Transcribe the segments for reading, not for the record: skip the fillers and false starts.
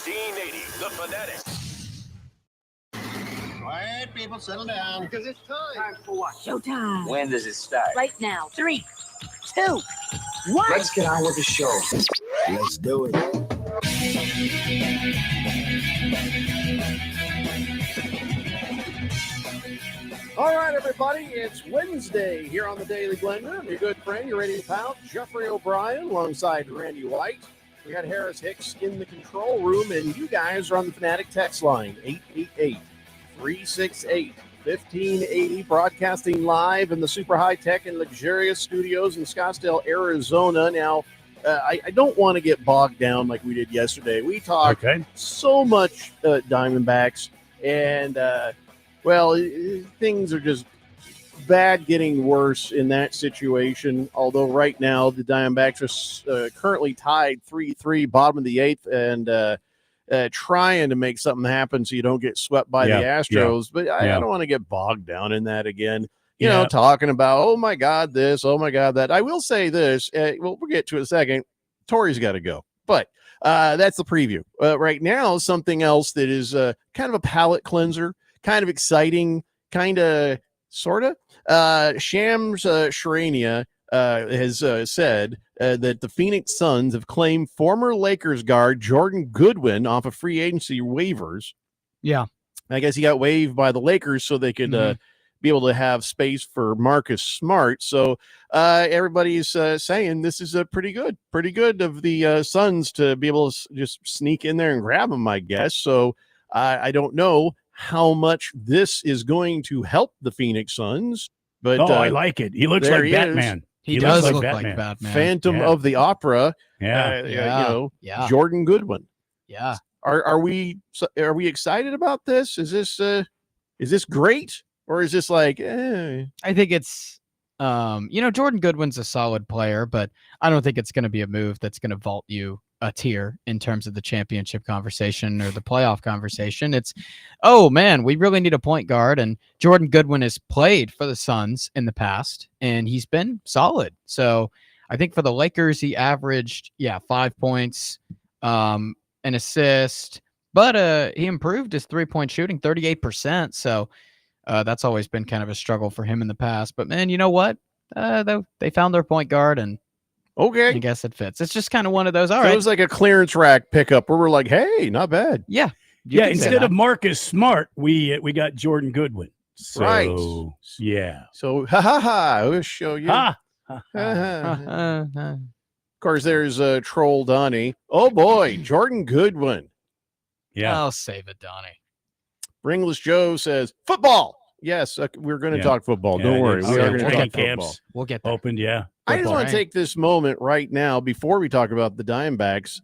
1580, The Fanatic. Quiet, people, settle down. Because it's time. Time for what? Showtime. When does it start? Right now. 3, 2, 1. Let's get on with the show. Let's do it. All right, everybody, it's Wednesday here on the Daily Blender. I'm your good friend, your radio pal, Jeffrey O'Brien, alongside Randy White. We got Harris Hicks in the control room, and you guys are on the Fanatic text line, 888-368-1580, broadcasting live in the super high-tech and luxurious studios in Scottsdale, Arizona. Now, I don't want to get bogged down like we did yesterday. We talked so much Diamondbacks, and things are just bad getting worse in that situation. Although right now the Diamondbacks are currently tied 3-3, bottom of the eighth, and trying to make something happen so you don't get swept by the Astros. But I don't want to get bogged down in that again. You know, talking about, oh my God, this, oh my God, that. I will say this. We'll get to it in a second. Torrey's got to go, but that's the preview. Right now, something else that is kind of a palate cleanser, kind of exciting, kind of, sort of. Shams Charania has said that the Phoenix Suns have claimed former Lakers guard Jordan Goodwin off of free agency waivers. Yeah. I guess he got waived by the Lakers so they could be able to have space for Marcus Smart. So everybody's saying this is a pretty good of the Suns to be able to just sneak in there and grab him, I guess. So I don't know how much this is going to help the Phoenix Suns, but I like it. He looks like Batman. He does look like Batman. Phantom of the Opera. Jordan Goodwin. Yeah. Are we excited about this? Is this great, or is this like? I think it's Jordan Goodwin's a solid player, but I don't think it's going to be a move that's going to vault you a tier in terms of the championship conversation or the playoff conversation. It's, oh man, we really need a point guard, and Jordan Goodwin has played for the Suns in the past and he's been solid. So I think for the Lakers, he averaged 5 points, an assist, but he improved his 3-point shooting 38%. So that's always been kind of a struggle for him in the past. But man, you know what? They found their point guard, and okay, I guess it fits. It's just kind of one of those. All right, it was like a clearance rack pickup where we're like, hey, not bad. Yeah. Instead of Marcus Smart, we got Jordan Goodwin. So, right. Yeah. So we'll show you. Of course, there's Troll Donnie. Oh boy, Jordan Goodwin. Yeah. I'll save it, Donnie. Ringless Joe says football. Yes, we're going to talk football. Don't worry. We are going to talk football. We'll get there. Opened, I just want to take this moment right now before we talk about the Diamondbacks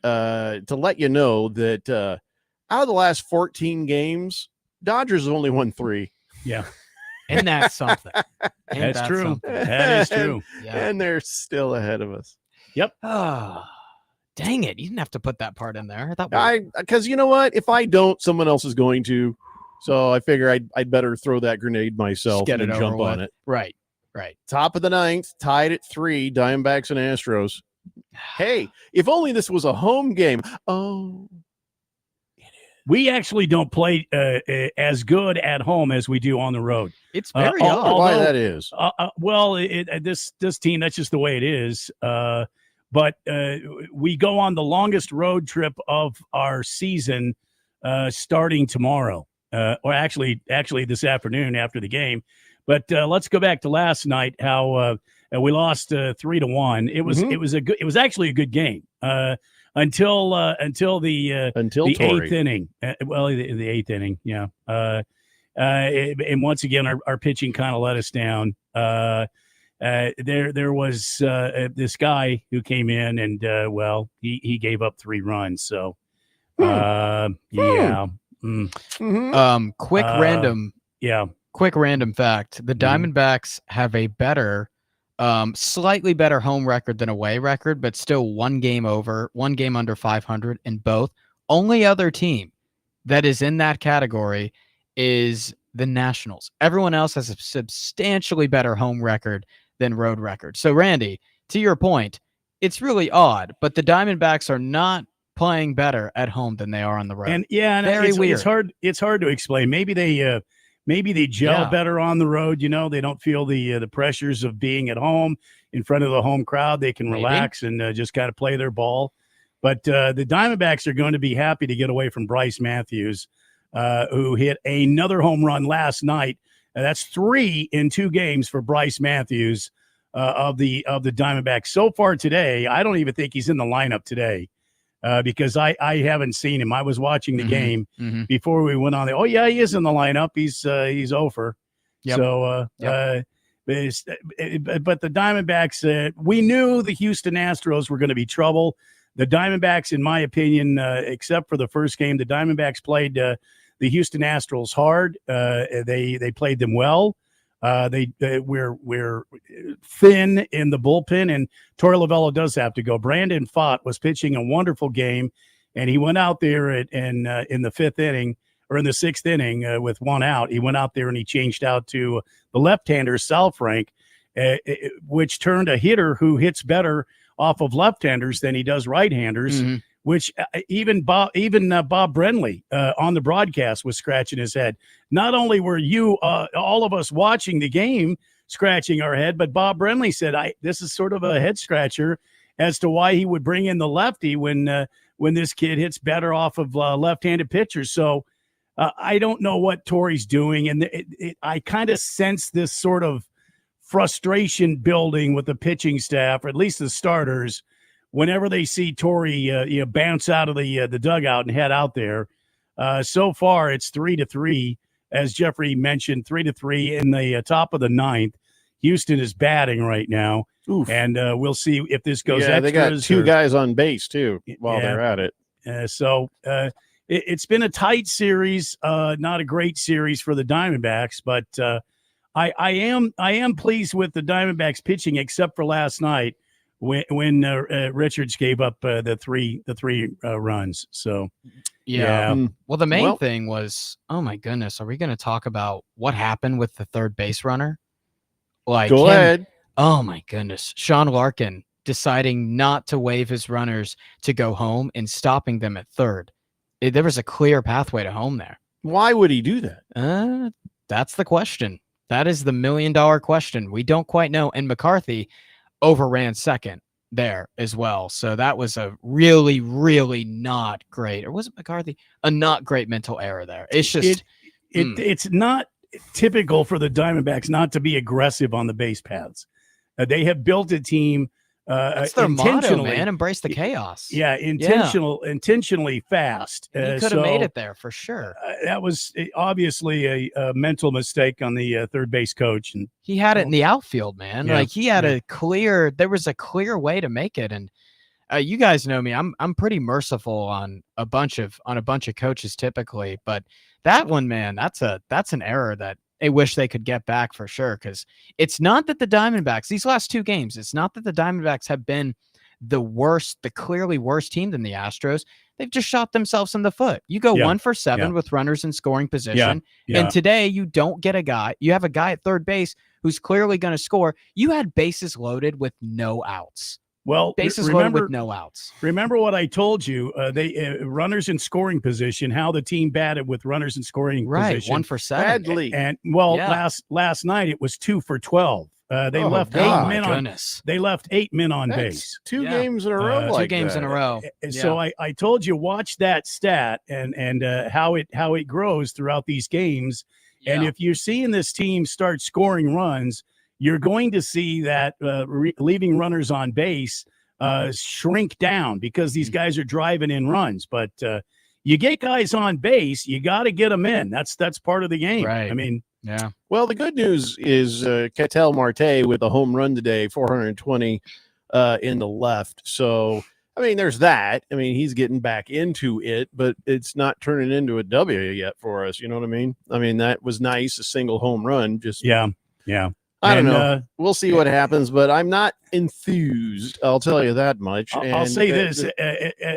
to let you know that out of the last 14 games, Dodgers have only won 3. Yeah. And that's something. That's true. That is true. And they're still ahead of us. Yep. Oh, dang it. You didn't have to put that part in there. Because you know what? If I don't, someone else is going to. So I figure I'd better throw that grenade myself and jump on it. Right. Top of the 9th, tied at 3, Diamondbacks and Astros. Hey, if only this was a home game. Oh, we actually don't play as good at home as we do on the road. It's very odd. Why that is? This team, that's just the way it is. But we go on the longest road trip of our season starting tomorrow. Or actually this afternoon after the game. But let's go back to last night. How we lost 3-1. It was actually a good game until the eighth inning. The eighth inning. Yeah. And once again, our pitching kind of let us down. There was this guy who came in and he gave up 3 runs. So yeah. Quick random fact. The Diamondbacks have a slightly better home record than away record, but still one game under 500 in both. Only other team that is in that category is the Nationals. Everyone else has a substantially better home record than road record. So Randy, to your point, it's really odd, but the Diamondbacks are not playing better at home than they are on the road. And yeah, Very weird. It's hard. It's hard to explain. Maybe they gel Yeah. better on the road. They don't feel the pressures of being at home in front of the home crowd. They can Maybe. relax and just kind of play their ball. But the Diamondbacks are going to be happy to get away from Bryce Matthews, who hit another home run last night. That's 3 in 2 games for Bryce Matthews of the Diamondbacks so far today. I don't even think he's in the lineup today because I haven't seen him. I was watching the game before we went on there. Oh yeah, he is in the lineup. He's over. Yep. So but the Diamondbacks, we knew the Houston Astros were going to be trouble. The Diamondbacks, in my opinion, except for the first game, the Diamondbacks played the Houston Astros hard. They played them well. We're thin in the bullpen, and Torey Lovullo does have to go. Brandon Pfaadt was pitching a wonderful game, and he went out there in the 5th inning or in the 6th inning with 1 out. He went out there and he changed out to the left-hander Sal Frank, which turned a hitter who hits better off of left-handers than he does right-handers. Which even Bob Brenly on the broadcast was scratching his head. Not only were you, all of us watching the game, scratching our head, but Bob Brenly said, this is sort of a head scratcher as to why he would bring in the lefty when this kid hits better off of left-handed pitchers. So I don't know what Torey's doing, and I kind of sense this sort of frustration building with the pitching staff, or at least the starters, whenever they see Torey bounce out of the dugout and head out there. So far, it's 3-3, as Jeffrey mentioned, 3-3 in the top of the 9th. Houston is batting right now, and we'll see if this goes extras. They got 2 guys on base, too, while they're at it. It's been a tight series, not a great series for the Diamondbacks, but I am pleased with the Diamondbacks pitching, except for last night when Richards gave up the three runs. So yeah. Well, the main thing was, oh my goodness, are we going to talk about what happened with the third base runner? Like, go ahead. Oh my goodness, Sean Larkin deciding not to wave his runners to go home and stopping them at third. There was a clear pathway to home there. Why would he do that? That's the question. That is the $1 million question. We don't quite know. And McCarthy overran second there as well. So that was a really, really not great, or was it McCarthy? A not great mental error there. It's just it's not typical for the Diamondbacks not to be aggressive on the base paths. They have built a team. That's their motto, man. Embrace the chaos. Yeah, intentionally fast. He could have made it there for sure. That was obviously a mental mistake on the third base coach, and he had it in the outfield, man. Yeah, like he had there was a clear way to make it. And you guys know me. I'm pretty merciful on a bunch of coaches typically, but that one, man, that's an error that I wish they could get back for sure. Because it's not that the Diamondbacks, these last 2 games, it's not that the Diamondbacks have been the clearly worse team than the Astros. They've just shot themselves in the foot. You go 1 for 7 with runners in scoring position. And today you don't get you have a guy at third base who's clearly going to score. You had bases loaded with no outs. Well, bases loaded with no outs. Remember what I told you? They runners in scoring position. How the team batted with runners in scoring position. 1 for 7. Badly. And last night it was 2 for 12. They left 8 men on. They left 8 men on base. 2 games in a row. 2 games in a row. So I told you, watch that stat and how it grows throughout these games. Yeah. And if you're seeing this team start scoring runs, you're going to see that leaving runners on base shrink down because these guys are driving in runs. But you get guys on base, you got to get them in. That's part of the game. Right. I mean, yeah. Well, the good news is Ketel Marte with a home run today, 420 in the left. So, I mean, there's that. I mean, he's getting back into it, but it's not turning into a W yet for us. You know what I mean? I mean, that was nice, a single home run. Just yeah. I don't know. We'll see what happens, but I'm not enthused. I'll tell you that much. I'll say this: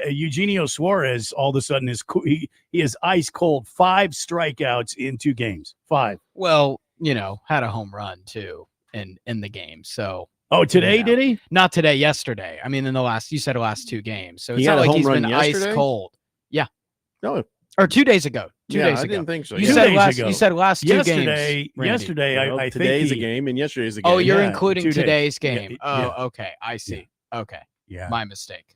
Eugenio Suarez, all of a sudden, he is ice cold. 5 strikeouts in 2 games. 5. Well, had a home run too in the game. So Oh, today Yeah. did he? Not today, yesterday. I mean, in the last, you said last 2 games. So He it's had not a like home he's run been yesterday? ice cold. No, Or 2 days ago. 2 yeah, days I ago. didn't think so. You Two said days last. ago. You said last 2 Yesterday, games. Randy. yesterday, Well, I think today's a he- game and yesterday's a game. Oh, you're Yeah, including 2 days. today's Yeah, game. yeah. Oh, okay. I see. Okay. Yeah. My mistake.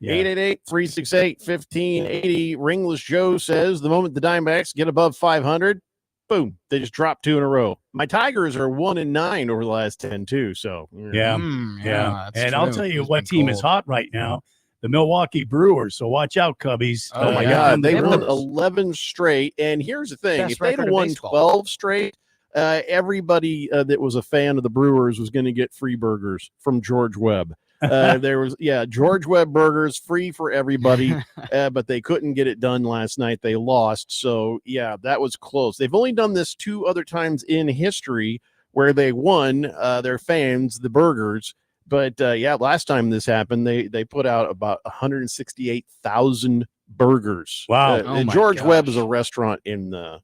yeah. 888-368-1580. Ringless Joe says the moment the Diamondbacks get above 500, boom, they just drop 2 in a row. My Tigers are 1-9 over the last 10 too. So Yeah. Yeah. And that's I'll true. tell you He's what been team is cold. hot right now. The Milwaukee Brewers. So watch out, Cubbies. Oh my yeah. God, they They have won the 11 straight. And here's the thing: best if they'd record have in won baseball. 12 straight, everybody that was a fan of the Brewers was going to get free burgers from George Webb. There was George Webb burgers free for everybody, but they couldn't get it done last night. They lost. So yeah, that was close. They've only done this 2 other times in history where they won their fans the burgers. But last time this happened, they put out about 168,000 burgers. Wow. Oh my George Webb gosh. is a restaurant in the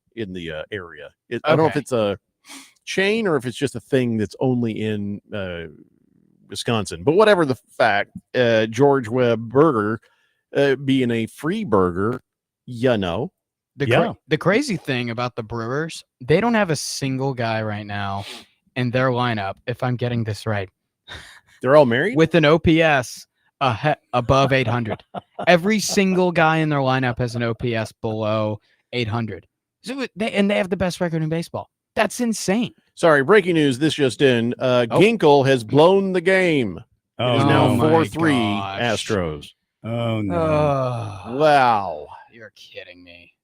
area. I don't know if Okay. it's a chain or if it's just a thing that's only in Wisconsin. But whatever the fact, George Webb burger being a free burger, The Yeah. the crazy thing about the Brewers, they don't have a single guy right now in their lineup, if I'm getting this right, they're all married. with an OPS above 800. Every single guy in their lineup has an OPS below 800. So they have the best record in baseball. That's insane. Sorry, breaking news. This just in. Ginkel has blown the game. Oh, It is no. now Oh my 4-3 gosh. Astros. Oh, no. Oh, Wow. you're kidding me.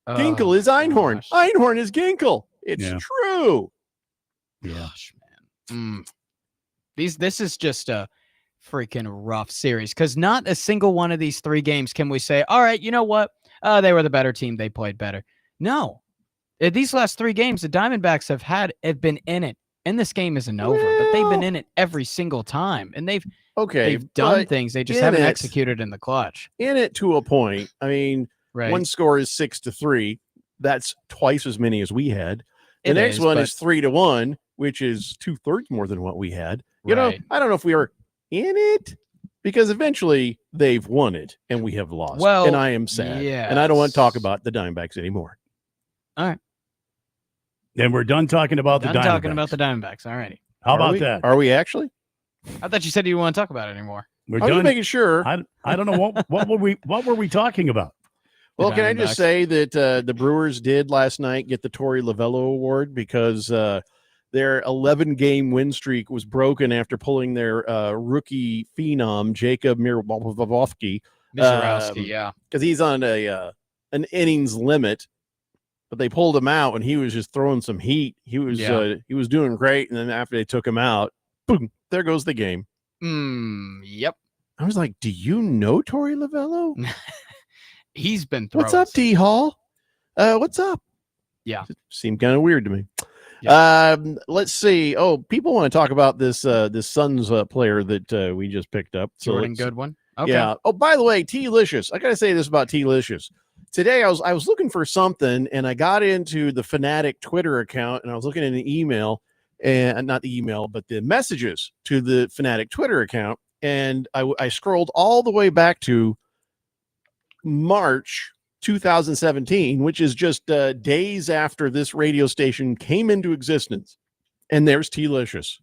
Ginkel Oh, is Einhorn. gosh. Einhorn is Ginkel. It's Yeah. true. Yeah. Gosh, man. This is just a freaking rough series because not a single one of these 3 games can we say, all right, you know what? They were the better team. They played better. No. These last 3 games, the Diamondbacks have been in it. And this game isn't over, but they've been Well- in it every single time. And they've Okay. done but things. They just in haven't it- executed in the clutch. in it to a point. I mean, Right. one score is 6-3. That's twice as many as we had. The It next is, one but- is 3-1, which is 2/3 more than what we had. You Right. know, I don't know if we are in it because eventually they've won it and we have lost. Well, and I am sad. And I don't want to talk yes. about the Diamondbacks anymore. Then we're done talking about Done the Diamondbacks. talking about the Diamondbacks. Alrighty. How Are about we? that? Are we actually? I thought you said you didn't want to talk about it anymore. We're I'm just done. making sure. I don't know what were we talking about? Well, The can I just Diamondbacks. say that the Brewers did last night get the Torey Lovello Award because their 11-game win streak was broken after pulling their rookie phenom Jacob Mirabovsky Mizorowski, yeah. because he's on an innings limit. But they pulled him out and he was just throwing some heat. He was doing great, and then after they took him out, boom, there goes the game. Yep. I was like, "Do you know Torey Lovello? He's been throwing. What's up, T Hall? What's up?" Yeah. Seemed kind of weird to me. Yeah. Let's see. Oh, people want to talk about this Suns player that we just picked up. Jordan let's- Goodwin. Okay. Yeah. Oh, by the way, T-Licious. I gotta say this about T-Licious. Today I was looking for something and I got into the Fanatic Twitter account and I was looking at an email, and not the email, but the messages to the Fanatic Twitter account. And I scrolled all the way back to March 2017, which is just days after this radio station came into existence. And there's T-Licious.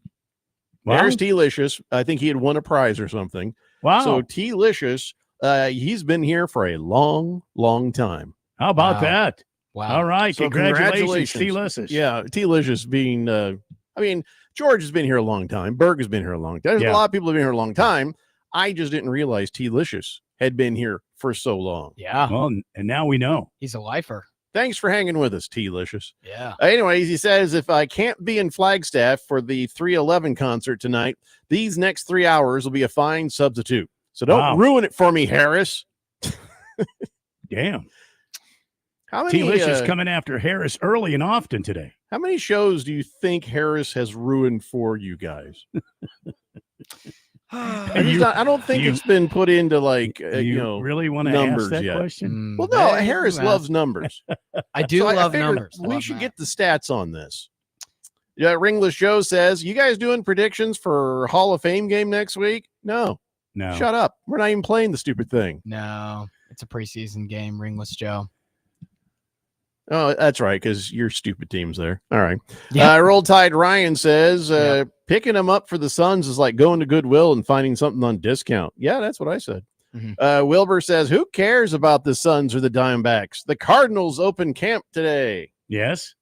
Wow. There's T-Licious. I think he had won a prize or something. Wow. So T-Licious, he's been here for a long, long time. How about Wow. that? Wow. All right. So Congratulations, T-Licious. Yeah, T-Licious being, I mean, George has been here a long time. Berg has been here a long time. There's Yeah. a lot of people have been here a long time. I just didn't realize T-Licious had been here for so long. Yeah. Well, and now we know. He's a lifer. Thanks for hanging with us, T-Licious. Yeah. Anyways, he says, if I can't be in Flagstaff for the 311 concert tonight, these next 3 hours will be a fine substitute. So don't Wow. ruin it for me, Harris. Damn. How many, T-Licious coming after Harris early and often today. how many shows do you think Harris has ruined for you guys? I don't think you- it's been put into like, you really want to numbers ask that yet. question? well, no, Hey, Harris man. loves numbers. I do So I love figured numbers. We Love should that. get the stats on this. Yeah, Ringless Joe says, you guys doing predictions for Hall of Fame game next week? No. Shut up. We're not even playing the stupid thing. No, it's a preseason game, Ringless Joe. Oh, that's right, because your stupid team's there. All right. Yeah. Roll Tide Ryan says, picking them up for the Suns is like going to Goodwill and finding something on discount. Yeah, that's what I said. Mhm. Wilbur says, who cares about the Suns or the Diamondbacks? The Cardinals open camp today. Yes.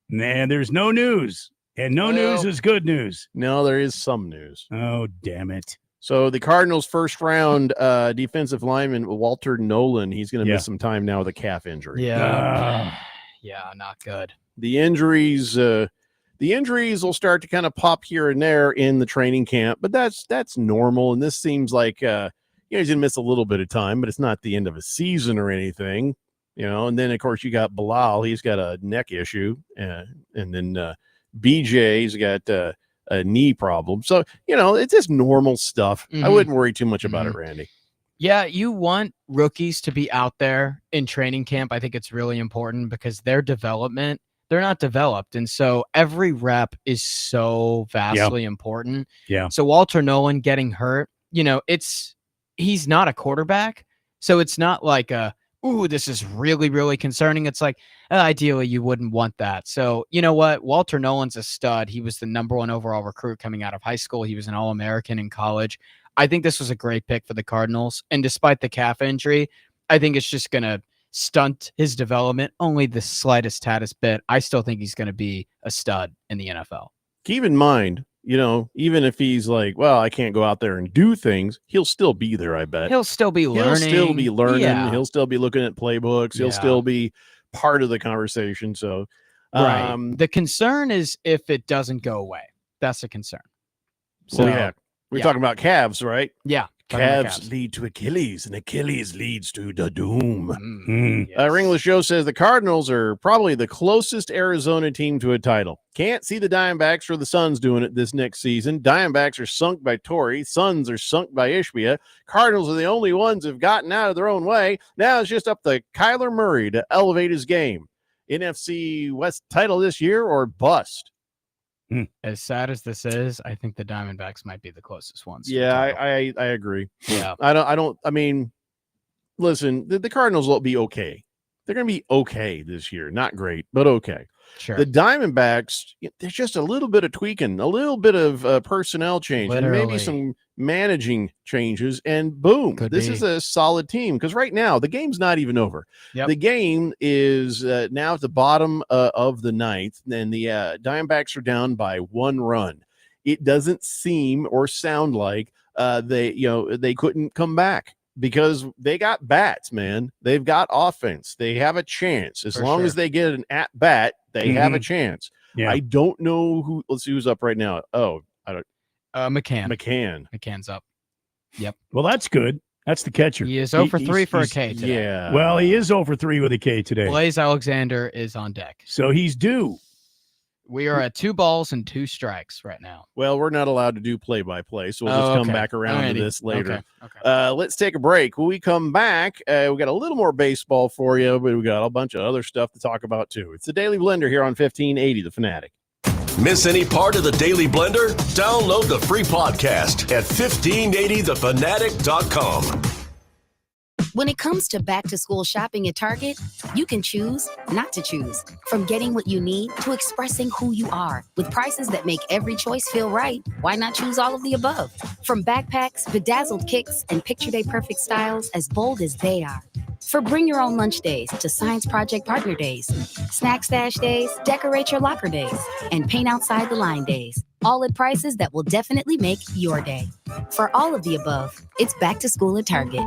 Nah, there's no news. And no news is good news. No, there is some news. Oh, damn it. So the Cardinals' first round defensive lineman, Walter Nolan, he's going to miss some time now with a calf injury. Yeah. Yeah, not good. The injuries will start to kind of pop here and there in the training camp, but that's normal. And this seems like he's going to miss a little bit of time, but it's not the end of a season or anything, And then of course you got Bilal, he's got a neck issue, and then BJ's got a knee problem. So it's just normal stuff. I wouldn't worry too much about it, Randy. Yeah, you want rookies to be out there in training camp. I think it's really important because their development, they're not developed. And so every rep is so vastly important. Yeah. So Walter Nolan getting hurt, he's not a quarterback. So it's not like this is really, really concerning. It's like, ideally you wouldn't want that. So you know what? Walter Nolan's a stud. He was the number 1 overall recruit coming out of high school. He was an All-American in college. I think this was a great pick for the Cardinals. And despite the calf injury, I think it's just going to stunt his development only the slightest tattest bit. I still think he's going to be a stud in the NFL. Keep in mind, even if he's like, well, I can't go out there and do things, he'll still be there, I bet. He'll still be learning. He'll still be learning. Yeah. He'll still be looking at playbooks. He'll still be part of the conversation. So, right. The concern is if it doesn't go away. That's a concern. So, we're talking about calves, right? Yeah. Calves lead to Achilles, and Achilles leads to the doom. Yes. Ringless Joe says the Cardinals are probably the closest Arizona team to a title. Can't see the Diamondbacks or the Suns doing it this next season. Diamondbacks are sunk by Torrey. Suns are sunk by Ishbia. Cardinals are the only ones who've gotten out of their own way. Now it's just up to Kyler Murray to elevate his game. NFC West title this year or bust. As sad as this is, I think the Diamondbacks might be the closest ones. Yeah, I agree. Yeah. I mean, listen, the Cardinals will be okay. They're going to be okay this year. Not great, but okay. Sure. The Diamondbacks, there's just a little bit of tweaking, a little bit of personnel change, and maybe some managing changes, and boom, this is a solid team. Because right now, the game's not even over. Yep. The game is now at the bottom of the ninth, and the Diamondbacks are down by 1 run. It doesn't seem or sound like they couldn't come back. Because they got bats, man. They've got offense. They have a chance. As long as they get an at-bat, they have a chance. Yeah. I don't know who. Let's see who's up right now. Oh, I don't. McCann. McCann's up. Yep. Well, that's good. That's the catcher. He is 0 for 3 for a K today. Yeah. Well, he is 0 for 3 with a K today. Blaze Alexander is on deck. So he's due. We are at 2 balls and 2 strikes right now. Well, we're not allowed to do play-by-play, so we'll just come back around to this later. Okay. Let's take a break. When we come back, we got a little more baseball for you, but we got a bunch of other stuff to talk about, too. It's the Daily Blender here on 1580 The Fanatic. Miss any part of the Daily Blender? Download the free podcast at 1580thefanatic.com. When it comes to back-to-school shopping at Target, you can choose not to choose. From getting what you need to expressing who you are. With prices that make every choice feel right, why not choose all of the above? From backpacks, bedazzled kicks, and Picture Day Perfect styles as bold as they are. For bring your own lunch days to science project partner days, snack stash days, decorate your locker days, and paint outside the line days. All at prices that will definitely make your day. For all of the above, it's back to school at Target.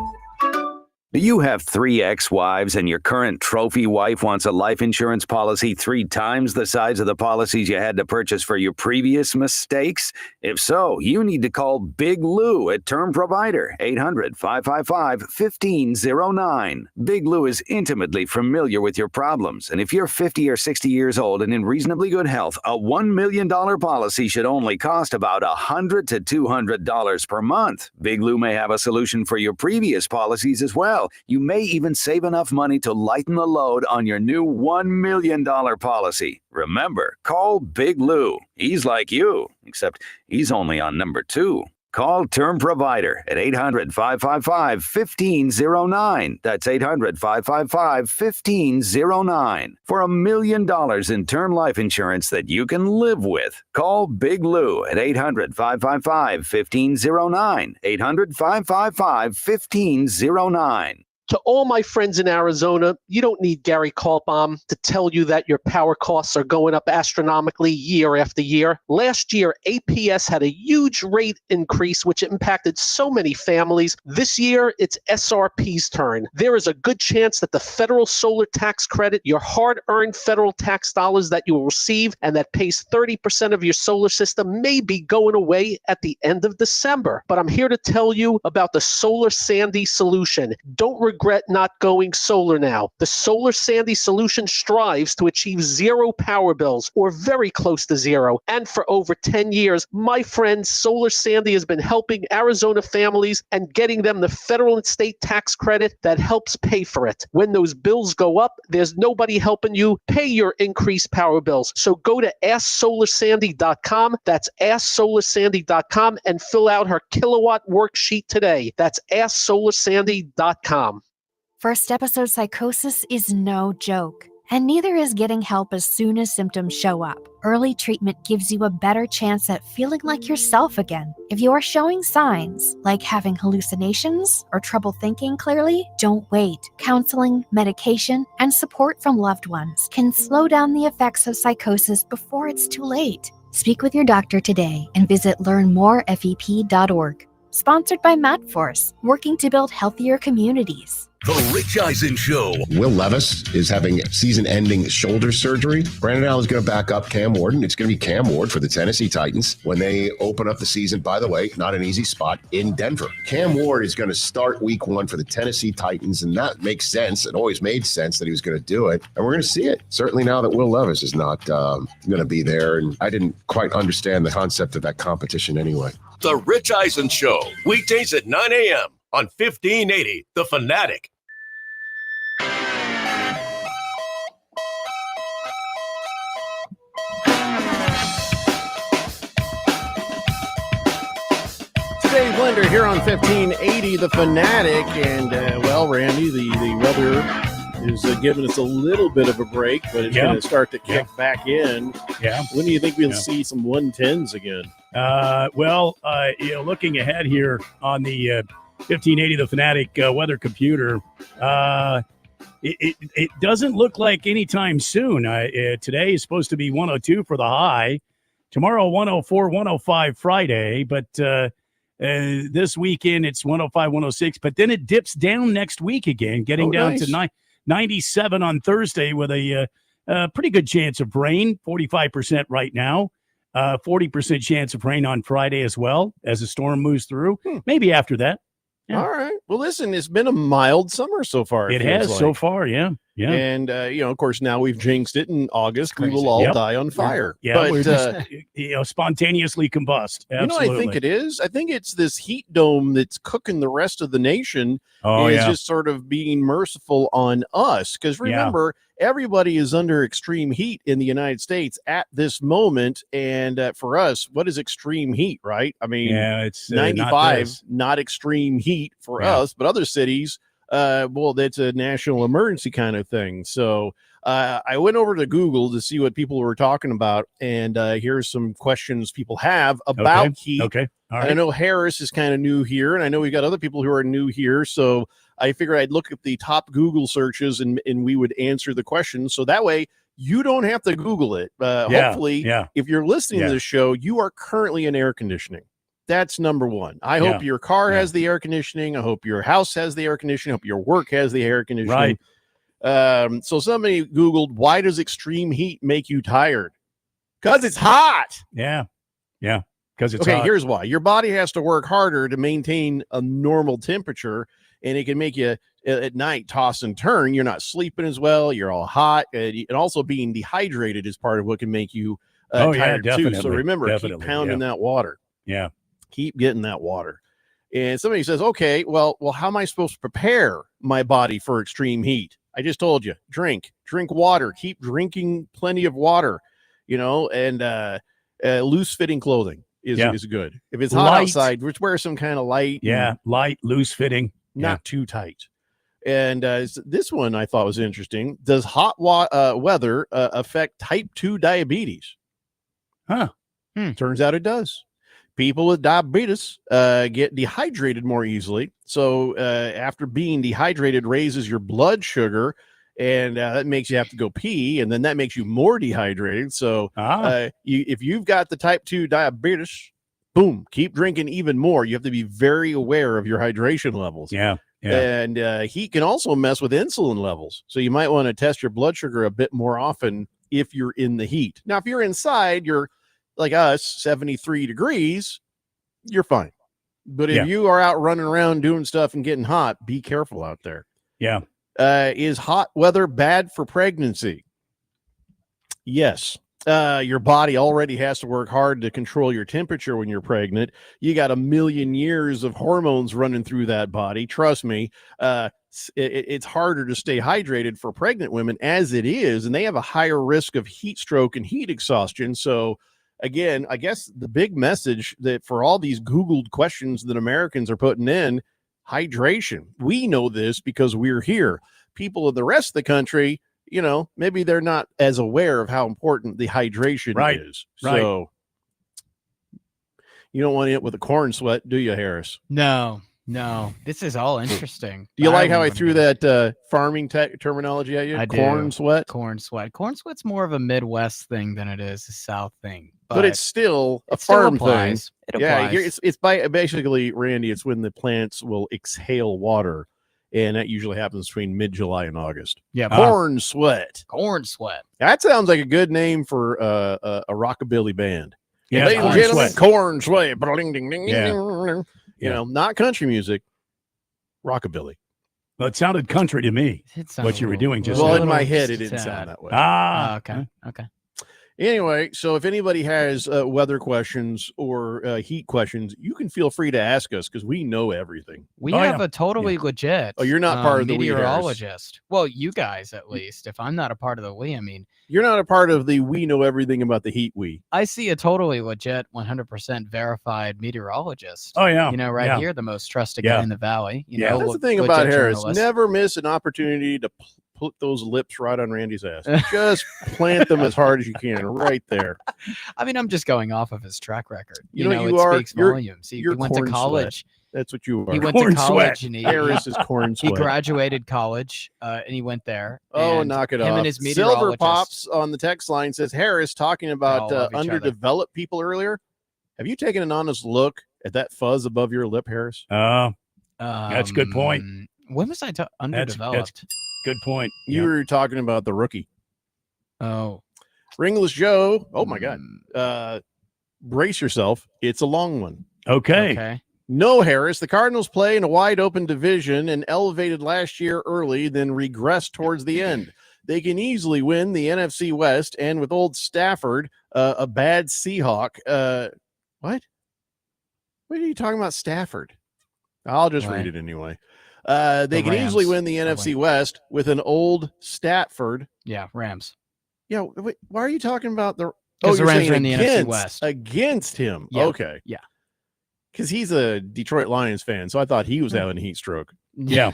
Do you have 3 ex-wives and your current trophy wife wants a life insurance policy 3 times the size of the policies you had to purchase for your previous mistakes? If so, you need to call Big Lou at Term Provider, 800-555-1509. Big Lou is intimately familiar with your problems, and if you're 50 or 60 years old and in reasonably good health, a $1 million policy should only cost about $100 to $200 per month. Big Lou may have a solution for your previous policies as well. Hell, you may even save enough money to lighten the load on your new $1 million policy. Remember, call Big Lou. He's like you, except he's only on number 2. Call Term Provider at 800-555-1509. That's 800-555-1509. For $1 million in term life insurance that you can live with. Call Big Lou at 800-555-1509. 800-555-1509. To all my friends in Arizona, you don't need Gary Kaltbaum to tell you that your power costs are going up astronomically year after year. Last year, APS had a huge rate increase, which impacted so many families. This year, it's SRP's turn. There is a good chance that the federal solar tax credit, your hard-earned federal tax dollars that you will receive and that pays 30% of your solar system, may be going away at the end of December. But I'm here to tell you about the Solar Sandy solution. Don't regret not going solar now. The Solar Sandy solution strives to achieve zero power bills, or very close to zero. And for over 10 years, my friend, Solar Sandy has been helping Arizona families and getting them the federal and state tax credit that helps pay for it. When those bills go up, there's nobody helping you pay your increased power bills. So go to AskSolarSandy.com. That's AskSolarSandy.com and fill out her kilowatt worksheet today. That's AskSolarSandy.com. First episode psychosis is no joke, and neither is getting help as soon as symptoms show up. Early treatment gives you a better chance at feeling like yourself again. If you are showing signs, like having hallucinations or trouble thinking clearly, don't wait. Counseling, medication, and support from loved ones can slow down the effects of psychosis before it's too late. Speak with your doctor today and visit learnmorefep.org. Sponsored by MadForce, working to build healthier communities. The Rich Eisen Show. Will Levis is having season-ending shoulder surgery. Brandon Allen's going to back up Cam Ward. It's going to be Cam Ward for the Tennessee Titans when they open up the season. By the way, not an easy spot in Denver. Cam Ward is going to start week 1 for the Tennessee Titans, and that makes sense. It always made sense that he was going to do it, and we're going to see it. Certainly now that Will Levis is not going to be there, and I didn't quite understand the concept of that competition anyway. The Rich Eisen Show. Weekdays at 9 a.m. on 1580 The Fanatic. Today Blender here on 1580 The Fanatic, and Randy, the weather is giving us a little bit of a break, but it's going to start to kick back in. Yeah. When do you think we'll see some 110s again? Looking ahead here on the 1580 The Fanatic weather computer, it doesn't look like anytime soon. Today is supposed to be 102 for the high. Tomorrow, 104, 105 Friday, but this weekend it's 105, 106. But then it dips down next week again, getting down to 97 on Thursday with a pretty good chance of rain, 45% right now. 40% chance of rain on Friday as well as the storm moves through. Maybe after that. Yeah. All right. Well, listen, it's been a mild summer so far. It has so far, yeah. And, of course, now we've jinxed it in August. We will all die on fire. Yeah, but, we're just, spontaneously combust. Absolutely. I think it is? I think it's this heat dome that's cooking the rest of the nation. It's just sort of being merciful on us. Because remember, everybody is under extreme heat in the United States at this moment. And for us, what is extreme heat, right? I mean, it's 95, not extreme heat for us, but other cities, that's a national emergency kind of thing. So I went over to Google to see what people were talking about. And here's some questions people have about heat. Okay. All right. I know Harris is kind of new here, and I know we got other people who are new here. So I figured I'd look at the top Google searches and we would answer the questions. So that way you don't have to Google it. Hopefully, if you're listening to this show, you are currently in air conditioning. That's number one. I hope your car has the air conditioning. I hope your house has the air conditioning. I hope your work has the air conditioning. Right. So somebody Googled, why does extreme heat make you tired? Because it's hot. Yeah. Yeah. Because it's hot. Here's why. Your body has to work harder to maintain a normal temperature, and it can make you at night toss and turn. You're not sleeping as well. You're all hot, and also being dehydrated is part of what can make you tired too. So remember, keep pounding that water. Yeah. Keep getting that water. And somebody says, okay, well, how am I supposed to prepare my body for extreme heat? I just told you, drink water, keep drinking plenty of water, and loose fitting clothing is good. If it's hot outside, just wear some kind of light. Yeah. Light, loose fitting. Not too tight. And this one I thought was interesting. Does hot weather affect type 2 diabetes? Huh. Turns out it does. People with diabetes get dehydrated more easily. So after being dehydrated raises your blood sugar, and that makes you have to go pee, and then that makes you more dehydrated. So if you've got the type 2 diabetes, boom, keep drinking even more. You have to be very aware of your hydration levels. Yeah. And heat can also mess with insulin levels. So you might want to test your blood sugar a bit more often if you're in the heat. Now, if you're inside, you're like us, 73 degrees, you're fine. But if you are out running around doing stuff and getting hot, be careful out there. Yeah. Is hot weather bad for pregnancy? Yes. Your body already has to work hard to control your temperature when you're pregnant. You got 1 million years of hormones running through that body. Trust me, it's harder to stay hydrated for pregnant women as it is, and they have a higher risk of heat stroke and heat exhaustion. So again, I guess the big message that for all these Googled questions that Americans are putting in, hydration. We know this because we're here. People in the rest of the country, maybe they're not as aware of how important the hydration is. Right. So you don't want to hit with a corn sweat, do you, Harris? No. This is all interesting. Do you like how I threw that farming terminology at you? I corn do. sweat? Corn sweat. Corn sweat's more of a Midwest thing than it is a South thing. But it's still a still farm applies. thing. It applies. Yeah, it's basically, Randy, it's when the plants will exhale water. And that usually happens between mid-July and August. Yeah, corn sweat. Corn sweat. That sounds like a good name for a rockabilly band. Yeah, ladies and gentlemen, sweat. corn sweat. Ding, ding, ding, Yeah. ding. Not country music, rockabilly. Well, it sounded country to me. What you were doing just well, now. in my head, it didn't sound that way. Okay. Anyway, so if anybody has weather questions or heat questions, you can feel free to ask us because we know everything. We have a totally legit. Oh, you're not part of the we, meteorologist. Well, you guys at least. If I'm not a part of the we, I mean, you're not a part of the we know everything about the heat. I see a totally legit, 100% verified meteorologist. Oh yeah, here, the most trusted guy in the valley. That's the thing about Harris. Never miss an opportunity to put those lips right on Randy's ass. Just plant them as hard as you can, right there. I mean, I'm just going off of his track record. You know, it speaks volumes. He went to college. Sweat. That's what you are. He went to college, and Harris is corn sweat. He graduated college, and he went there. Oh, knock it off! And his Silver Pops on the text line says Harris talking about underdeveloped people earlier. Have you taken an honest look at that fuzz above your lip, Harris? That's a good point. When was I underdeveloped? That's good point. You were talking about the rookie. Oh, Ringless Joe. Oh my God. Brace yourself. It's a long one. Okay. No, Harris. The Cardinals play in a wide open division and elevated last year early, then regressed towards the end. They can easily win the NFC West, and with old Stafford, a bad Seahawk. What? What are you talking about, Stafford? I'll just read it anyway. They can easily win the NFC West with an old Stafford. Yeah, Rams. Yeah, wait, why are you talking about the? Because the Rams are in the NFC West against him. Yeah. Okay, yeah, because he's a Detroit Lions fan, so I thought he was having a heat stroke. Yeah,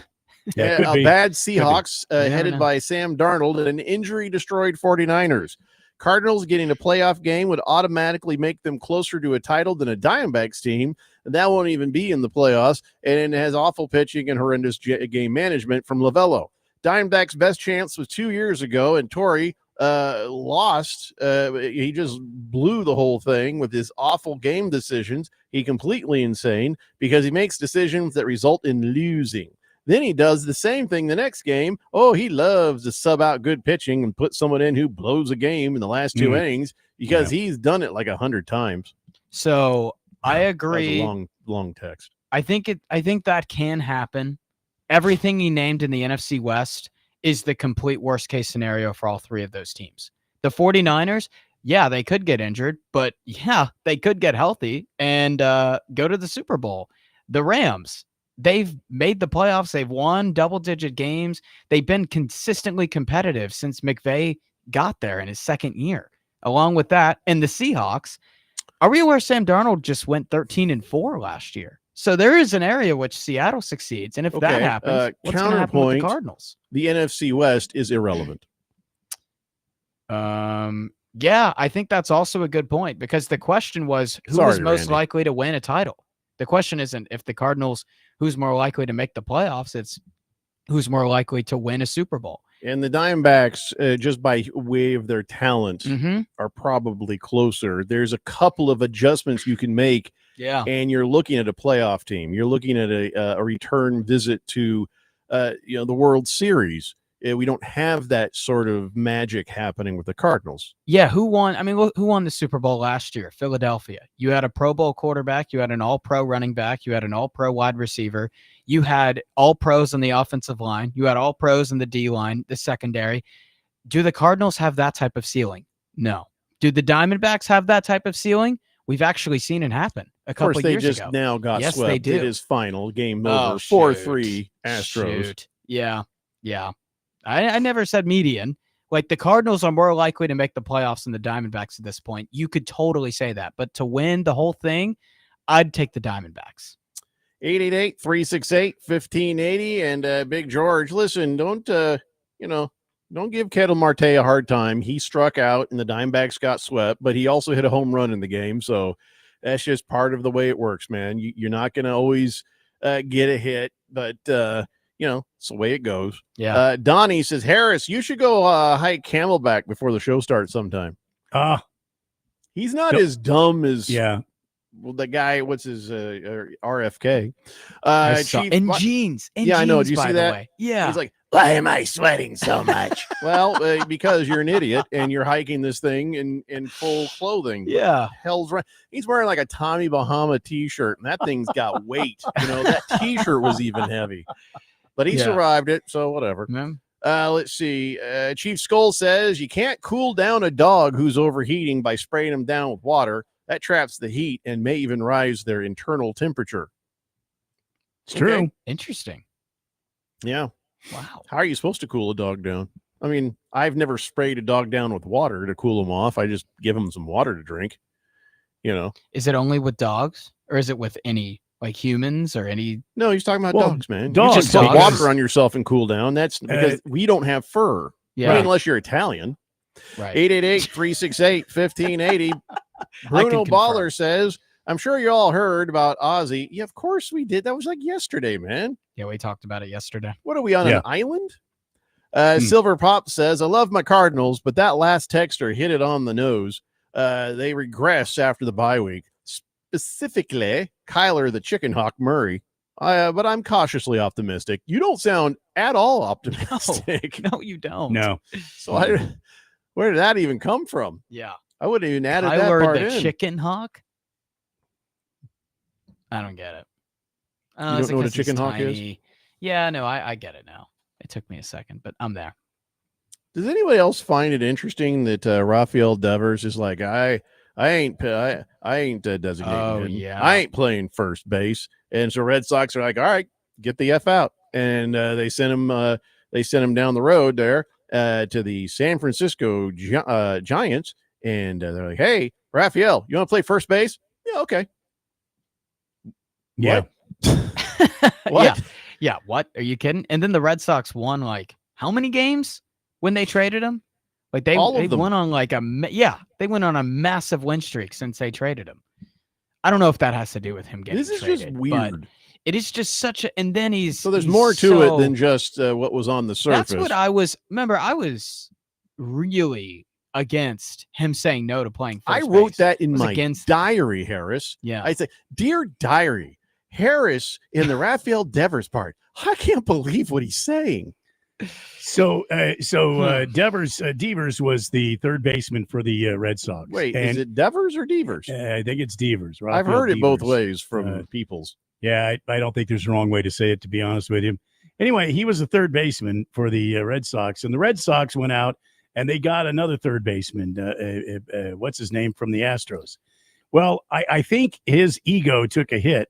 a bad Seahawks headed by Sam Darnold and an injury-destroyed 49ers. Cardinals getting a playoff game would automatically make them closer to a title than a Diamondbacks team. That won't even be in the playoffs, and it has awful pitching and horrendous game management from Lovello. Diamondbacks' best chance was 2 years ago, and Torrey lost. He just blew the whole thing with his awful game decisions. He completely insane because he makes decisions that result in losing. Then he does the same thing the next game. Oh, he loves to sub out good pitching and put someone in who blows a game in the last two innings because he's done it like 100 times. So I agree. Long text. I think that can happen. Everything he named in the NFC West is the complete worst case scenario for all three of those teams. The 49ers, yeah, they could get injured, but yeah, they could get healthy and go to the Super Bowl. The Rams, they've made the playoffs. They've won double-digit games. They've been consistently competitive since McVay got there in his second year. Along with that, and the Seahawks, are we aware Sam Darnold just went 13-4 last year? So there is an area which Seattle succeeds, and if that happens, what's going to happen with the Cardinals? The NFC West is irrelevant. Yeah, I think that's also a good point, because the question was who was most likely to win a title. The question isn't if the Cardinals, who's more likely to make the playoffs. It's who's more likely to win a Super Bowl. And the Diamondbacks, just by way of their talent, are probably closer. There's a couple of adjustments you can make. Yeah. And you're looking at a playoff team. You're looking at a return visit to, the World Series. We don't have that sort of magic happening with the Cardinals. Yeah, who won? I mean, look, who won the Super Bowl last year? Philadelphia. You had a Pro Bowl quarterback. You had an all-pro running back. You had an all-pro wide receiver. You had all-pros on the offensive line. You had all-pros in the D-line, the secondary. Do the Cardinals have that type of ceiling? No. Do the Diamondbacks have that type of ceiling? We've actually seen it happen a couple of years ago. Of course, they just now got yes, swept. They do. It is final. Game over. 4-3 Astros. Shoot. Yeah. I never said median. Like, the Cardinals are more likely to make the playoffs than the Diamondbacks at this point. You could totally say that. But to win the whole thing, I'd take the Diamondbacks. 888-368-1580. And Big George, listen, don't give Ketel Marte a hard time. He struck out and the Diamondbacks got swept, but he also hit a home run in the game. So that's just part of the way it works, man. You're not going to always get a hit, but it's the way it goes. Yeah. Donnie says, Harris, you should go hike Camelback before the show starts sometime. He's not as dumb as the guy. What's his RFK? Jeans. I know. Did you see that? Way. Yeah. He's like, why am I sweating so much? Well, because you're an idiot and you're hiking this thing in full clothing. Yeah. Hell's right. He's wearing like a Tommy Bahama t-shirt, and that thing's got weight. That t-shirt was even heavy. But he survived it, so whatever. Let's see. Chief Skull says you can't cool down a dog who's overheating by spraying him down with water. That traps the heat and may even rise their internal temperature. It's true. Interesting. Yeah. Wow. How are you supposed to cool a dog down? I mean, I've never sprayed a dog down with water to cool them off. I just give them some water to drink. Is it only with dogs, or is it with any? Like humans or any? No, he's talking about dogs, man. Dogs. You just put water on yourself and cool down. That's because we don't have fur. Yeah. I mean, unless you're Italian. Right. 888-368-1580. Bruno Baller says, I'm sure you all heard about Ozzy. Yeah, of course we did. That was like yesterday, man. Yeah, we talked about it yesterday. What are we on an island? Silver Pop says, I love my Cardinals, but that last texter hit it on the nose. They regress after the bye week. Specifically, Kyler the Chicken Hawk Murray. But I'm cautiously optimistic. You don't sound at all optimistic. No, you don't. No. So where did that even come from? Yeah. I wouldn't even added Kyler that part the in. Chicken Hawk? I don't get it. You don't know what a chicken hawk is? Yeah, no, I get it now. It took me a second, but I'm there. Does anybody else find it interesting that Rafael Devers is like, I ain't designated. Oh, yeah. I ain't playing first base. And so Red Sox are like, all right, get the F out. And they sent him down the road there to the San Francisco Giants. And they're like, hey, Rafael, you want to play first base? Yeah, okay. Yeah. What? Yeah. What? Are you kidding? And then the Red Sox won like how many games when they traded him? Like they went on like they went on a massive win streak since they traded him. I don't know if that has to do with him getting This is traded, just weird. It is just such a, and then there's more to it than just what was on the surface. That's what I was really against him saying no to playing first I wrote base. that in my diary, Harris. Yeah. I said, Dear Diary, Harris in the Rafael Devers part. I can't believe what he's saying. So Devers was the third baseman for the Red Sox. Wait, is it Devers or Devers? I think it's Devers. I've heard it both ways from peoples. Yeah, I don't think there's a wrong way to say it, to be honest with you. Anyway, he was the third baseman for the Red Sox, and the Red Sox went out and they got another third baseman. What's his name from the Astros? Well, I think his ego took a hit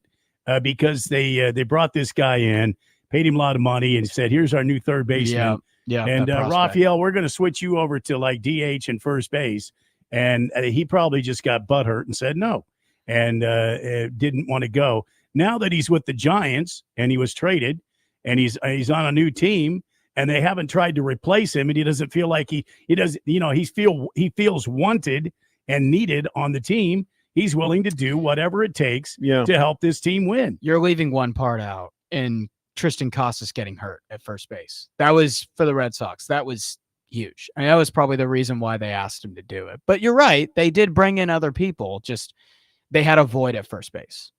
because they brought this guy in, paid him a lot of money, and said, "Here's our new third baseman." Yeah, and that prospect. Raphael, we're going to switch you over to like DH and first base. And he probably just got butthurt and said no, and didn't want to go. Now that he's with the Giants and he was traded, and he's on a new team, and they haven't tried to replace him, and he doesn't feel like he does. He feels wanted and needed on the team. He's willing to do whatever it takes to help this team win. You're leaving one part out, and Tristan Casas getting hurt at first base. That was for the Red Sox. That was huge. I mean, that was probably the reason why they asked him to do it. But you're right. They did bring in other people. Just they had a void at first base.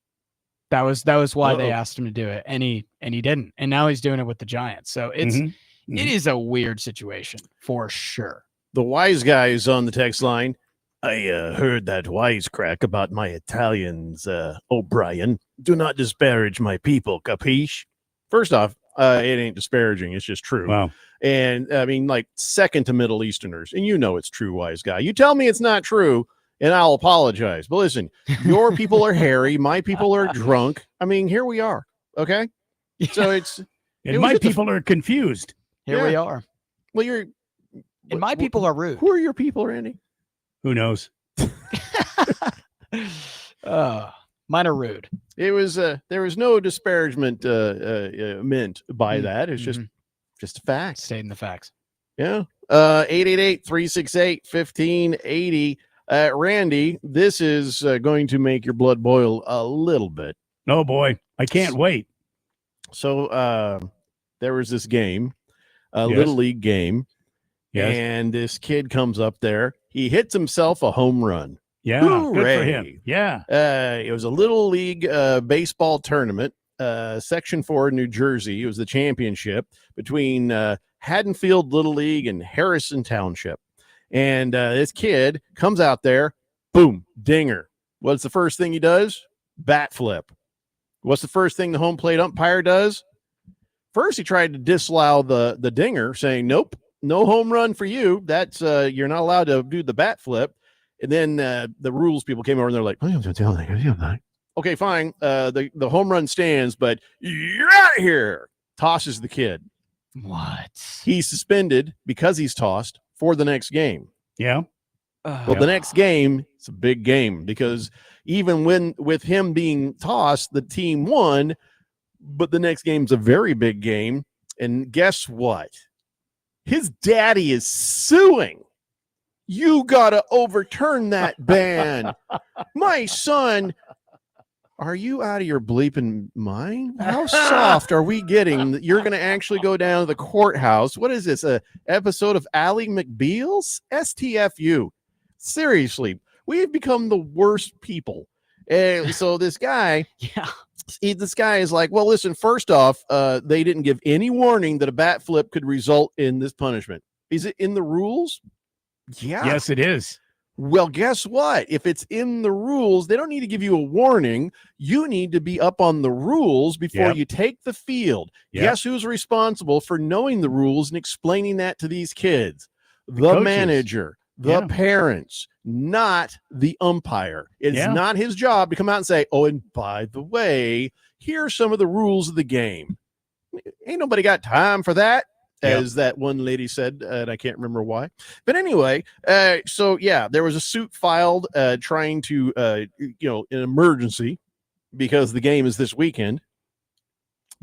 That was why they asked him to do it. And he didn't. And now he's doing it with the Giants. So it is a weird situation for sure. The wise guy is on the text line. I heard that wisecrack about my Italians, O'Brien. Do not disparage my people, capiche? First off, it ain't disparaging. It's just true. Wow. And I mean, like second to Middle Easterners. And you know it's true, wise guy. You tell me it's not true, and I'll apologize. But listen, your people are hairy. My people are drunk. I mean, here we are. Okay? So and my people are confused. Here we are. Well, and my people are rude. Who are your people, Randy? Who knows? Mine are rude. It was there was no disparagement meant by that. It's just a fact. Stating the facts. Yeah. 888-368-1580. Randy, this is going to make your blood boil a little bit. Oh boy, I can't wait. So there was this game, little league game, and this kid comes up there. He hits himself a home run. Yeah, hooray. Good for him. Yeah. It was a little league baseball tournament, Section 4, New Jersey. It was the championship between Haddonfield Little League and Harrison Township. And this kid comes out there, boom, dinger. What's the first thing he does? Bat flip. What's the first thing the home plate umpire does? First, he tried to disallow the dinger, saying, nope, no home run for you. That's you're not allowed to do the bat flip. And then the rules people came over and they're like, okay, fine. The home run stands, but you're out of here. Tosses the kid. What? He's suspended because he's tossed for the next game. Yeah. Well, the next game, it's a big game because even with him being tossed, the team won, but the next game's a very big game. And guess what? His daddy is suing. You got to overturn that ban. My son, are you out of your bleeping mind? How soft are we getting that you're going to actually go down to the courthouse? What is this, a episode of Ally McBeal's? STFU. Seriously, we've become the worst people. And so this guy, this guy is like, well, listen, first off, they didn't give any warning that a bat flip could result in this punishment. Is it in the rules? Yeah. Yes, it is. Well, guess what? If it's in the rules, they don't need to give you a warning. You need to be up on the rules before you take the field. Guess who's responsible for knowing the rules and explaining that to these kids? The manager, the parents, not the umpire. It's not his job to come out and say, oh, and by the way, here are some of the rules of the game. Ain't nobody got time for that. As that one lady said, and I can't remember why. But anyway, so there was a suit filed trying to, an emergency because the game is this weekend.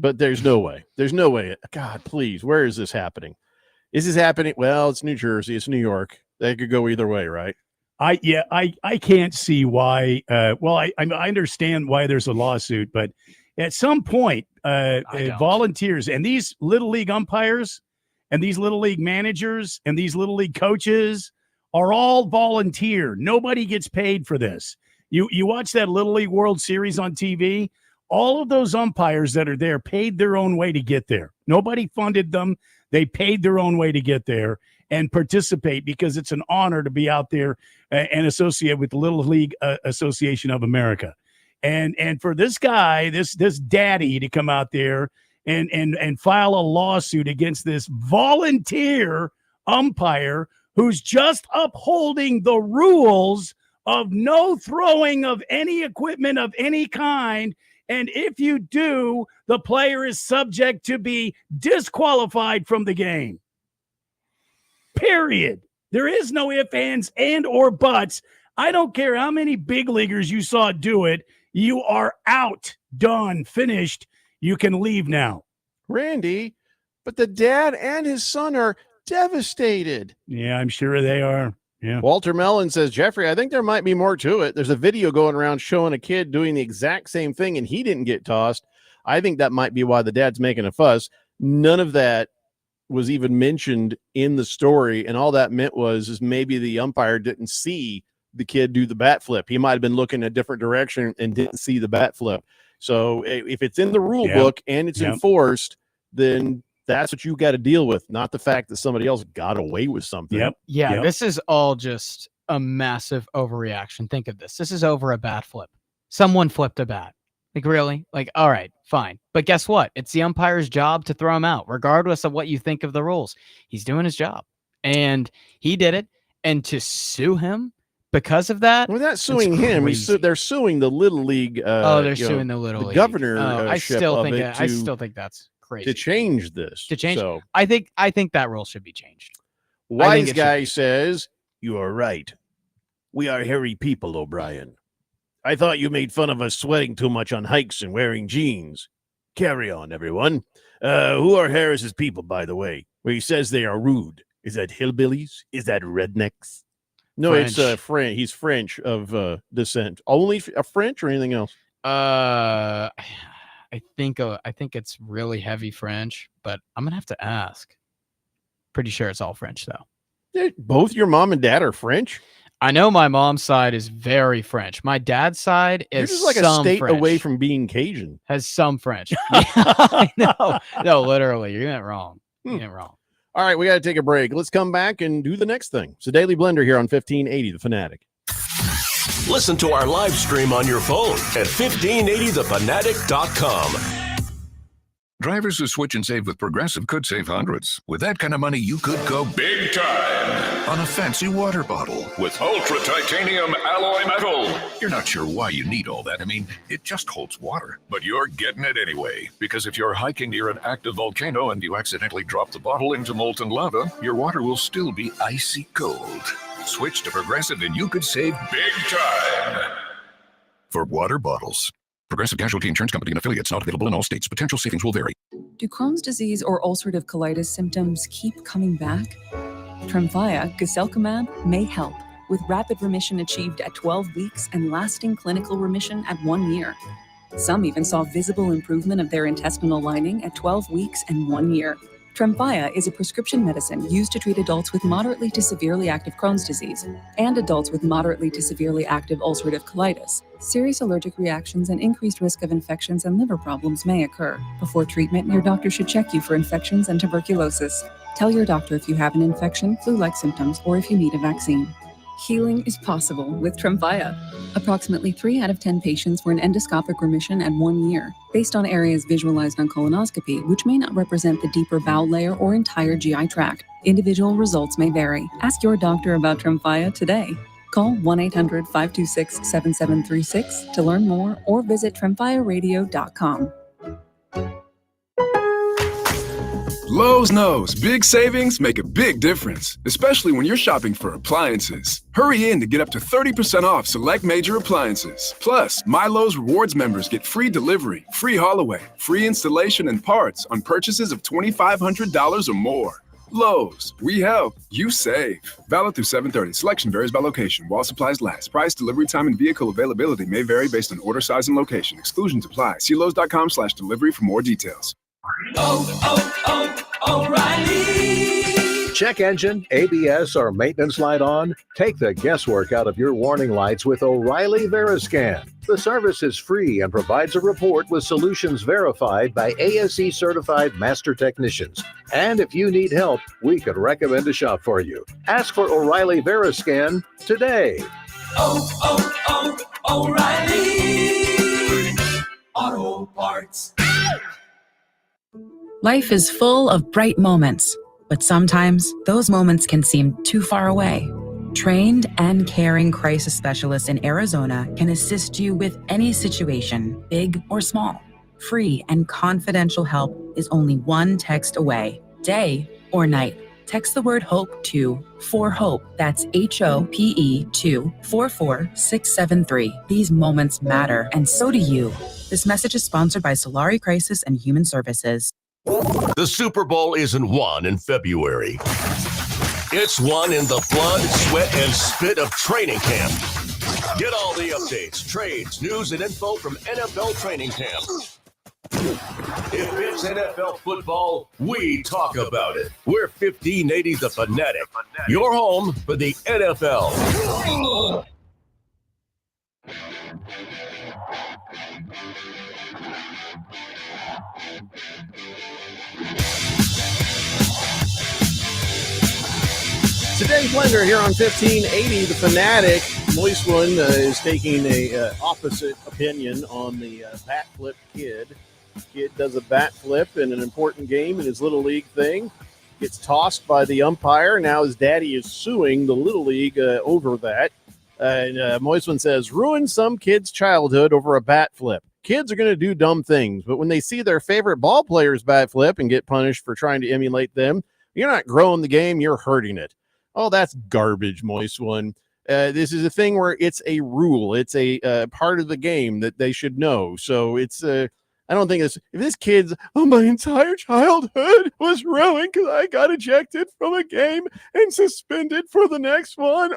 But there's no way. There's no way. God, please, where is this happening? Is this happening? Well, it's New Jersey. It's New York. They could go either way, right? I can't see why. I understand why there's a lawsuit, but at some point, volunteers and these little league umpires and these little league managers and these little league coaches are all volunteer. Nobody gets paid for this. You watch that Little League World Series on TV. All of those umpires that are there paid their own way to get there. Nobody funded them. They paid their own way to get there and participate because it's an honor to be out there and associate with the Little League Association of America. And for this guy, this daddy to come out there and file a lawsuit against this volunteer umpire who's just upholding the rules of no throwing of any equipment of any kind And if you do, the player is subject to be disqualified from the game. Period. There is no ifs, ands, and or buts. I don't care how many big leaguers you saw do it. You are out, done, finished. You can leave now. Randy, but the dad and his son are devastated. Yeah, I'm sure they are. Yeah. Walter Mellon says, Jeffrey, I think there might be more to it. There's a video going around showing a kid doing the exact same thing and he didn't get tossed. I think that might be why the dad's making a fuss. None of that was even mentioned in the story. And all that meant is maybe the umpire didn't see the kid do the bat flip. He might have been looking a different direction and didn't see the bat flip. So if it's in the rule book and it's enforced, then that's what you got to deal with, not the fact that somebody else got away with something. Yeah, this is all just a massive overreaction. Think of this. This is over a bat flip. Someone flipped a bat. Like, really? Like, all right, fine. But guess what? It's the umpire's job to throw him out, regardless of what you think of the rules. He's doing his job. And he did it. And to sue him because of that? We're not suing him. They're suing the Little League. They're suing the Little League. Governor. I still think that's crazy. To change this. So, I think that rule should be changed. Wise guy says, you are right. We are hairy people, O'Brien. I thought you made fun of us sweating too much on hikes and wearing jeans. Carry on, everyone. Who are Harris's people, by the way? Where he says they are rude. Is that hillbillies? Is that rednecks? No, French. It's French. He's French of descent. Only French or anything else? I think it's really heavy French, but I'm gonna have to ask. Pretty sure it's all French though. Both your mom and dad are French? I know my mom's side is very French. My dad's side is just like a state French. Away from being Cajun. Has some French. I know. No, literally, you're not wrong. You're not wrong. All right, we got to take a break. Let's come back and do the next thing. It's a Daily Blender here on 1580 The Fanatic. Listen to our live stream on your phone at 1580thefanatic.com. Drivers who switch and save with Progressive could save hundreds. With that kind of money, you could go big time on a fancy water bottle with ultra titanium alloy metal. You're not sure why you need all that. I mean, it just holds water. But you're getting it anyway. Because if you're hiking near an active volcano and you accidentally drop the bottle into molten lava, your water will still be icy cold. Switch to Progressive and you could save big time for water bottles. Progressive Casualty Insurance Company and affiliates, not available in all states. Potential savings will vary. Do Crohn's disease or ulcerative colitis symptoms keep coming back? Tremfya, guselkumab, may help, with rapid remission achieved at 12 weeks and lasting clinical remission at 1 year. Some even saw visible improvement of their intestinal lining at 12 weeks and 1 year. Tremfya is a prescription medicine used to treat adults with moderately to severely active Crohn's disease and adults with moderately to severely active ulcerative colitis. Serious allergic reactions and increased risk of infections and liver problems may occur. Before treatment, your doctor should check you for infections and tuberculosis. Tell your doctor if you have an infection, flu-like symptoms, or if you need a vaccine. Healing is possible with Tremfya. Approximately 3 out of 10 patients were in endoscopic remission at 1 year, based on areas visualized on colonoscopy, which may not represent the deeper bowel layer or entire GI tract. Individual results may vary. Ask your doctor about Tremfya today. Call 1-800-526-7736 to learn more or visit tremfyaradio.com. Lowe's knows big savings make a big difference, especially when you're shopping for appliances. Hurry in to get up to 30% off select major appliances. Plus, My Lowe's Rewards members get free delivery, free haul away, free installation and parts on purchases of $2,500 or more. Lowe's, we help, you save. Valid through 7/30. Selection varies by location. While supplies last. Price, delivery time, and vehicle availability may vary based on order size and location. Exclusions apply. See Lowes.com/delivery for more details. O'Reilly. Check engine, ABS, or maintenance light on? Take the guesswork out of your warning lights with O'Reilly Veriscan. The service is free and provides a report with solutions verified by ASE certified master technicians. And if you need help, we could recommend a shop for you. Ask for O'Reilly Veriscan today. O'Reilly Auto Parts. Life is full of bright moments, but sometimes those moments can seem too far away. Trained and caring crisis specialists in Arizona can assist you with any situation, big or small. Free and confidential help is only one text away, day or night. Text the word HOPE to 4HOPE, that's HOPE, to 44673. These moments matter, and so do you. This message is sponsored by Solari Crisis and Human Services. The Super Bowl isn't won in February. It's won in the blood, sweat, and spit of training camp. Get all the updates, trades, news, and info from NFL training camp. If it's NFL football, we talk about it. We're 1580 The Fanatic, your home for the NFL. Today's Blender here on 1580 The Fanatic. Moist One is taking a opposite opinion on the bat flip kid. Kid does a bat flip in an important game in his Little League thing. Gets tossed by the umpire. Now his daddy is suing the Little League over that. Moist One says, ruin some kid's childhood over a bat flip. Kids are going to do dumb things, but when they see their favorite ball players bat flip and get punished for trying to emulate them, you're not growing the game, you're hurting it. Oh, that's garbage, Moist One. This is a thing where it's a rule. It's a part of the game that they should know. So it's, I don't think it's, if this kid's, my entire childhood was ruined because I got ejected from a game and suspended for the next one.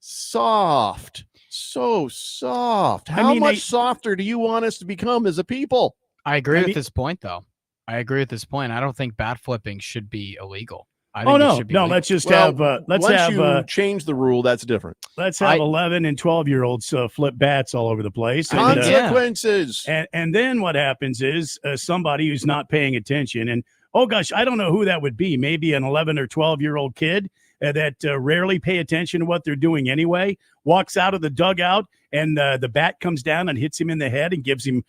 Soft. So soft. How much softer do you want us to become as a people? I agree with this point, though. I don't think bat flipping should be illegal. I Oh think it no, should be no. legal. Let's just Well, have. once you change the rule, that's different. Let's have 11 and 12-year-olds flip bats all over the place. And, Consequences. and then what happens is somebody who's not paying attention, and oh gosh, I don't know who that would be. Maybe an 11 or 12-year-old kid that rarely pay attention to what they're doing anyway, walks out of the dugout, and the bat comes down and hits him in the head and gives him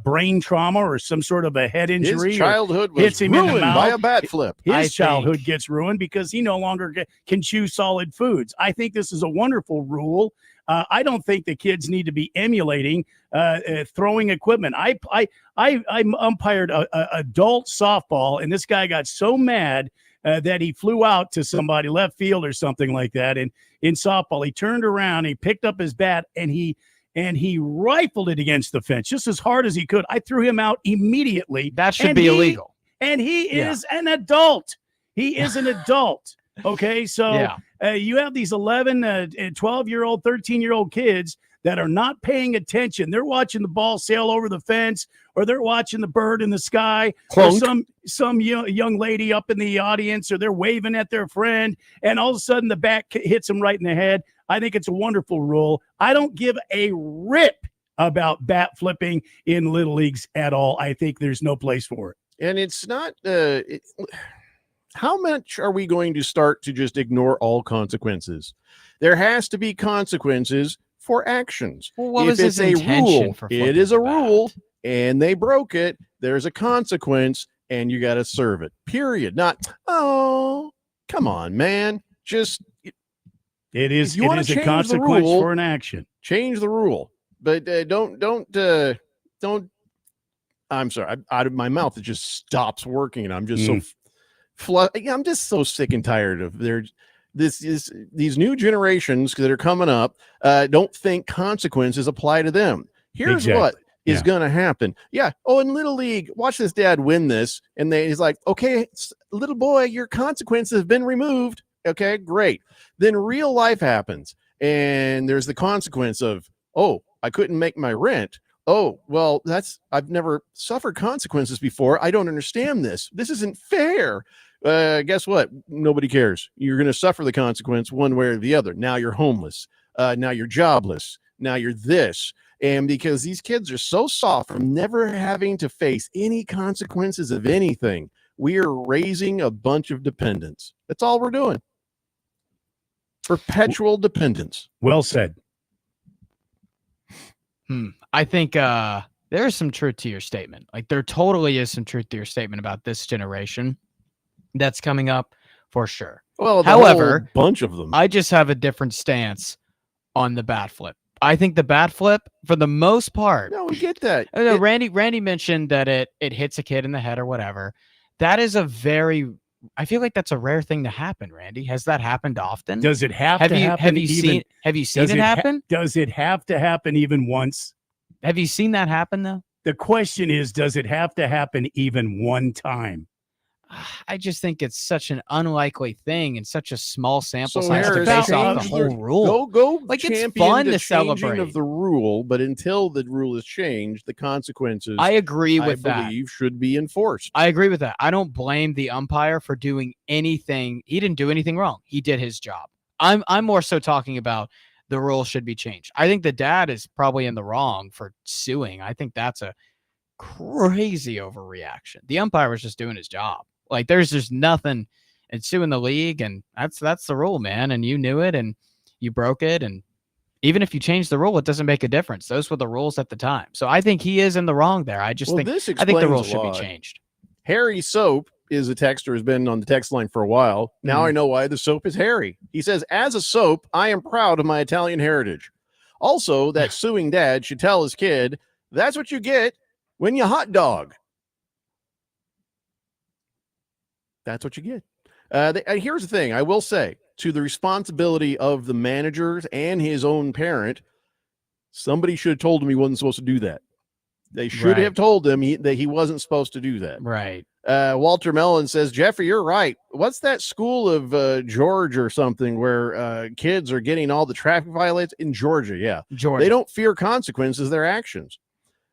brain trauma or some sort of a head injury. His childhood was hits him in the ruined mouth. by a bat flip. His childhood gets ruined because he no longer can chew solid foods. I think this is a wonderful rule. I don't think the kids need to be emulating throwing equipment. I umpired adult softball, and this guy got so mad that he flew out to somebody left field or something like that. And in softball, he turned around, he picked up his bat, and he rifled it against the fence just as hard as he could. I threw him out immediately. That should be illegal. And he is an adult. He is an adult. Okay, so you have these 11, 12-year-old, 13-year-old kids that are not paying attention. They're watching the ball sail over the fence, or they're watching the bird in the sky, Clunk. or some young lady up in the audience, or they're waving at their friend, and all of a sudden the bat hits them right in the head. I think it's a wonderful rule. I don't give a rip about bat flipping in little leagues at all. I think there's no place for it. And it's not how much are we going to start to just ignore all consequences? There has to be consequences for actions. Well, what if was it's his a intention rule, for it flipping is a the bat? rule, and they broke it. There's a consequence, and you got to serve it. Period. Not, oh, come on, man. Just It is you wanna a change the consequence rule, for an action. change the rule, but don't. I'm sorry. Out of my mouth, it just stops working, and I'm just I'm just so sick and tired of these new generations that are coming up. Don't think consequences apply to them. Here's what is going to happen. Yeah. Oh, in Little League, watch this dad win this, and he's like, okay, little boy, your consequences have been removed. Okay, great. Then real life happens, and there's the consequence of, oh, I couldn't make my rent. Oh, well, I've never suffered consequences before. I don't understand this. This isn't fair. Guess what? Nobody cares. You're going to suffer the consequence one way or the other. Now you're homeless. Now you're jobless. Now you're this. And because these kids are so soft from never having to face any consequences of anything, we are raising a bunch of dependents. That's all we're doing. Perpetual dependence. Well said. I think there's some truth to your statement. Like, there totally is some truth to your statement about this generation that's coming up, for sure. Well, however, bunch of them. I just have a different stance on the bat flip. I think the bat flip, for the most part. No, we get that. Randy mentioned that it hits a kid in the head or whatever. That is I feel like that's a rare thing to happen, Randy. Has that happened often? Does it have to happen? Have you seen it happen? Does it have to happen even once? Have you seen that happen though? The question is, does it have to happen even one time? I just think it's such an unlikely thing and such a small sample So size to Harris, base off the change whole rule. Go Like, it's champion fun the to changing celebrate. of the rule, but until the rule is changed, the consequences I agree with I that. believe should be enforced. I agree with that. I don't blame the umpire for doing anything. He didn't do anything wrong. He did his job. I'm more so talking about the rule should be changed. I think the dad is probably in the wrong for suing. I think that's a crazy overreaction. The umpire was just doing his job. Like, there's just nothing in suing the league, and that's the rule, man. And you knew it, and you broke it. And even if you change the rule, it doesn't make a difference. Those were the rules at the time. So I think he is in the wrong there. I think the rule should be changed. Harry Soap is a texter, has been on the text line for a while. Now I know why the soap is Harry. He says, as a soap, I am proud of my Italian heritage. Also, that suing dad should tell his kid, that's what you get when you hot dog. That's what you get. Here's the thing. I will say, to the responsibility of the managers and his own parent, somebody should have told him he wasn't supposed to do that. They should have told him that he wasn't supposed to do that. Right. Walter Mellon says, Jeffrey, you're right. What's that school of George or something where kids are getting all the traffic violations in Georgia? Yeah. Georgia. They don't fear consequences of their actions.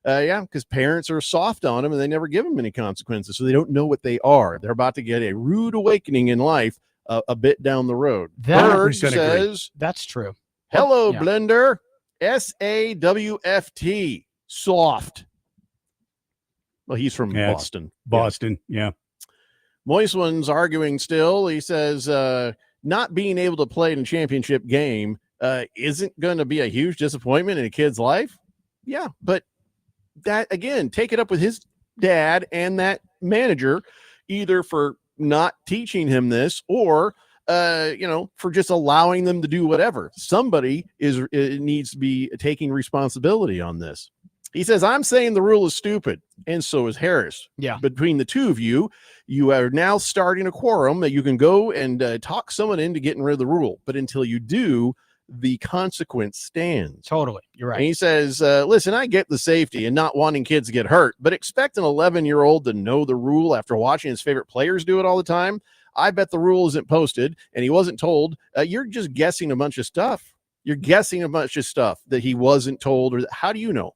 Because parents are soft on them and they never give them any consequences. So they don't know what they are. They're about to get a rude awakening in life a bit down the road. Bird says, that's true. Hello, Yeah. Blender. SAWFT. Soft. Well, he's from Yeah, Boston. Boston, yeah. Moist One's arguing still. He says, not being able to play in a championship game isn't going to be a huge disappointment in a kid's life. Yeah, but that, again, take it up with his dad and that manager, either for not teaching him this or, for just allowing them to do whatever. Somebody needs to be taking responsibility on this. He says, I'm saying the rule is stupid, and so is Harris. Yeah. Between the two of you, you are now starting a quorum that you can go and talk someone into getting rid of the rule. But until you do, the consequence stands. Totally. You're right. And he says, listen, I get the safety and not wanting kids to get hurt, but expect an 11-year-old to know the rule after watching his favorite players do it all the time. I bet the rule isn't posted and he wasn't told. You're just guessing a bunch of stuff. You're guessing a bunch of stuff that he wasn't told. Or how do you know?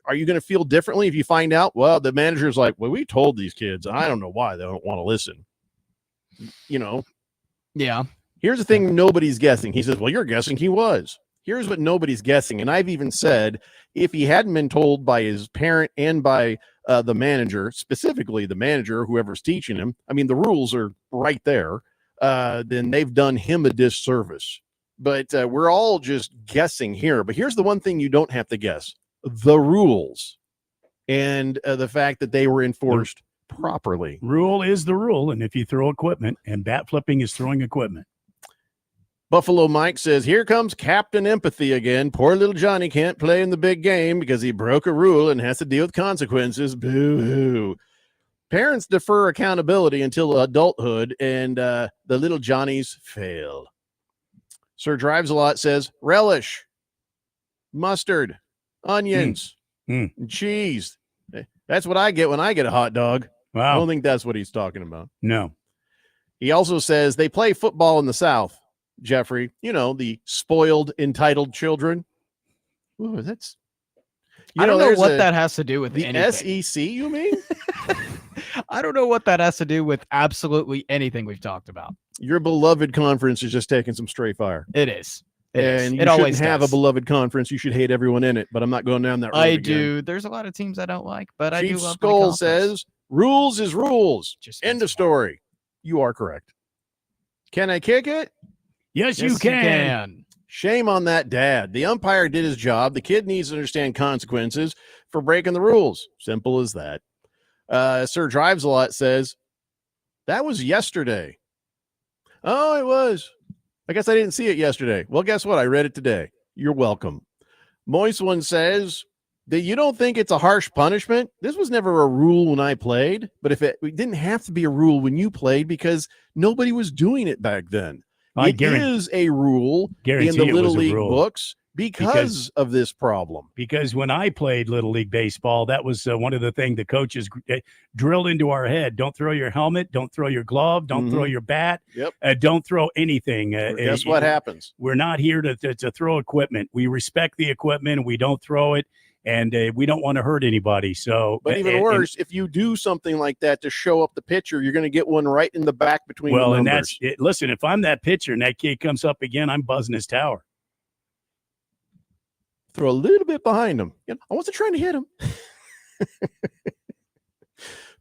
Are you going to feel differently if you find out? Well, the manager's like, well, we told these kids. I don't know why they don't want to listen. Yeah. Here's the thing nobody's guessing. He says, well, you're guessing he was. Here's what nobody's guessing. And I've even said, if he hadn't been told by his parent and by the manager, specifically the manager, whoever's teaching him, I mean, the rules are right there, then they've done him a disservice. But we're all just guessing here. But here's the one thing you don't have to guess. The rules and the fact that they were enforced properly. Rule is the rule. And if you throw equipment, and bat flipping is throwing equipment. Buffalo Mike says, here comes Captain Empathy again. Poor little Johnny can't play in the big game because he broke a rule and has to deal with consequences. Boo-hoo. Parents defer accountability until adulthood, and the little Johnnies fail. Sir Drives a Lot says, relish, mustard, onions, and cheese. That's what I get when I get a hot dog. Wow. I don't think that's what he's talking about. No. He also says they play football in the South, Jeffrey. The spoiled, entitled children. Ooh, that's... I don't know what that has to do with the anything. SEC, you mean? I don't know what that has to do with absolutely anything we've talked about. Your beloved conference is just taking some stray fire. It is. And It you always shouldn't have does. a beloved conference. You should hate everyone in it, but I'm not going down that road I again. do. There's a lot of teams I don't like, but I do Chief love Skull my conference. says, rules is rules. End of story. You are correct. Can I kick it? Yes, you can. Shame on that dad. The umpire did his job. The kid needs to understand consequences for breaking the rules. Simple as that. Sir Drives a Lot says, That was yesterday. Oh, it was. I guess I didn't see it yesterday. Well, guess what? I read it today. You're welcome. Moist One says that you don't think it's a harsh punishment. This was never a rule when I played, but it didn't have to be a rule when you played because nobody was doing it back then. It is a rule in the Little League books because of this problem. Because when I played Little League Baseball, that was one of the things the coaches drilled into our head. Don't throw your helmet. Don't throw your glove. Don't throw your bat. Don't throw anything. Guess what happens? We're not here to throw equipment. We respect the equipment. And we don't throw it. And we don't want to hurt anybody. So, but even worse, if you do something like that to show up the pitcher, you're going to get one right in the back between the numbers. And that's it. Listen, if I'm that pitcher and that kid comes up again, I'm buzzing his tower. Throw a little bit behind him. I wasn't trying to hit him.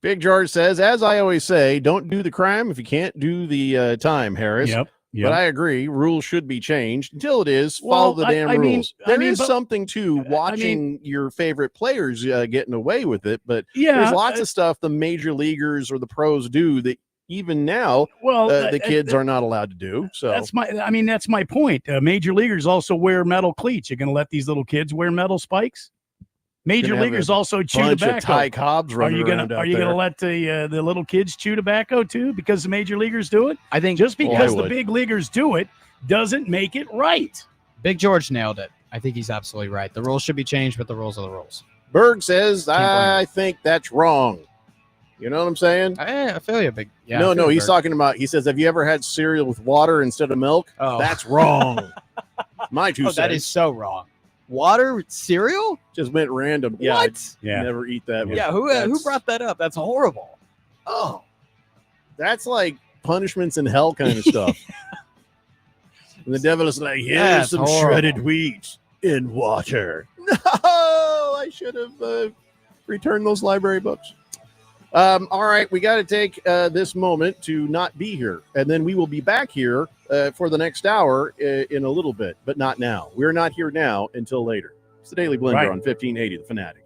Big George says, as I always say, don't do the crime if you can't do the time, Harris. Yep. But I agree. Rules should be changed. Until it is, follow the damn rules. There is something to watching your favorite players getting away with it. But there's lots of stuff the major leaguers or the pros do that even now the kids are not allowed to do. So that's my point. Major leaguers also wear metal cleats. You're going to let these little kids wear metal spikes? Major leaguers also chew tobacco. Of Ty Cobbs are you going to let the little kids chew tobacco too because the major leaguers do it? I think just because the big leaguers do it doesn't make it right. Big George nailed it. I think he's absolutely right. The rules should be changed, but the rules are the rules. Berg says, I think that's wrong. You know what I'm saying? I feel you, Big. Yeah, no, he's talking about, he says, have you ever had cereal with water instead of milk? Oh, that's wrong. My 2 cents. That is so wrong. Water with cereal? Just went random. Yeah, what? Never eat that. Yeah, who brought that up? That's horrible. Oh, that's like punishments in hell kind of stuff. And the devil is like, here's some shredded wheat in water. No, I should have returned those library books. All right, we got to take this moment to not be here, and then we will be back here for the next hour in a little bit, but not now. We're not here now until later. It's the Daily Blender on 1580 The Fanatic.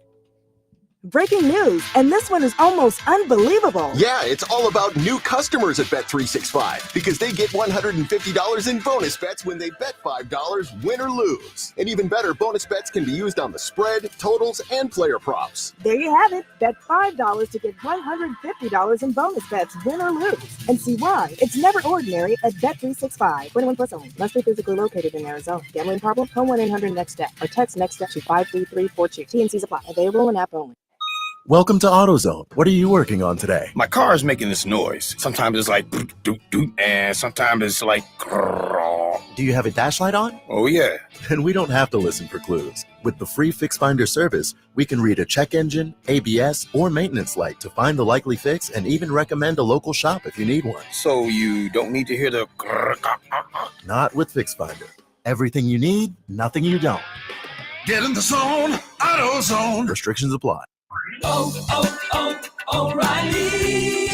Breaking news, and this one is almost unbelievable. Yeah, it's all about new customers at Bet365 because they get $150 in bonus bets when they bet $5, win or lose. And even better, bonus bets can be used on the spread, totals, and player props. There you have it. Bet $5 to get $150 in bonus bets, win or lose. And see why. It's never ordinary at Bet365. 21 plus only. Must be physically located in Arizona. Gambling problem? Call 1-800-NEXT-STEP or text NEXT-STEP to 53342. T&Cs apply. Available in app only. Welcome to AutoZone. What are you working on today? My car is making this noise. Sometimes it's like doot, doot, doot, and sometimes it's like grrr. Do you have a dash light on? Oh, yeah. Then we don't have to listen for clues. With the free Fix Finder service, we can read a check engine, ABS, or maintenance light to find the likely fix and even recommend a local shop if you need one. So you don't need to hear the grrr. Not with Fix Finder. Everything you need, nothing you don't. Get in the zone, AutoZone. Restrictions apply. O'Reilly.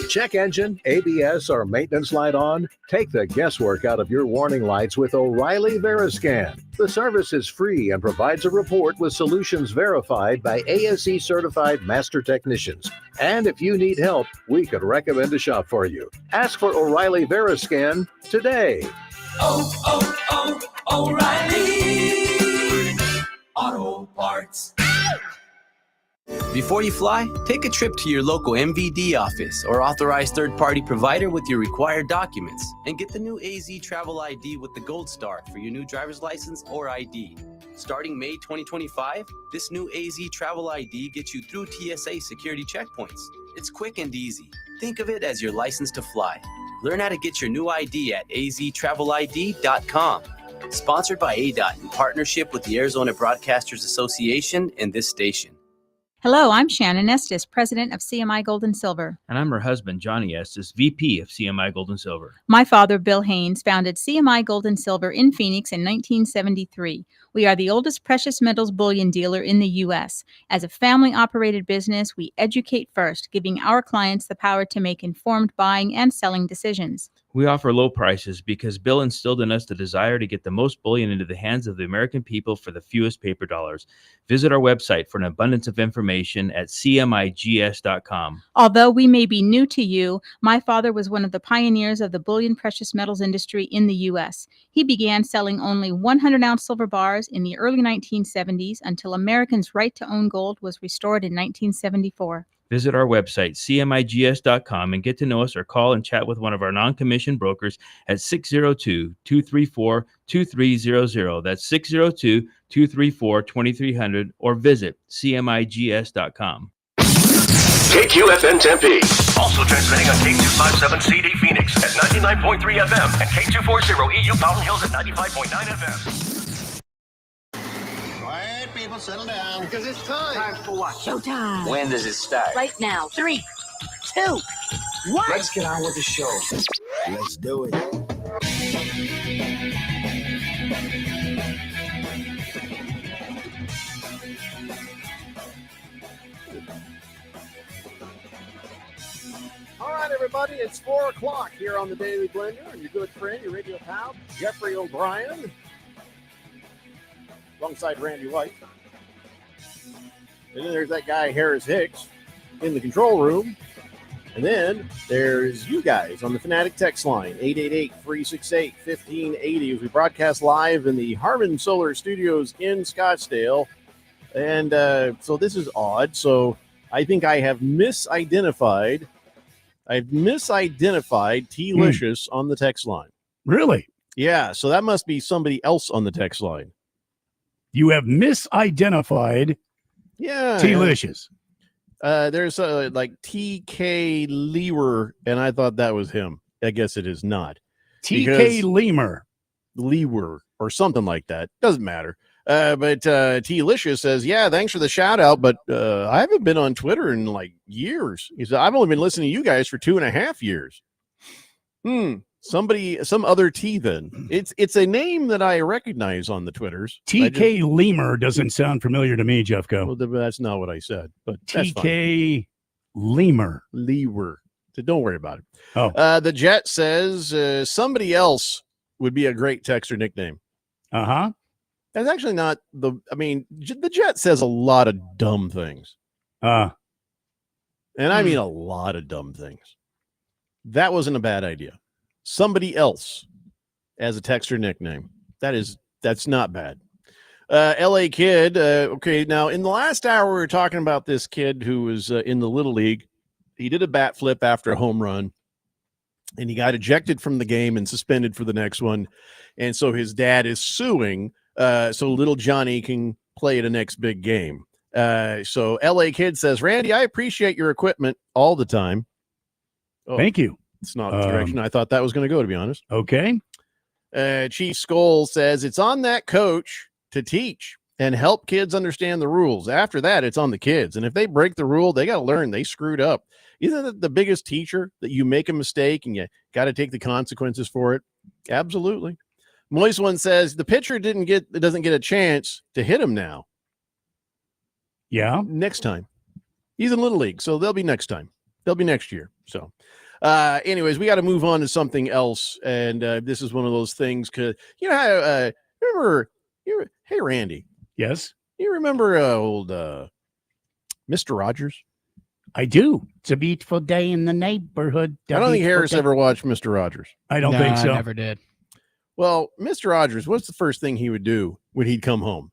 Check engine, ABS, or maintenance light on? Take the guesswork out of your warning lights with O'Reilly Veriscan. The service is free and provides a report with solutions verified by ASE certified master technicians. And if you need help, we could recommend a shop for you. Ask for O'Reilly Veriscan today. O'Reilly Auto Parts. Before you fly, take a trip to your local MVD office or authorized third-party provider with your required documents and get the new AZ Travel ID with the Gold Star for your new driver's license or ID. Starting May 2025, this new AZ Travel ID gets you through TSA security checkpoints. It's quick and easy. Think of it as your license to fly. Learn how to get your new ID at aztravelid.com. Sponsored by ADOT in partnership with the Arizona Broadcasters Association and this station. Hello, I'm Shannon Estes, president of CMI Gold and Silver. And I'm her husband, Johnny Estes, VP of CMI Gold and Silver. My father, Bill Haynes, founded CMI Gold and Silver in Phoenix in 1973. We are the oldest precious metals bullion dealer in the U.S. As a family-operated business, we educate first, giving our clients the power to make informed buying and selling decisions. We offer low prices because Bill instilled in us the desire to get the most bullion into the hands of the American people for the fewest paper dollars. Visit our website for an abundance of information at cmigs.com. Although we may be new to you, my father was one of the pioneers of the bullion precious metals industry in the U.S. He began selling only 100-ounce silver bars in the early 1970s until Americans' right to own gold was restored in 1974. Visit our website, cmigs.com, and get to know us or call and chat with one of our non-commissioned brokers at 602-234-2300. That's 602-234-2300, or visit cmigs.com. KQFN Tempe. Also transmitting on K257CD Phoenix at 99.3 FM and K240 EU Fountain Hills at 95.9 FM. Quiet, people, settle down. Because it's time. Time for what? Showtime. When does it start? Right now. 3, 2, 1. Let's get on with the show. Let's do it. All right, everybody, it's 4 o'clock here on the Daily Blender, and your good friend, your radio pal, Jeffrey O'Brien, alongside Randy White. And then there's that guy, Harris Hicks, in the control room. And then there's you guys on the Fanatic text line, 888-368-1580, as we broadcast live in the Harman Solar Studios in Scottsdale. And so this is odd. So I think I have misidentified T-Licious on the text line. Really? Yeah, so that must be somebody else on the text line. You have misidentified T-Licious. There's like TK Lewer, and I thought that was him. I guess it is not. TK Lewer or something like that. Doesn't matter. But T-Licious says, yeah, thanks for the shout out, but I haven't been on Twitter in like years. He said, I've only been listening to you guys for 2.5 years. Some other T then. It's a name that I recognize on the Twitters. TK Lemur doesn't sound familiar to me, Jeffco. Well, that's not what I said, but TK Lemur. Lewer. So don't worry about it. Oh. The Jet says somebody else would be a great texter nickname. Uh-huh. That's actually not the Jet says a lot of dumb things. And I mean a lot of dumb things. That wasn't a bad idea. Somebody else as a texter nickname. That's not bad. LA Kid. Okay, now in the last hour we were talking about this kid who was in the Little League. He did a bat flip after a home run, and he got ejected from the game and suspended for the next one. And so his dad is suing so little Johnny can play the next big game. So LA Kid says, Randy, I appreciate your equipment all the time. Thank you. It's not the direction I thought that was going to go, to be honest. Okay. Chief Skoll says it's on that coach to teach and help kids understand the rules. After that, it's on the kids. And if they break the rule, they got to learn they screwed up. Isn't it the biggest teacher that you make a mistake and you got to take the consequences for it? Absolutely. Moist One says the pitcher doesn't get a chance to hit him now. Yeah. Next time. He's in Little League, so they'll be next time. They'll be next year. So anyways, we got to move on to something else. And this is one of those things because, you know, how, hey, Randy. Yes. You remember old Mr. Rogers? I do. It's a beautiful day in the neighborhood. I don't think Harris ever watched Mr. Rogers. I don't think so. I never did. Well, Mr. Rogers, what's the first thing he would do when he'd come home?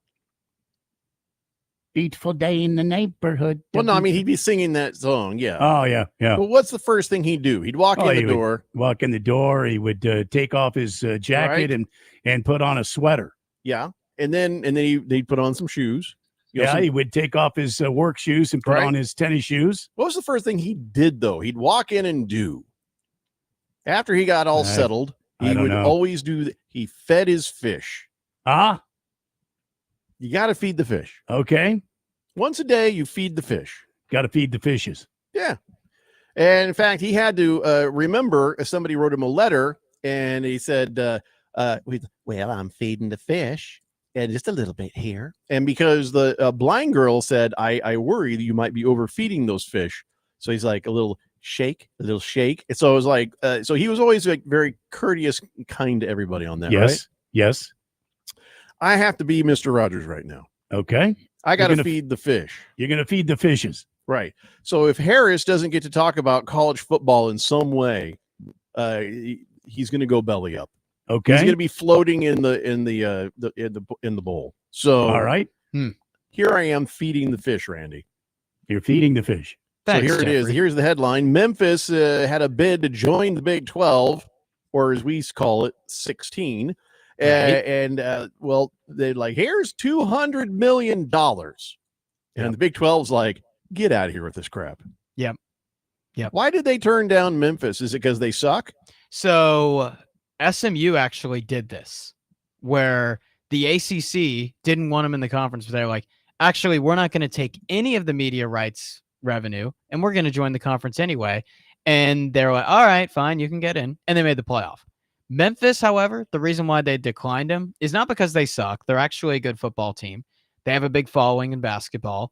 Beautiful day in the neighborhood. Well, no, I mean, he'd be singing that song. Yeah. Oh, yeah. Yeah. But what's the first thing he'd do? He'd walk in the door. Walk in the door. He would take off his jacket and put on a sweater. Yeah. And then he'd put on some shoes. He would take off his work shoes and put on his tennis shoes. What was the first thing he did, though? He'd walk in and do. After he got all settled, he would always do he fed his fish. You got to feed the fish. Okay. Once a day, you feed the fish. Got to feed the fishes. Yeah. And in fact, he had to remember somebody wrote him a letter and he said, well, I'm feeding the fish and just a little bit here. And because the blind girl said, I worry that you might be overfeeding those fish. So he's like a little shake, a little shake. And so it was like, so he was always like very courteous, and kind to everybody on that. Yes. Right? Yes. I have to be Mr. Rogers right now. Okay. I got You're to gonna- feed the fish. You're going to feed the fishes. Right. So if Harris doesn't get to talk about college football in some way, he's going to go belly up. Okay. He's going to be floating in the bowl. So All right. here I am feeding the fish, Randy. You're feeding the fish. Thanks, so here it is. Jeffrey. Here's the headline. Memphis had a bid to join the Big 12, or as we call it, 16. Well, they're like, here's $200 million. And the Big 12's like, get out of here with this crap. Yep. Why did they turn down Memphis? Is it because they suck? So SMU actually did this, where the ACC didn't want them in the conference, but they're like, actually, we're not going to take any of the media rights revenue, and we're going to join the conference anyway. And they're like, all right, fine, you can get in. And they made the playoff. Memphis, however, the reason why they declined them is not because they suck. They're actually a good football team. They have a big following in basketball.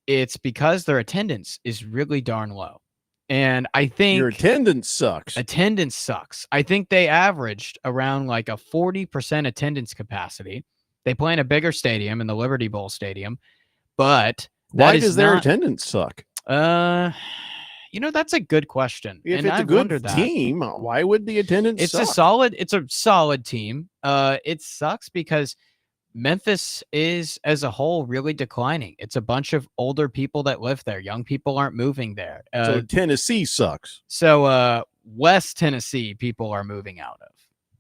It's because their attendance is really darn low. And I think your attendance sucks. Attendance sucks. I think they averaged around like a 40% attendance capacity. They play in a bigger stadium, in the Liberty Bowl Stadium. But why does their attendance suck? That's a good question. If and it's a I've good wondered that. team, why would the attendance It's suck? it's a solid team. It sucks because Memphis is as a whole really declining. It's a bunch of older people that live there. Young people aren't moving there. So Tennessee sucks. So West Tennessee people are moving out of.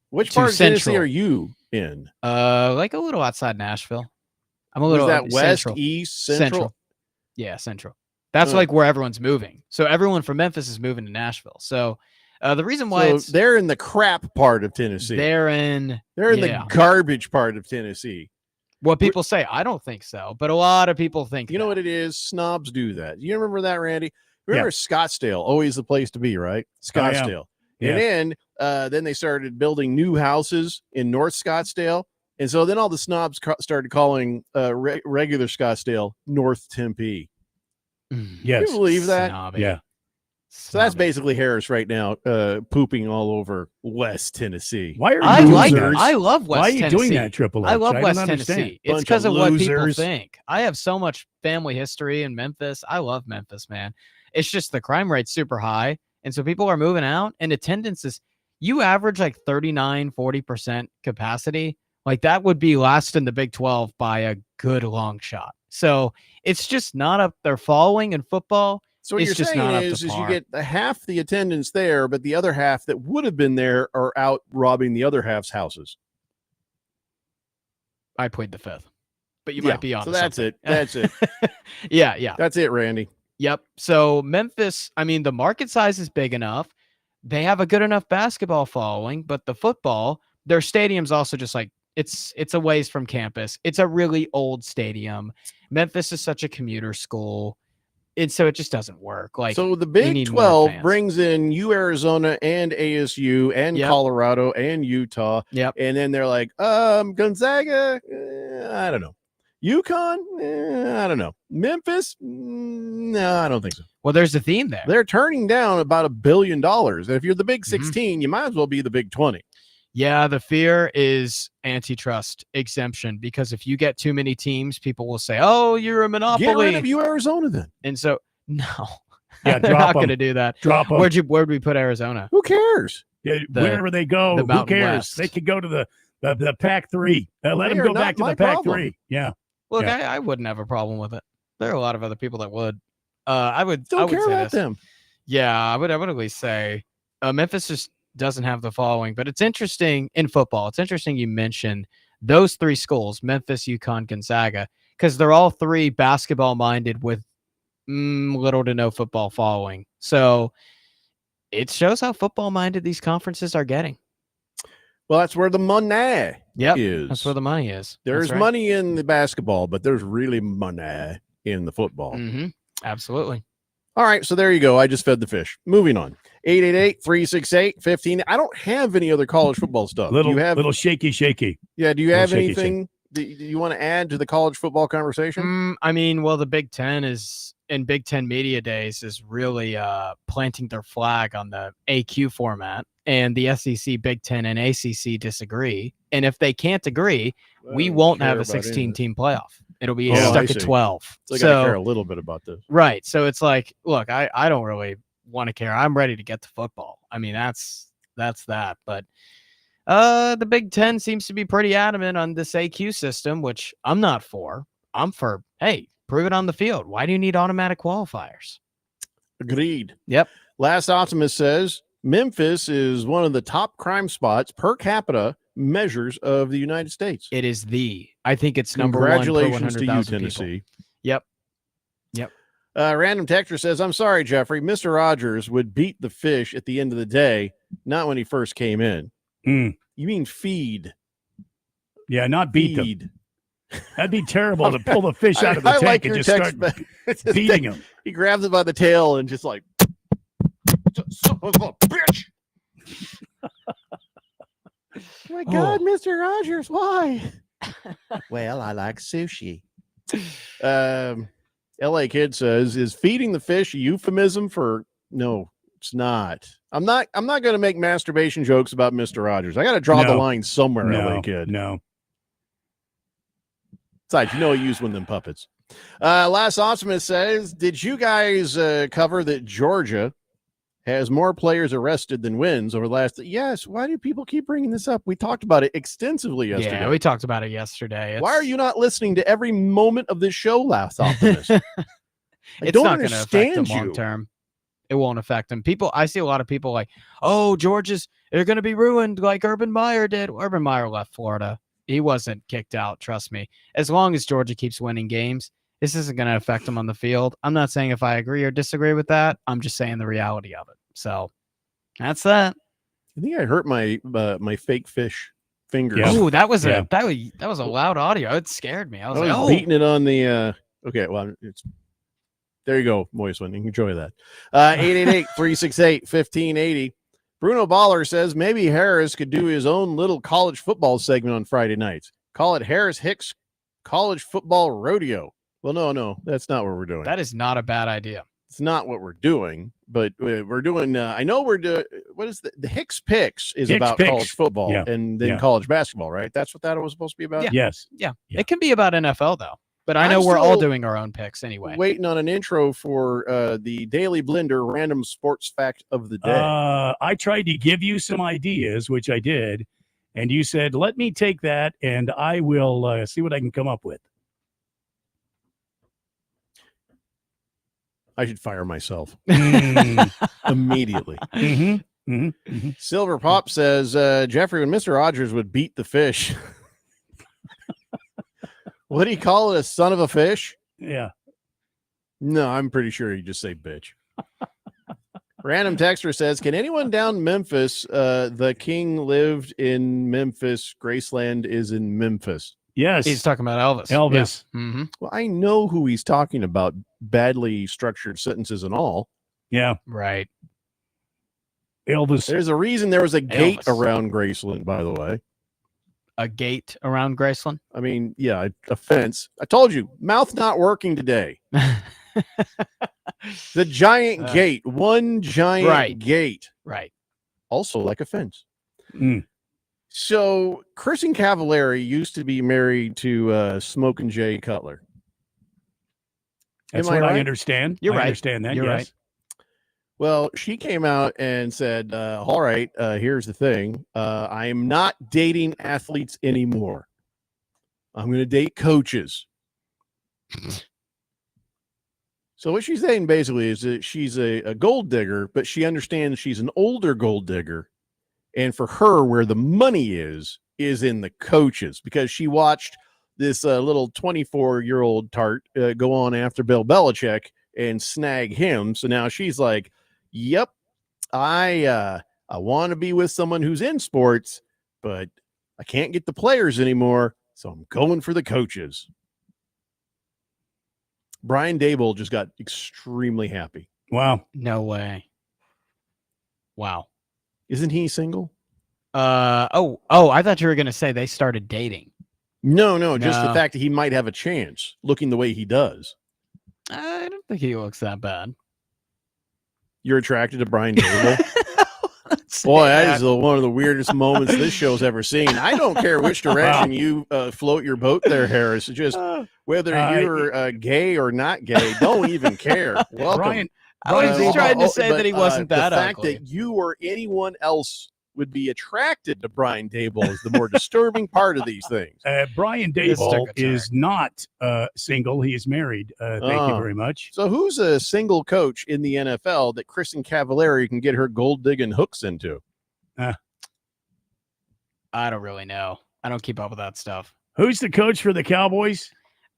Which to part of Tennessee Central. are you in? Like a little outside Nashville. I'm a Was little that west, central. east, central? Yeah, central. That's Huh. like where everyone's moving. So everyone from Memphis is moving to Nashville. So the reason why So they're in the crap part of Tennessee. they're in the garbage part of Tennessee. what people say. I don't think so, but a lot of people think. You know what it is? Snobs do that. You remember that, Randy? Remember Scottsdale, always the place to be, right? Scottsdale. And then they started building new houses in North Scottsdale. And so then all the snobs started calling regular Scottsdale North Tempe. Yes. Can you believe that? Snobby. Yeah. So that's basically Harris right now, pooping all over West Tennessee. Why are you I doing like that? it. I love West Why are you Tennessee. doing that, Triple H? I love don't West understand. Tennessee. It's Bunch because of of what people losers. think. I have so much family history in Memphis. I love Memphis, man. It's just the crime rate's super high. And so people are moving out, and attendance is, you average like 39, 40% capacity. Like that would be last in the Big 12 by a good long shot. So it's just not up their following in football. So what it's you're just saying not up is to you par. get half the attendance there, but the other half that would have been there are out robbing the other half's houses. I plead the fifth, but you Yeah, might be on. so that's it. That's it. Yeah. That's it, Randy. Yep. So Memphis, I mean, the market size is big enough. They have a good enough basketball following, but the football, their stadium's also just like, it's a ways from campus. It's a really old stadium. Memphis is such a commuter school. So it just doesn't work. Like, So the you Big need more 12 fans. brings in Arizona and ASU and Yep. Colorado and Utah. Yep. And then they're like, Gonzaga, I don't know. UConn, I don't know. Memphis, no, I don't think so. Well, there's a theme there. They're turning down about $1 billion. And if you're the Big Mm-hmm. 16, you might as well be the Big 20. Yeah, the fear is antitrust exemption, because if you get too many teams, people will say, "Oh, you're a monopoly." Get rid of Arizona then. And so, no, Yeah, they're drop not 'em. going to do that. Drop 'em. Where'd we put Arizona? Who cares? Yeah, The- wherever they go, the who Mountain cares? West. They could go to the Pac-3. Let They them are go not back to my the Pac-3. problem. Yeah. Look, Yeah. I wouldn't have a problem with it. There are a lot of other people that would. I would. Don't I would care say about this. them. Yeah, I would at least say Memphis just doesn't have the following. But it's interesting in football. It's interesting you mentioned those three schools: Memphis, UConn, Gonzaga, because they're all three basketball minded with little to no football following. So it shows how football minded these conferences are getting. Well, that's where the money Yep, is. that's where the money is. There's That's right. money in the basketball, but there's really money in the football. Mm-hmm. Absolutely. All right, so there you go. I just fed the fish. Moving on. 888-368-15. I don't have any other college football stuff. Little, do you have little shaky. Yeah, do you little have shaky, anything do you want to add to the college football conversation? I mean, well, the Big Ten is in Big Ten Media Days is really planting their flag on the AQ format, and the SEC, Big Ten, and ACC disagree. And if they can't agree, we won't have a 16-team playoff. It'll be stuck at 12. So I got to care a little bit about this. Right. So it's like, look, I don't really want to care. I'm ready to get to football. I mean, that's that. But the Big Ten seems to be pretty adamant on this AQ system, which I'm not for. I'm for, hey, prove it on the field. Why do you need automatic qualifiers? Agreed. Yep. Last Optimist says Memphis is one of the top crime spots per capita measures of the United States. It is I think it's number one per Congratulations to you, 100,000 Tennessee. Yep. Random Texter says, I'm sorry, Jeffrey. Mr. Rogers would beat the fish at the end of the day, not when he first came in. You mean feed. Yeah, not beat them. That'd be terrible to pull the fish out of the tank like and your just text, start beating him. He grabs it by the tail and just like, son of a bitch. Oh my God, Mr. Rogers, why? Well, I like sushi. LA Kid says, is feeding the fish a euphemism for no, it's not. I'm not going to make masturbation jokes about Mr. Rogers. I got to draw the line somewhere, LA Kid. No. Besides, I used one of them puppets. Last Optimist says, did you guys cover that Georgia has more players arrested than wins over the last? Yes. Why do people keep bringing this up? We talked about it extensively yesterday. Yeah, we talked about it yesterday. Why are you not listening to every moment of this show, Last Optimist? It's not going to affect them long term. It won't affect them. I see a lot of people like, oh, they're going to be ruined like Urban Meyer did. Urban Meyer left Florida. He wasn't kicked out. Trust me. As long as Georgia keeps winning games, this isn't going to affect them on the field. I'm not saying if I agree or disagree with that. I'm just saying the reality of it. So that's that. I think I hurt my my fake fish fingers. Yeah. Ooh, that was a loud audio. It scared me. I was beating it on the okay, well, it's there you go, moist one. You can enjoy that. 888-368-1580. Bruno Baller says maybe Harris could do his own little college football segment on Friday nights. Call it Harris Hicks College Football Rodeo. Well, no, that's not what we're doing. That is not a bad idea. It's not what we're doing, but we're doing. I know we're doing. What is the Hicks Picks is Hicks about Picks. college football and then college basketball, right? That's what that was supposed to be about. Yeah. Yes. Yeah. It can be about NFL though, but I know we're all doing our own picks anyway. Waiting on an intro for the Daily Blender random sports fact of the day. I tried to give you some ideas, which I did, and you said, "Let me take that, and I will see what I can come up with." I should fire myself immediately. Silver Pop says, Jeffrey, when Mr. Rogers would beat the fish, what do you call it? A son of a fish? Yeah. No, I'm pretty sure he'd just say bitch. Random Texter says, can anyone down Memphis? The king lived in Memphis. Graceland is in Memphis. Yes. He's talking about Elvis. Elvis. Yeah. Mm-hmm. Well, I know who he's talking about, badly structured sentences and all. Yeah. Right. Elvis. There's a reason there was a gate around Graceland, by the way. A gate around Graceland? I mean, yeah, a fence. I told you, mouth not working today. The giant gate, one giant gate. Right. Also like a fence. So Kristen Cavallari used to be married to Smokin' Jay Cutler. That's Am what right? I understand. You're I right. understand that. You're yes. right. Well, she came out and said, all right, here's the thing. I am not dating athletes anymore. I'm going to date coaches. So what she's saying basically is that she's a gold digger, but she understands she's an older gold digger. And for her, where the money is in the coaches, because she watched this little 24-year-old tart go on after Bill Belichick and snag him. So now she's like, yep, I want to be with someone who's in sports, but I can't get the players anymore. So I'm going for the coaches. Brian Daboll just got extremely happy. Wow. No way. Wow. Isn't he single? I thought you were going to say they started dating. No, just the fact that he might have a chance looking the way he does. I don't think he looks that bad. You're attracted to Brian Dable? Boy, that is one of the weirdest moments this show's ever seen. I don't care which direction you float your boat there, Harris. It's just whether you're gay or not gay, don't even care. Welcome. I was just trying to say that he wasn't that the fact ugly. that you or anyone else would be attracted to Brian Dable is the more disturbing part of these things. Brian Dable is not single. He is married. Thank you very much. So who's a single coach in the NFL that Kristen Cavallari can get her gold digging hooks into? I don't really know. I don't keep up with that stuff. Who's the coach for the Cowboys?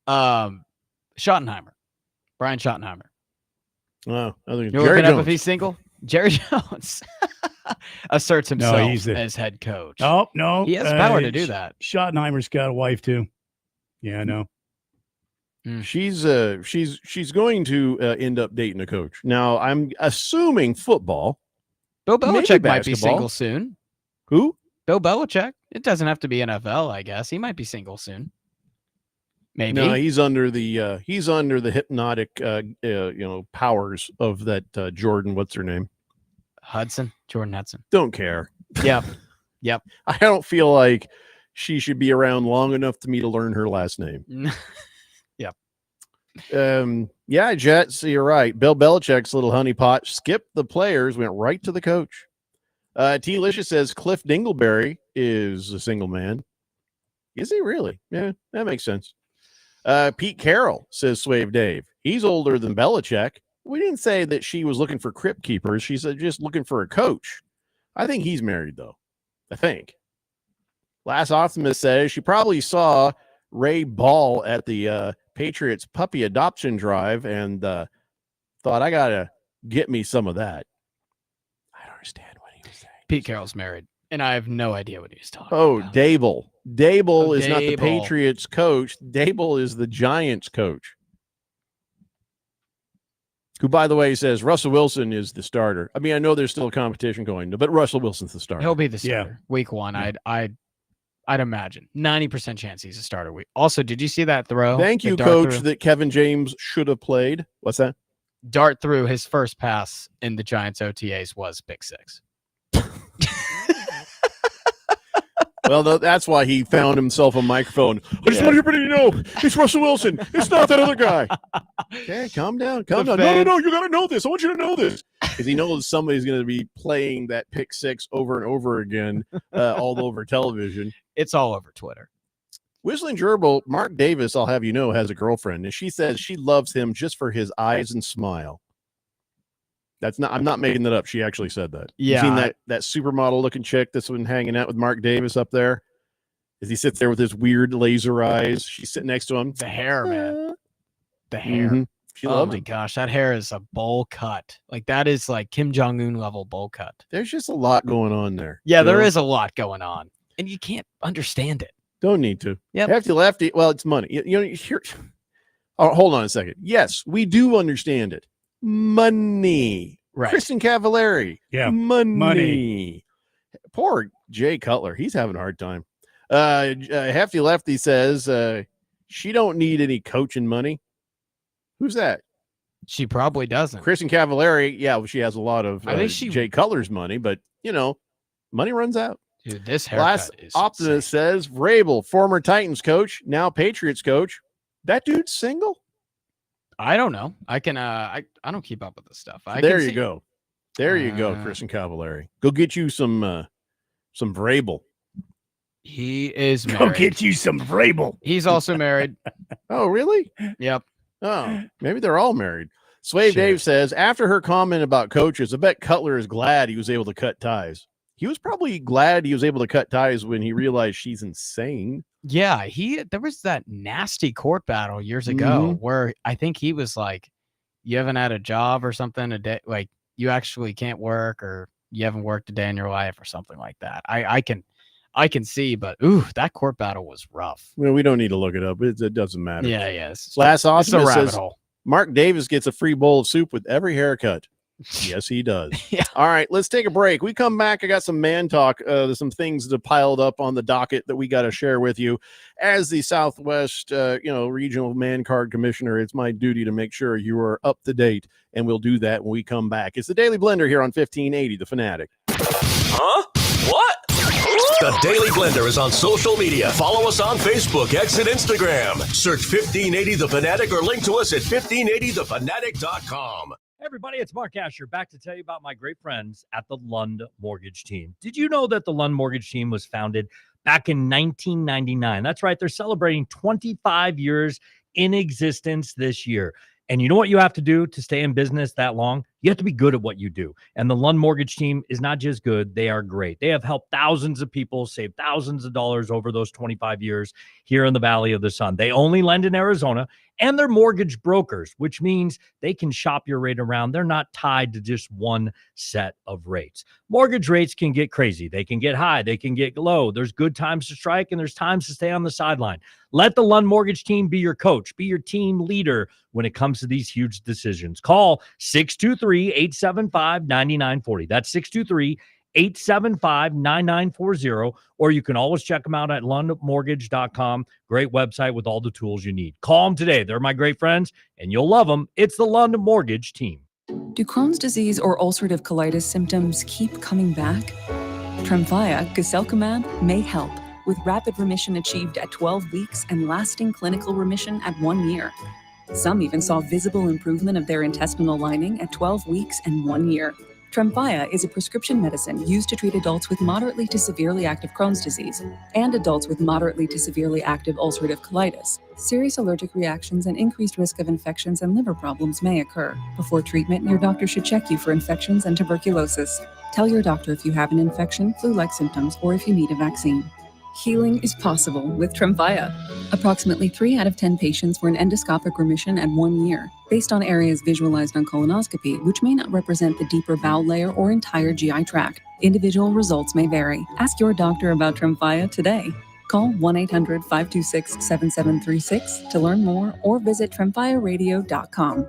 Schottenheimer. Brian Schottenheimer. Oh, I think You're looking up if he's single? Jerry Jones asserts himself as head coach. Oh, no. He has power to do that. Schottenheimer's got a wife, too. Yeah, I know. She's going to end up dating a coach. Now, I'm assuming football. Bill Belichick might be basketball. single soon. Who? Bill Belichick. It doesn't have to be NFL, I guess. He might be single soon. Maybe. No, he's under the hypnotic powers of that Jordan. What's her name? Jordan Hudson. Don't care. Yep. I don't feel like she should be around long enough to me to learn her last name. Yep. Yeah, Jets, you're right. Bill Belichick's little honeypot skipped the players, went right to the coach. T. Lisha says Cliff Dingleberry is a single man. Is he really? Yeah, that makes sense. Pete Carroll says Swave Dave. He's older than Belichick. We didn't say that she was looking for crypt keepers. She said just looking for a coach. I think he's married, though. I think. Last Optimist says she probably saw Ray Ball at the Patriots puppy adoption drive and thought, I got to get me some of that. I don't understand what he was saying. Pete Carroll's married, and I have no idea what he's talking about. Dable. Dable is not the Dable. Patriots coach. Dable is the Giants coach. Who, by the way, says Russell Wilson is the starter. I mean, I know there's still a competition going, but Russell Wilson's the starter. He'll be the starter. Week one, I'd imagine 90% chance he's a starter. Also, did you see that throw? Thank you, coach, that Kevin James should have played. What's that? Dart through his first pass in the Giants OTAs was pick six. Well, that's why he found himself a microphone. I just want everybody to know it's Russell Wilson. It's not that other guy. Okay, calm down. No, you got to know this. I want you to know this. Because he knows somebody's going to be playing that pick six over and over again all over television. It's all over Twitter. Whistling Gerbil, Mark Davis, I'll have you know, has a girlfriend, and she says she loves him just for his eyes and smile. I'm not making that up. She actually said that. Yeah. You seen that supermodel looking chick that's been hanging out with Mark Davis up there? As he sits there with his weird laser eyes. She's sitting next to him. The hair, man. The hair. Mhm. She oh loved my him. gosh, that hair is a bowl cut. Like that is like Kim Jong-un level bowl cut. There's just a lot going on there. Yeah, there know? is a lot going on. And you can't understand it. Don't need to. Yep. Hefty lefty. Well, it's money. Oh, hold on a second. Yes, we do understand it. Money. Right. Kristen Cavallari. Yeah. Money. Poor Jay Cutler. He's having a hard time. Hefty Lefty says she don't need any coaching money. Who's that? She probably doesn't. Kristen Cavallari. Yeah, well, she has a lot of I think she- Jay Cutler's money, but money runs out. Dude, this haircut Last is Optimist says Vrabel, former Titans coach, now Patriots coach. That dude's single? I don't know. I can I don't keep up with this stuff. There you go. There you go, Kristen Cavallari. Go get you some Vrabel. He is married. Go get you some Vrabel. He's also married. Oh, really? Yep. Oh, maybe they're all married. Swave Dave says, after her comment about coaches, I bet Cutler is glad he was able to cut ties. He was probably glad he was able to cut ties when he realized she's insane. Yeah, there was that nasty court battle years ago Mhm. where I think he was like, you haven't had a job or something a day, like you actually can't work or you haven't worked a day in your life or something like that. I can see, but that court battle was rough. Well, we don't need to look it up. It doesn't matter. Yeah, yes. Last It's a Optimist rabbit says hole. Mark Davis gets a free bowl of soup with every haircut. Yes, he does. All right, let's take a break. We come back. I got some man talk. There's some things that piled up on the docket that we got to share with you. As the Southwest, regional man card commissioner, it's my duty to make sure you are up to date, and we'll do that when we come back. It's the Daily Blender here on 1580, The Fanatic. Huh? What? The Daily Blender is on social media. Follow us on Facebook, X, and Instagram. Search 1580 The Fanatic or link to us at 1580thefanatic.com. Hey everybody, it's Mark Asher back to tell you about my great friends at the Lund Mortgage Team. Did you know that the Lund Mortgage Team was founded back in 1999? That's right. They're celebrating 25 years in existence this year. And you know what you have to do to stay in business that long? You have to be good at what you do. And the Lund Mortgage Team is not just good, they are great. They have helped thousands of people save thousands of dollars over those 25 years here in the Valley of the Sun. They only lend in Arizona, and they're mortgage brokers, which means they can shop your rate around. They're not tied to just one set of rates. Mortgage rates can get crazy. They can get high. They can get low. There's good times to strike, and there's times to stay on the sideline. Let the Lund Mortgage Team be your coach, be your team leader when it comes to these huge decisions. Call 623-875-9940. That's 623-875-9940, or you can always check them out at lundmortgage.com. Great website with all the tools you need. Call them today. They're my great friends, and you'll love them. It's the Lund Mortgage Team. Do Crohn's disease or ulcerative colitis symptoms keep coming back? Tremfya, guselkumab, may help, with rapid remission achieved at 12 weeks and lasting clinical remission at 1 year. Some even saw visible improvement of their intestinal lining at 12 weeks and 1 year. Tremfya is a prescription medicine used to treat adults with moderately to severely active Crohn's disease and adults with moderately to severely active ulcerative colitis. Serious allergic reactions and increased risk of infections and liver problems may occur. Before treatment, your doctor should check you for infections and tuberculosis. Tell your doctor if you have an infection, flu-like symptoms, or if you need a vaccine. Healing is possible with Tremfya. Approximately 3 out of 10 patients were in endoscopic remission at 1 year, based on areas visualized on colonoscopy, which may not represent the deeper bowel layer or entire GI tract. Individual results may vary. Ask your doctor about Tremfya today. Call 1-800-526-7736 to learn more or visit tremfyaradio.com.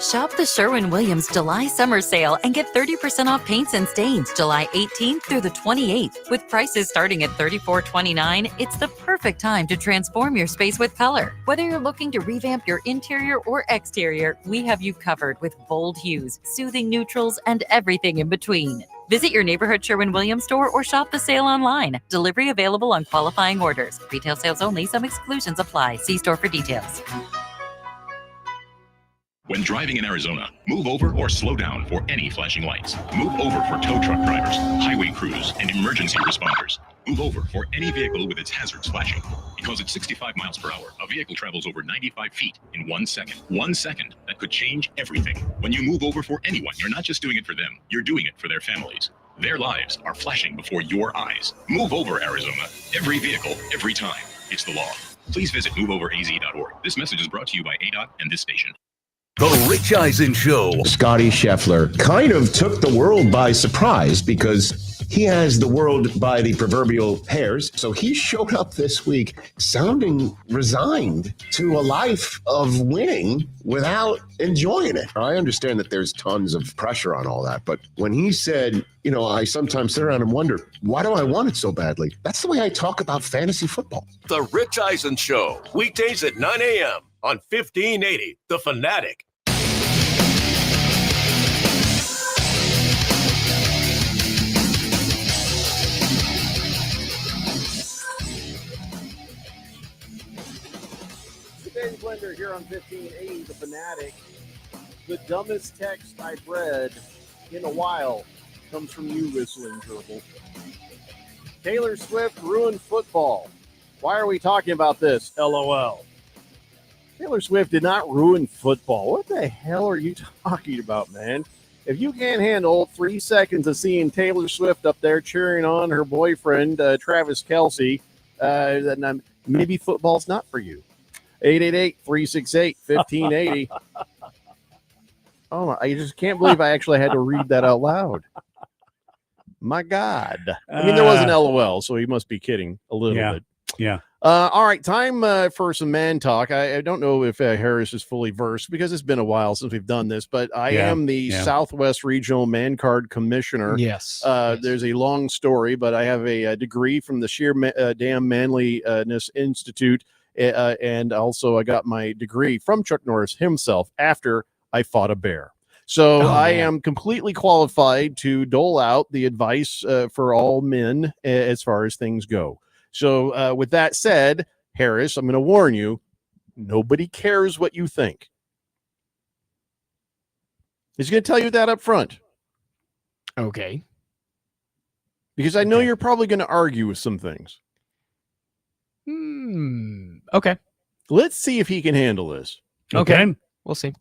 Shop the Sherwin-Williams July Summer Sale and get 30% off paints and stains July 18th through the 28th. With prices starting at $34.29, it's the perfect time to transform your space with color. Whether you're looking to revamp your interior or exterior, we have you covered with bold hues, soothing neutrals, and everything in between. Visit your neighborhood Sherwin-Williams store or shop the sale online. Delivery available on qualifying orders. Retail sales only. Some exclusions apply. See store for details. When driving in Arizona, move over or slow down for any flashing lights. Move over for tow truck drivers, highway crews, and emergency responders. Move over for any vehicle with its hazards flashing. Because at 65 miles per hour, a vehicle travels over 95 feet in 1 second. 1 second that could change everything. When you move over for anyone, you're not just doing it for them, you're doing it for their families. Their lives are flashing before your eyes. Move over, Arizona. Every vehicle, every time. It's the law. Please visit moveoveraz.org. This message is brought to you by ADOT and this station. The Rich Eisen Show. Scotty Scheffler kind of took the world by surprise because he has the world by the proverbial hairs. So he showed up this week sounding resigned to a life of winning without enjoying it. I understand that there's tons of pressure on all that. But when he said, I sometimes sit around and wonder, why do I want it so badly? That's the way I talk about fantasy football. The Rich Eisen Show, weekdays at 9 a.m. on 1580, The Fanatic. Daily Blender here on 1580, The Fanatic. The dumbest text I've read in a while comes from you, Whistling Gerbil. Taylor Swift ruined football. Why are we talking about this? LOL. Taylor Swift did not ruin football. What the hell are you talking about, man? If you can't handle 3 seconds of seeing Taylor Swift up there cheering on her boyfriend, Travis Kelce, then maybe football's not for you. 888-368-1580. Oh, I just can't believe I actually had to read that out loud. My God. I mean, there was an LOL, so he must be kidding a little bit. Yeah. All right, time for some man talk. I don't know if Harris is fully versed because it's been a while since we've done this, but I am the Southwest Regional Man Card Commissioner. Yes. There's a long story, but I have a degree from the Sheer Damn Manliness Institute, and also I got my degree from Chuck Norris himself after I fought a bear. So I am completely qualified to dole out the advice for all men as far as things go. So with that said, Harris, I'm going to warn you, nobody cares what you think. He's going to tell you that up front. Okay. Because I know you're probably going to argue with some things. Okay. Let's see if he can handle this. Okay. We'll see.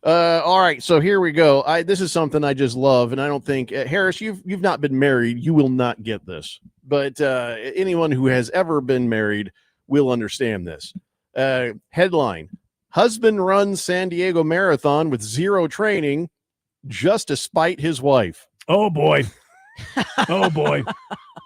All right, so here we go. This is something I just love, and I don't think Harris, you've not been married, you will not get this. But anyone who has ever been married will understand this. Headline: Husband runs San Diego Marathon with zero training just to spite his wife. Oh boy. Oh boy.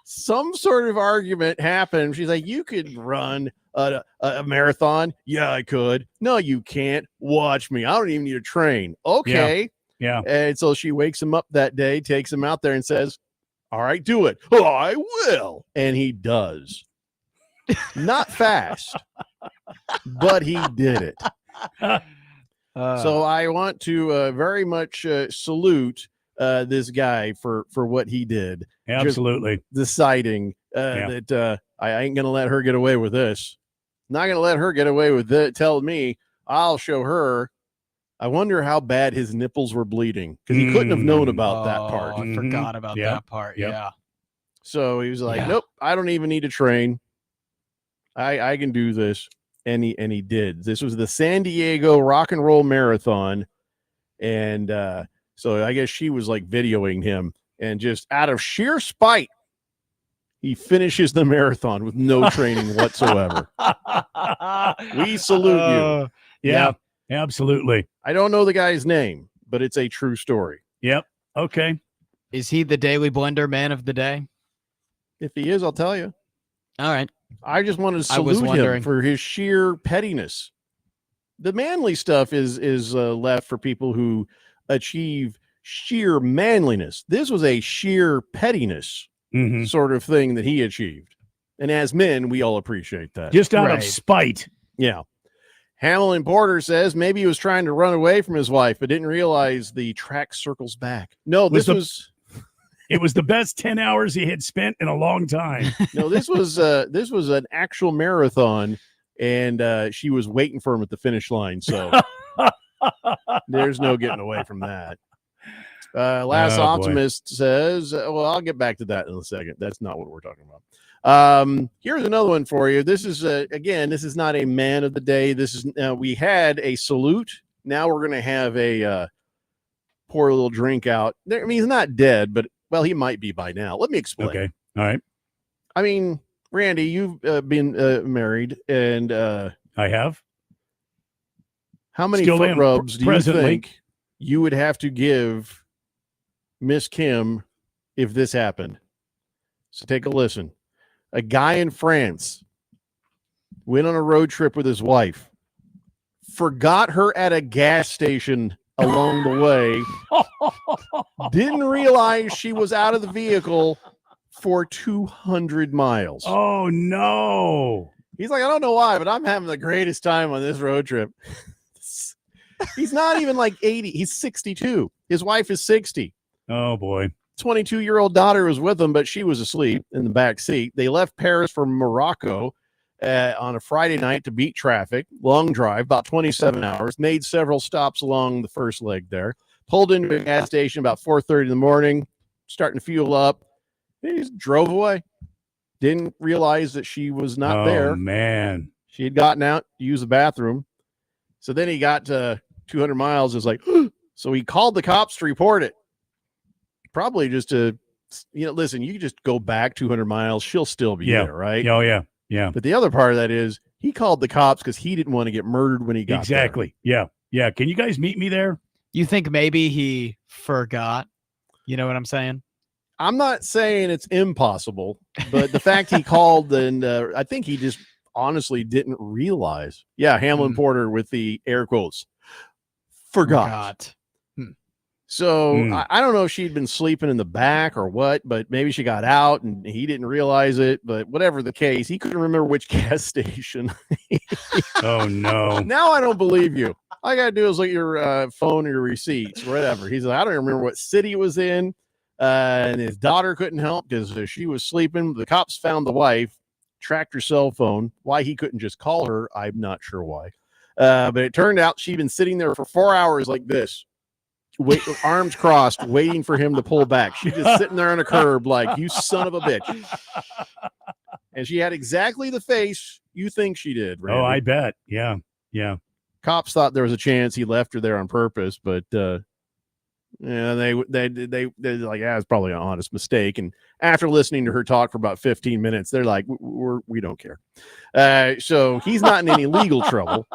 Some sort of argument happened. She's like, "You could run a marathon." "Yeah, I could." "No, you can't. Watch me. I don't even need to train." "Okay." Yeah. And so she wakes him up that day, takes him out there and says, "All right, do it." "Oh, I will." And he does. Not fast, but he did it. So I want to very much salute this guy for what he did. Absolutely. Just deciding that I ain't going to let her get away with this. Not going to let her get away with it. Tell me, I'll show her. I wonder how bad his nipples were bleeding because he couldn't have known about that part. I forgot about that part. Yeah. So he was like, "Nope, I don't even need to train. I can do this." And he did. This was the San Diego Rock and Roll Marathon. And so I guess she was like videoing him, and just out of sheer spite, he finishes the marathon with no training whatsoever. We salute you. Yeah, absolutely. I don't know the guy's name, but it's a true story. Yep. Okay. Is he the Daily Blender man of the day? If he is, I'll tell you. All right. I just wanted to salute him for his sheer pettiness. The manly stuff is left for people who achieve sheer manliness. This was a sheer pettiness sort of thing that he achieved. And as men, we all appreciate that. Just out of spite. Yeah. Hamilton Porter says maybe he was trying to run away from his wife, but didn't realize the track circles back. No, it was the best 10 hours he had spent in a long time. No, this was an actual marathon, and she was waiting for him at the finish line. So there's no getting away from that. Last Optimist says, well, I'll get back to that in a second. That's not what we're talking about. Here's another one for you. This is again, this is not a man of the day. This is we had a salute. Now we're going to have a pour a little drink out. I mean, he's not dead, but well, he might be by now. Let me explain. Okay. All right. I mean, Randy, you've been married, and I have. How many Still foot am, rubs do you presently. think you would have to give Miss Kim if this happened? So take a listen. A guy in France went on a road trip with his wife, forgot her at a gas station along the way, didn't realize she was out of the vehicle for 200 miles. Oh, no. He's like, I don't know why, but I'm having the greatest time on this road trip. He's not even like 80. He's 62. His wife is 60. Oh, boy. 22-year-old daughter was with him, but she was asleep in the back seat. They left Paris for Morocco on a Friday night to beat traffic. Long drive, about 27 hours. Made several stops along the first leg there. Pulled into a gas station about 4:30 in the morning, starting to fuel up. He just drove away. Didn't realize that she was not there. Oh, man. She had gotten out to use the bathroom. So then he got to 200 miles. Is like, so he called the cops to report it. Probably just to, listen, you just go back 200 miles. She'll still be there, right? Oh, yeah. Yeah. But the other part of that is he called the cops because he didn't want to get murdered when he got Exactly. Yeah. Yeah. Can you guys meet me there? You think maybe he forgot? You know what I'm saying? I'm not saying it's impossible, but the fact he called and I think he just honestly didn't realize. Yeah, Hamlin Porter with the air quotes. Forgot. So I don't know if she'd been sleeping in the back or what, but maybe she got out and he didn't realize it. But whatever the case, he couldn't remember which gas station. Oh, no. Now I don't believe you. All I got to do is look at your phone or your receipts, whatever. He's like, I don't remember what city it was in. And his daughter couldn't help because she was sleeping. The cops found the wife, tracked her cell phone. Why he couldn't just call her, I'm not sure why. But it turned out she'd been sitting there for 4 hours like this, arms crossed, waiting for him to pull back. She's just sitting there on a curb like, you son of a bitch. And she had exactly the face you think she did, Randy. Oh, I bet. Yeah. Yeah. Cops thought there was a chance he left her there on purpose, but yeah, they like, yeah, it's probably an honest mistake. And after listening to her talk for about 15 minutes, they're like, we don't care. So he's not in any legal trouble.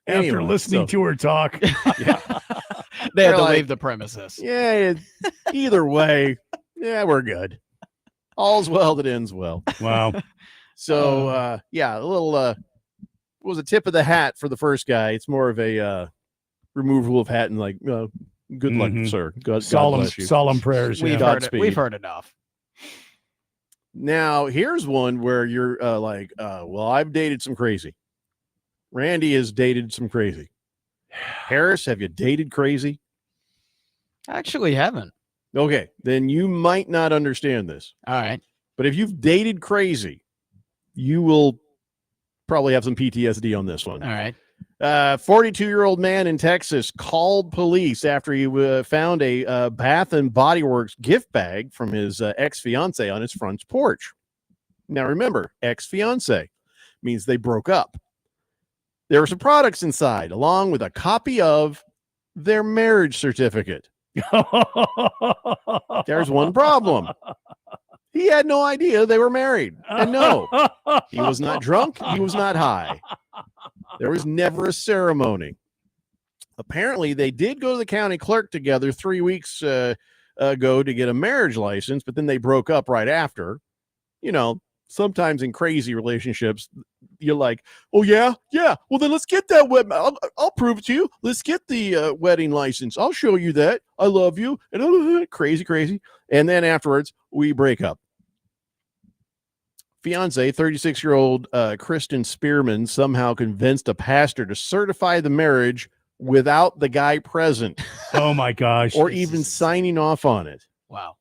After listening to her talk, yeah. They had to like, leave the premises. Yeah, either way, yeah, we're good. All's well that ends well. Wow. So yeah, a little was a tip of the hat for the first guy. It's more of a removal of hat and like good luck, sir. God bless you. Solemn prayers. We've heard enough. Now here's one where you're like, well, I've dated some crazy. Randy has dated some crazy. Harris, have you dated crazy? I actually haven't. Okay, then you might not understand this. All right. But if you've dated crazy, you will probably have some PTSD on this one. All right. 42-year-old man in Texas called police after he found a Bath and Body Works gift bag from his ex-fiance on his front porch. Now remember, ex-fiance means they broke up. There were some products inside, along with a copy of their marriage certificate. There's one problem. He had no idea they were married. And no, he was not drunk. He was not high. There was never a ceremony. Apparently, they did go to the county clerk together 3 weeks ago to get a marriage license, but then they broke up right after. You know, sometimes in crazy relationships, you're like, oh, yeah. Well, then let's get that. I'll prove it to you. Let's get the wedding license. I'll show you that. I love you. And crazy. And then afterwards, we break up. Fiance, 36-year-old Kristen Spearman, somehow convinced a pastor to certify the marriage without the guy present. Oh, my gosh. Or even signing off on it. Wow.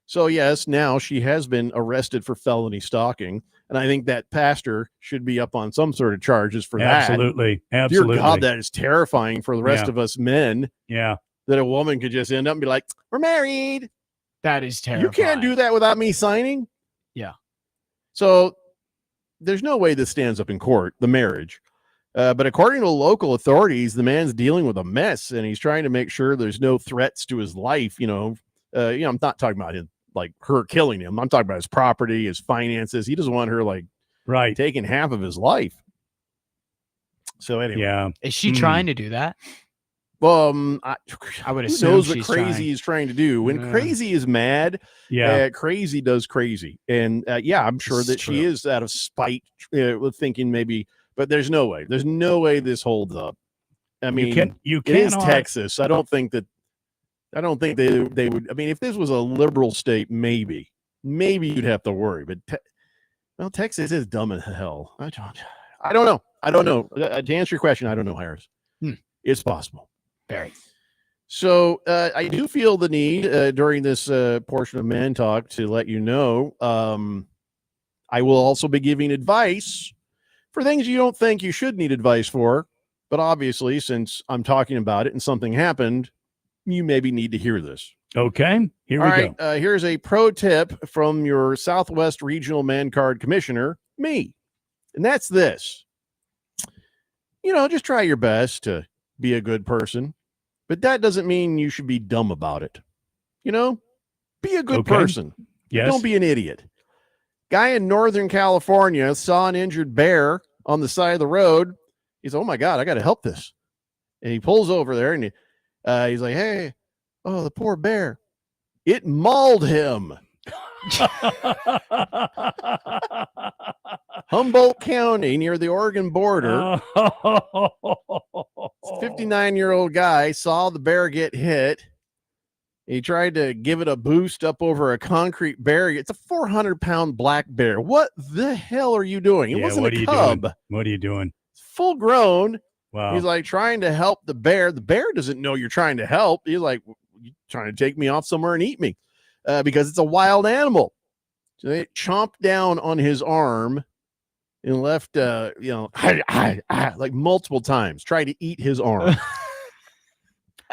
So, yes, now she has been arrested for felony stalking. And I think that pastor should be up on some sort of charges for that. Absolutely. Dear God, that is terrifying for the rest of us men. Yeah. That a woman could just end up and be like, we're married. That is terrifying. You can't do that without me signing. Yeah. So there's no way this stands up in court, the marriage. But according to local authorities, the man's dealing with a mess and he's trying to make sure there's no threats to his life. I'm not talking about him, like her killing him. I'm talking about his property, his finances. He doesn't want her taking half of his life. So anyway, yeah. Is she trying to do that? Well, I would who assume knows what she's crazy is trying to do. When crazy is mad, crazy does crazy. And I'm sure that she is out of spite, thinking maybe, but there's no way. There's no way this holds up. I mean, it is Texas. I don't think they would. I mean, if this was a liberal state, maybe you'd have to worry. But Texas is dumb as hell. I don't know. To answer your question, I don't know, Harris. It's possible. Very. So I do feel the need during this portion of Man Talk to let you know I will also be giving advice for things you don't think you should need advice for. But obviously, since I'm talking about it and something happened, you maybe need to hear this. Okay, here we go. Here's a pro tip from your Southwest Regional Man Card Commissioner, me. And that's this. Just try your best to be a good person. But that doesn't mean you should be dumb about it. Be a good person. Yes. Don't be an idiot. Guy in Northern California saw an injured bear on the side of the road. He's, oh my God, I got to help this. And he pulls over there and he's like, hey, Oh, the poor bear. It mauled him. Humboldt County near the Oregon border. 59-year-old guy saw the bear get hit. He tried to give it a boost up over a concrete barrier. It's a 400-pound black bear. What the hell are you doing? It Yeah, wasn't what a are you cub. doing? What are you doing? Full grown. Wow. He's like trying to help the bear. The bear doesn't know you're trying to help. He's like, you trying to take me off somewhere and eat me because it's a wild animal. So they chomped down on his arm and left, like multiple times, tried to eat his arm.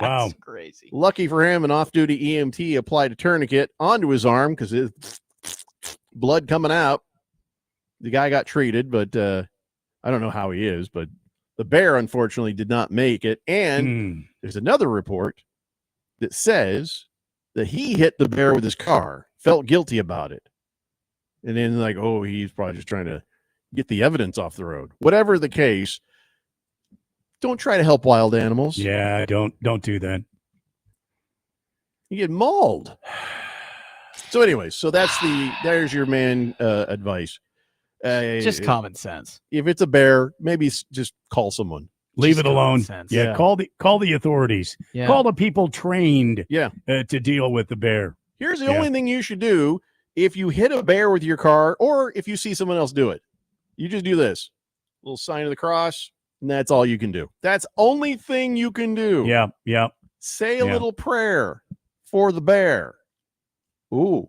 Wow. Crazy. Lucky for him, an off-duty EMT applied a tourniquet onto his arm because his blood coming out. The guy got treated, but I don't know how he is, but the bear, unfortunately, did not make it. And there's another report that says that he hit the bear with his car, felt guilty about it. And then like, oh, he's probably just trying to get the evidence off the road. Whatever the case, don't try to help wild animals. Yeah, don't do that. You get mauled. So anyway, there's your man advice. Just common sense. If it's a bear, maybe just call someone. Leave Just it alone. common sense. Yeah, call the authorities. Yeah. Call the people trained Yeah. To deal with the bear. Here's the Yeah. only thing you should do if you hit a bear with your car or if you see someone else do it. You just do this. Little sign of the cross, and that's all you can do. That's only thing you can do. Yeah. Say a Yeah. little prayer for the bear. Ooh,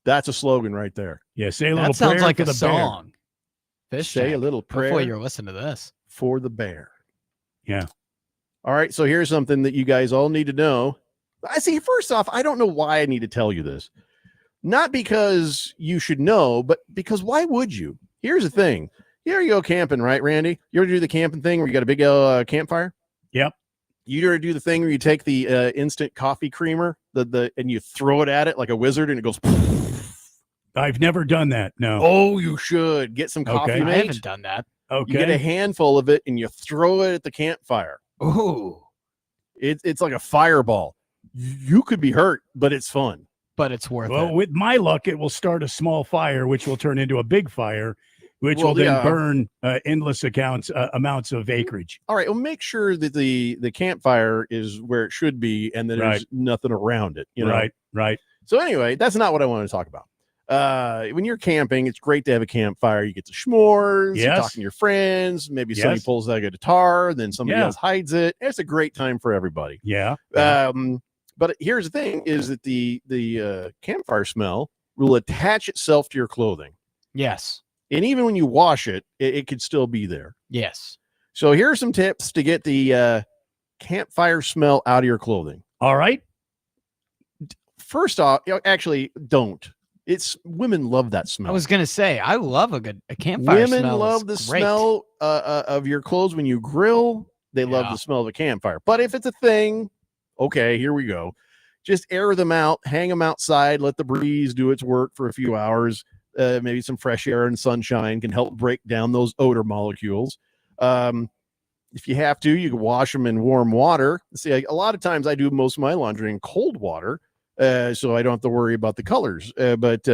that's a slogan right there. Yeah, say a little That sounds prayer like for a the song. Fish Say a Jack. little prayer Before you're listening to this. for the bear. bear. Yeah. All right, so here's something that you guys all need to know. I see, first off, I don't know why I need to tell you this. Not because you should know, but because why would you? Here's the thing. You ever go camping, right, Randy? You ever do the camping thing where you got a big campfire? Yep. You ever do the thing where you take the instant coffee creamer and you throw it at it like a wizard and it goes. I've never done that. No. Oh, you should get some coffee. Okay. I mate. haven't done that. Okay. You get a handful of it and you throw it at the campfire. Ooh. It's like a fireball. You could be hurt, but it's fun. But it's worth Well, it. with my luck, it will start a small fire, which will turn into a big fire, which Well, will then yeah. burn endless amounts of acreage. All right. Well, make sure that the campfire is where it should be and that there's Right. nothing around it. You know? Right. So anyway, that's not what I want to talk about. When you're camping, it's great to have a campfire. You get the s'mores, you're Yes. talking to your friends. Maybe somebody Yes. pulls out a guitar, then somebody Yeah. else hides it. It's a great time for everybody. Yeah. But here's the thing: is that the campfire smell will attach itself to your clothing, Yes. and even when you wash it, it could still be there. Yes. So here are some tips to get the campfire smell out of your clothing. All right. First off, actually, don't. It's women love that smell. I was gonna say I love a campfire. Women smell love is the great. smell of your clothes when you grill. They love Yeah. the smell of a campfire. But if it's a thing, okay, here we go. Just air them out, hang them outside, let the breeze do its work for a few hours. Maybe some fresh air and sunshine can help break down those odor molecules. If you have to, you can wash them in warm water. See, a lot of times I do most of my laundry in cold water, so I don't have to worry about the colors. But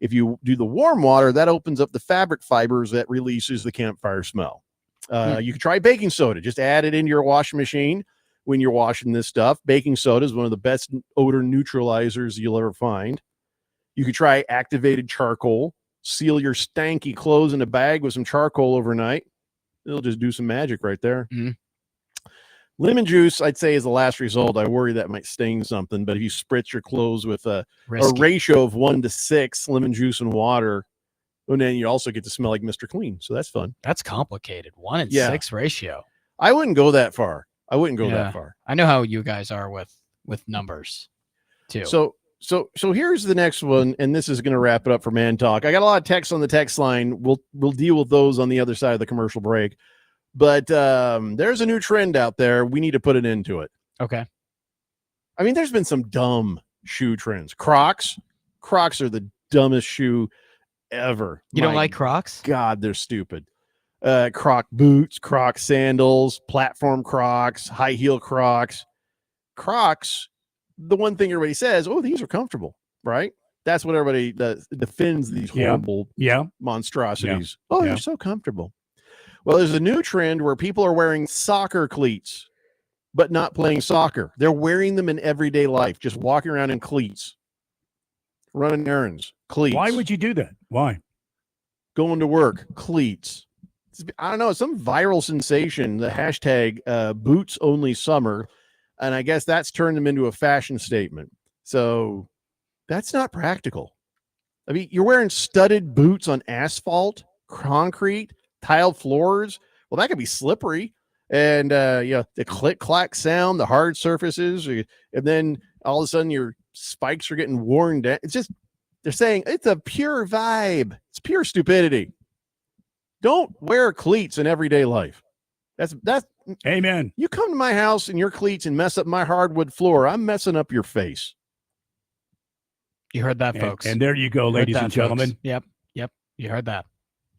if you do the warm water, that opens up the fabric fibers that releases the campfire smell. You can try baking soda. Just add it into your washing machine when you're washing this stuff. Baking soda is one of the best odor neutralizers you'll ever find. You could try activated charcoal. Seal your stanky clothes in a bag with some charcoal overnight. It'll just do some magic right there. Mhm. Lemon juice, I'd say, is the last result. I worry that might stain something, but if you spritz your clothes with a Risky. ratio of 1-6 lemon juice and water, and then you also get to smell like Mr. Clean. So that's fun. That's complicated. 1-6 ratio. I wouldn't go that far. I wouldn't go Yeah. that far. I know how you guys are with numbers too. So here's the next one, and this is going to wrap it up for Man Talk. I got a lot of texts on the text line. We'll deal with those on the other side of the commercial break. But there's a new trend out there. We need to put an end to it. Okay. I mean, there's been some dumb shoe trends. Crocs are the dumbest shoe ever. You don't My like Crocs? God, they're stupid. Croc boots, Croc sandals, platform Crocs, high heel Crocs. Crocs the one thing everybody says, oh, these are comfortable, right? That's what everybody defends these horrible monstrosities. Oh, they're so comfortable. Well, there's a new trend where people are wearing soccer cleats, but not playing soccer. They're wearing them in everyday life, just walking around in cleats, running errands, cleats. Why would you do that? Why? Going to work, cleats. I don't know, some viral sensation, the hashtag boots only summer. And I guess that's turned them into a fashion statement. So that's not practical. I mean, you're wearing studded boots on asphalt, concrete, tiled floors. Well, that could be slippery. And, the click-clack sound, the hard surfaces, and then all of a sudden your spikes are getting worn down. It's just, they're saying it's a pure vibe. It's pure stupidity. Don't wear cleats in everyday life. That's amen. You come to my house in your cleats and mess up my hardwood floor, I'm messing up your face. You heard that, folks. And there you go, ladies and gentlemen. Yep. You heard that.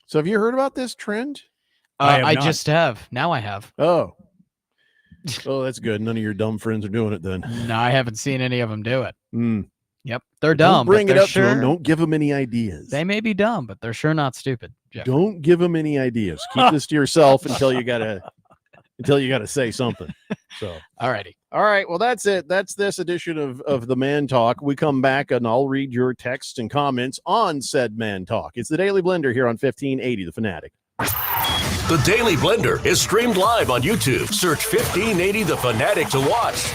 So have you heard about this trend? I just have. Now I have. Oh, that's good. None of your dumb friends are doing it then. No, I haven't seen any of them do it. Yep. They're Don't dumb. bring but it they're up to them. Don't give them any ideas. They may be dumb, but they're sure not stupid. Jeff. Don't give them any ideas. Keep this to yourself until you gotta say something. So, alrighty. All right. Well, that's it. That's this edition of the Man Talk. We come back and I'll read your texts and comments on said Man Talk. It's the Daily Blender here on 1580 The Fanatic. The Daily Blender is streamed live on YouTube. Search 1580 The Fanatic to watch.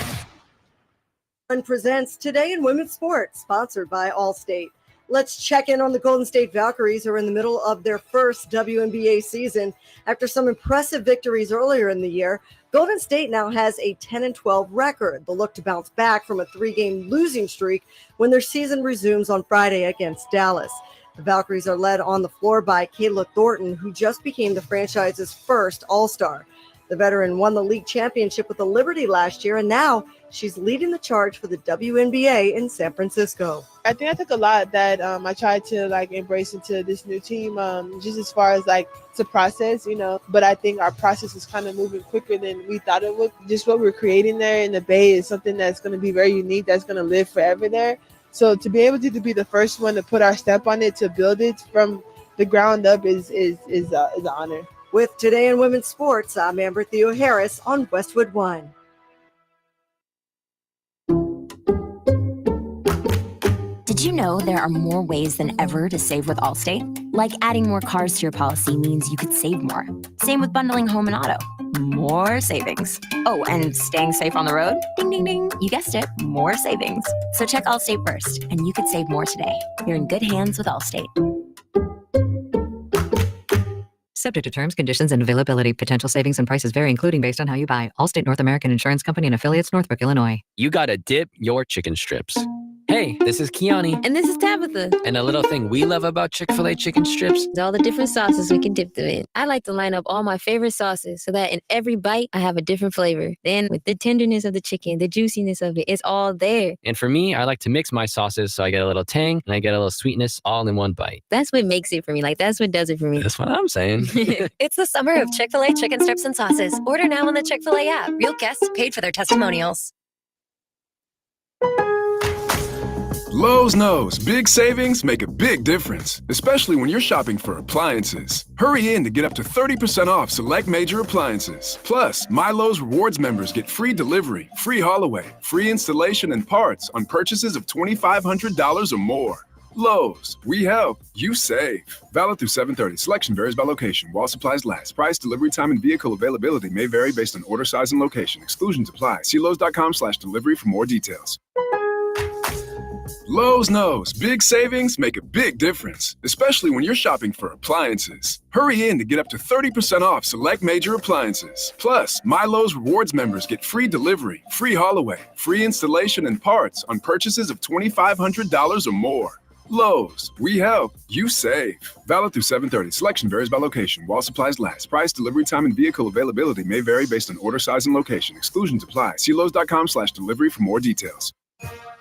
Presents Today in Women's Sports, sponsored by Allstate. Let's check in on the Golden State Valkyries, who are in the middle of their first WNBA season. After some impressive victories earlier in the year, Golden State now has a 10-12 record. They'll look to bounce back from a 3-game losing streak when their season resumes on Friday against Dallas. The Valkyries are led on the floor by Kayla Thornton, who just became the franchise's first All-Star. The veteran won the league championship with the Liberty last year, and now she's leading the charge for the WNBA in San Francisco. I think I took a lot that I tried to embrace into this new team, just as far as it's a process, but I think our process is kind of moving quicker than we thought it would. Just what we're creating there in the Bay is something that's going to be very unique, that's going to live forever there. So to be able to be the first one to put our step on it, to build it from the ground up is an honor. With Today in Women's Sports, I'm Amber Theo Harris on Westwood One. Did you know there are more ways than ever to save with Allstate? Like adding more cars to your policy means you could save more. Same with bundling home and auto. More savings. Oh, and staying safe on the road? Ding, ding, ding. You guessed it, more savings. So check Allstate first, and you could save more today. You're in good hands with Allstate. Subject to terms, conditions, and availability. Potential savings and prices vary, including based on how you buy. Allstate North American Insurance Company and affiliates, Northbrook, Illinois. You gotta dip your chicken strips. Hey, this is Kiani. And this is Tabitha. And a little thing we love about Chick-fil-A chicken strips is all the different sauces we can dip them in. I like to line up all my favorite sauces so that in every bite, I have a different flavor. Then with the tenderness of the chicken, the juiciness of it, it's all there. And for me, I like to mix my sauces so I get a little tang and I get a little sweetness all in one bite. That's what makes it for me. That's what does it for me. That's what I'm saying. It's the summer of Chick-fil-A chicken strips and sauces. Order now on the Chick-fil-A app. Real guests paid for their testimonials. Lowe's knows big savings make a big difference, especially when you're shopping for appliances. Hurry in to get up to 30% off select major appliances. Plus, My Lowe's Rewards members get free delivery, free haul away, free installation and parts on purchases of $2,500 or more. Lowe's, we help, you save. Valid through 7/30. Selection varies by location. While supplies last. Price, delivery time, and vehicle availability may vary based on order size and location. Exclusions apply. See Lowe's.com/delivery for more details. Lowe's knows big savings make a big difference, especially when you're shopping for appliances. Hurry in to get up to 30% off select major appliances. Plus, My Lowe's Rewards members get free delivery, free haul away, free installation and parts on purchases of $2,500 or more. Lowe's, we help, you save. Valid through 7/30. Selection varies by location. While supplies last. Price, delivery time, and vehicle availability may vary based on order size and location. Exclusions apply. See Lowe's.com/delivery for more details.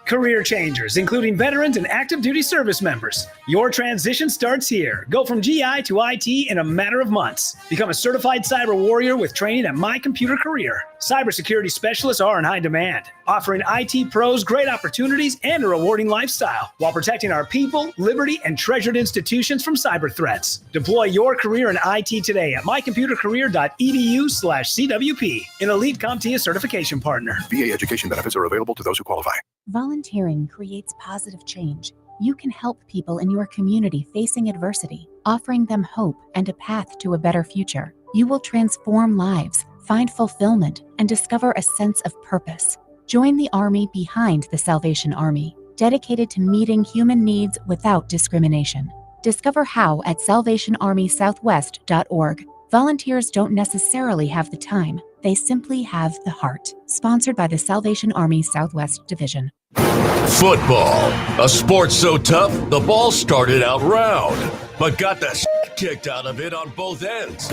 Career changers, including veterans and active duty service members. Your transition starts here. Go from GI to IT in a matter of months. Become a certified cyber warrior with training at My Computer Career. Cybersecurity specialists are in high demand, offering IT pros great opportunities and a rewarding lifestyle while protecting our people, liberty, and treasured institutions from cyber threats. Deploy your career in IT today at mycomputercareer.edu/CWP, an elite CompTIA certification partner. VA education benefits are available to those who qualify. Volunteering creates positive change. You can help people in your community facing adversity, offering them hope and a path to a better future. You will transform lives, find fulfillment, and discover a sense of purpose. Join the Army behind the Salvation Army, dedicated to meeting human needs without discrimination. Discover how at salvationarmysouthwest.org. Volunteers don't necessarily have the time, they simply have the heart. Sponsored by the Salvation Army Southwest Division. Football, a sport so tough, the ball started out round, but got the shit kicked out of it on both ends.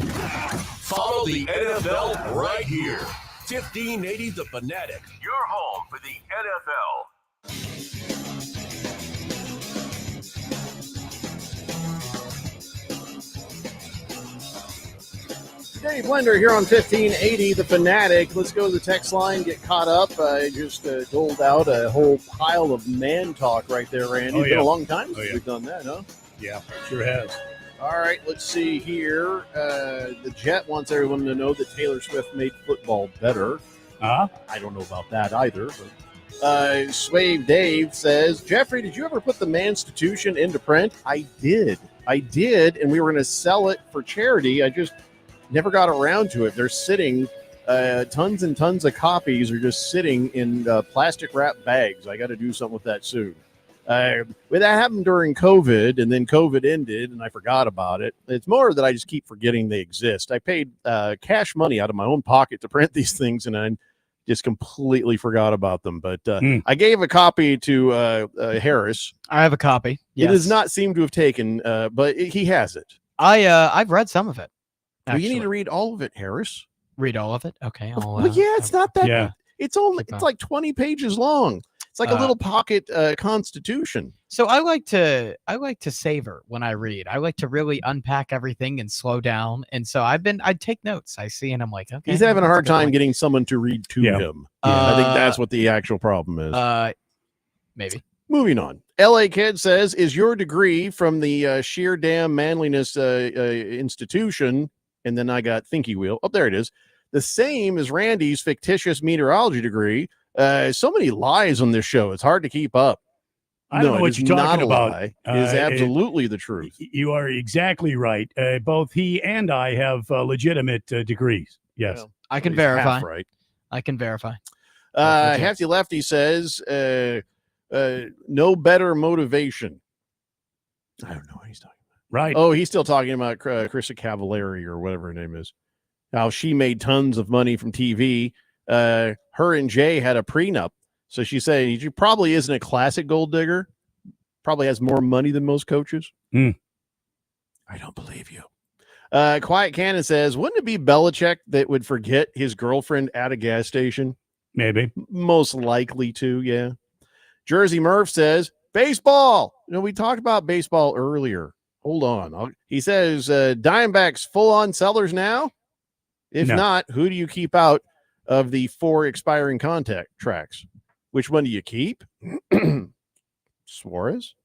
Follow the NFL right here. 1580 The Fanatic, your home for the NFL. Dave Blender here on 1580 The Fanatic. Let's go to the text line, get caught up. I just doled out a whole pile of man talk right there, Randy. It's been a long time since we've done that, huh? Yeah, sure has. All right, let's see here. The Jet wants everyone to know that Taylor Swift made football better. Huh? I don't know about that either. But Swave Dave says, Jeffrey, did you ever put the Manstitution into print? I did, and we were going to sell it for charity. I just never got around to it. They're sitting, tons and tons of copies are just sitting in plastic wrap bags. I got to do something with that soon. That happened during COVID, and then COVID ended, and I forgot about it. It's more that I just keep forgetting they exist. I paid cash money out of my own pocket to print these things, and I just completely forgot about them. But I gave a copy to Harris. I have a copy. Yes. It does not seem to have taken, but he has it. I've read some of it. Well, you need to read all of it, Harris. Read all of it? Okay. Well, yeah, it's not that. It's like 20 pages long. It's like a little pocket constitution. So I like to savor when I read. I like to really unpack everything and slow down. And so I take notes. I see, and I'm like, okay. He's having a hard time getting someone to read to him. I think that's what the actual problem is. Maybe. Moving on. LA Kid says, is your degree from the Sheer Damn Manliness Institution? And then I got Thinky Wheel. Oh, there it is. The same as Randy's fictitious meteorology degree. So many lies on this show. It's hard to keep up. I don't know what you're talking about. It is absolutely the truth. You are exactly right. Both he and I have legitimate degrees. Yes. Well, I can verify. Half right. I can verify. Hefty Lefty says, no better motivation. I don't know what he's talking about. Right. Oh, he's still talking about Krista Cavallari or whatever her name is. How she made tons of money from TV. Her and Jay had a prenup. So she's saying she probably isn't a classic gold digger. Probably has more money than most coaches. I don't believe you. Quiet Cannon says, wouldn't it be Belichick that would forget his girlfriend at a gas station? Maybe. Most likely to, yeah. Jersey Murph says, baseball. We talked about baseball earlier. Hold on. He says, Diamondbacks full-on sellers now? If not, who do you keep out of the 4 expiring contracts? Which one do you keep? Suarez?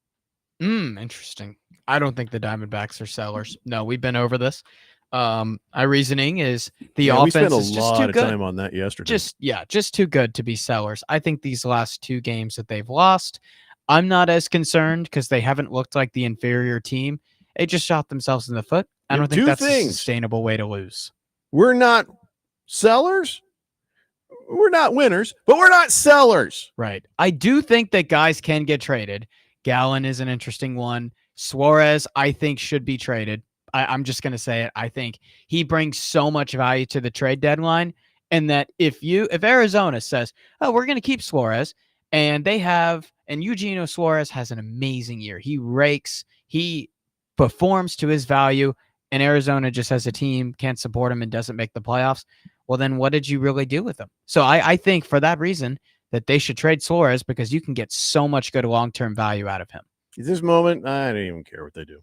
Interesting. I don't think the Diamondbacks are sellers. No, we've been over this. My reasoning is the offense is just too good. We spent a lot of time on that yesterday. Just too good to be sellers. I think these last 2 games that they've lost, I'm not as concerned because they haven't looked like the inferior team. They just shot themselves in the foot. I don't think that's a sustainable way to lose. We're not sellers. We're not winners, but we're not sellers. Right. I do think that guys can get traded. Gallen is an interesting one. Suarez, I think, should be traded. I'm just going to say it. I think he brings so much value to the trade deadline, and that if Arizona says, oh, we're going to keep Suarez, and Eugenio Suarez has an amazing year. He rakes, he performs to his value, and Arizona just as a team can't support him and doesn't make the playoffs. Well, then what did you really do with him? So I think for that reason, that they should trade Suarez because you can get so much good long-term value out of him. At this moment, I don't even care what they do.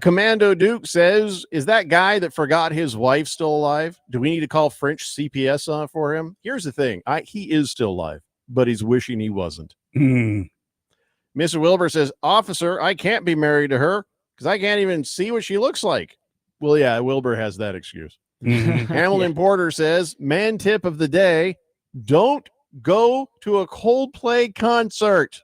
Commando Duke says, is that guy that forgot his wife still alive? Do we need to call French CPS on for him? Here's the thing. He is still alive, but he's wishing he wasn't. Mr. Wilbur says, officer, I can't be married to her because I can't even see what she looks like. Well, yeah, Wilbur has that excuse. Hamilton Porter says, man tip of the day, don't go to a Coldplay concert.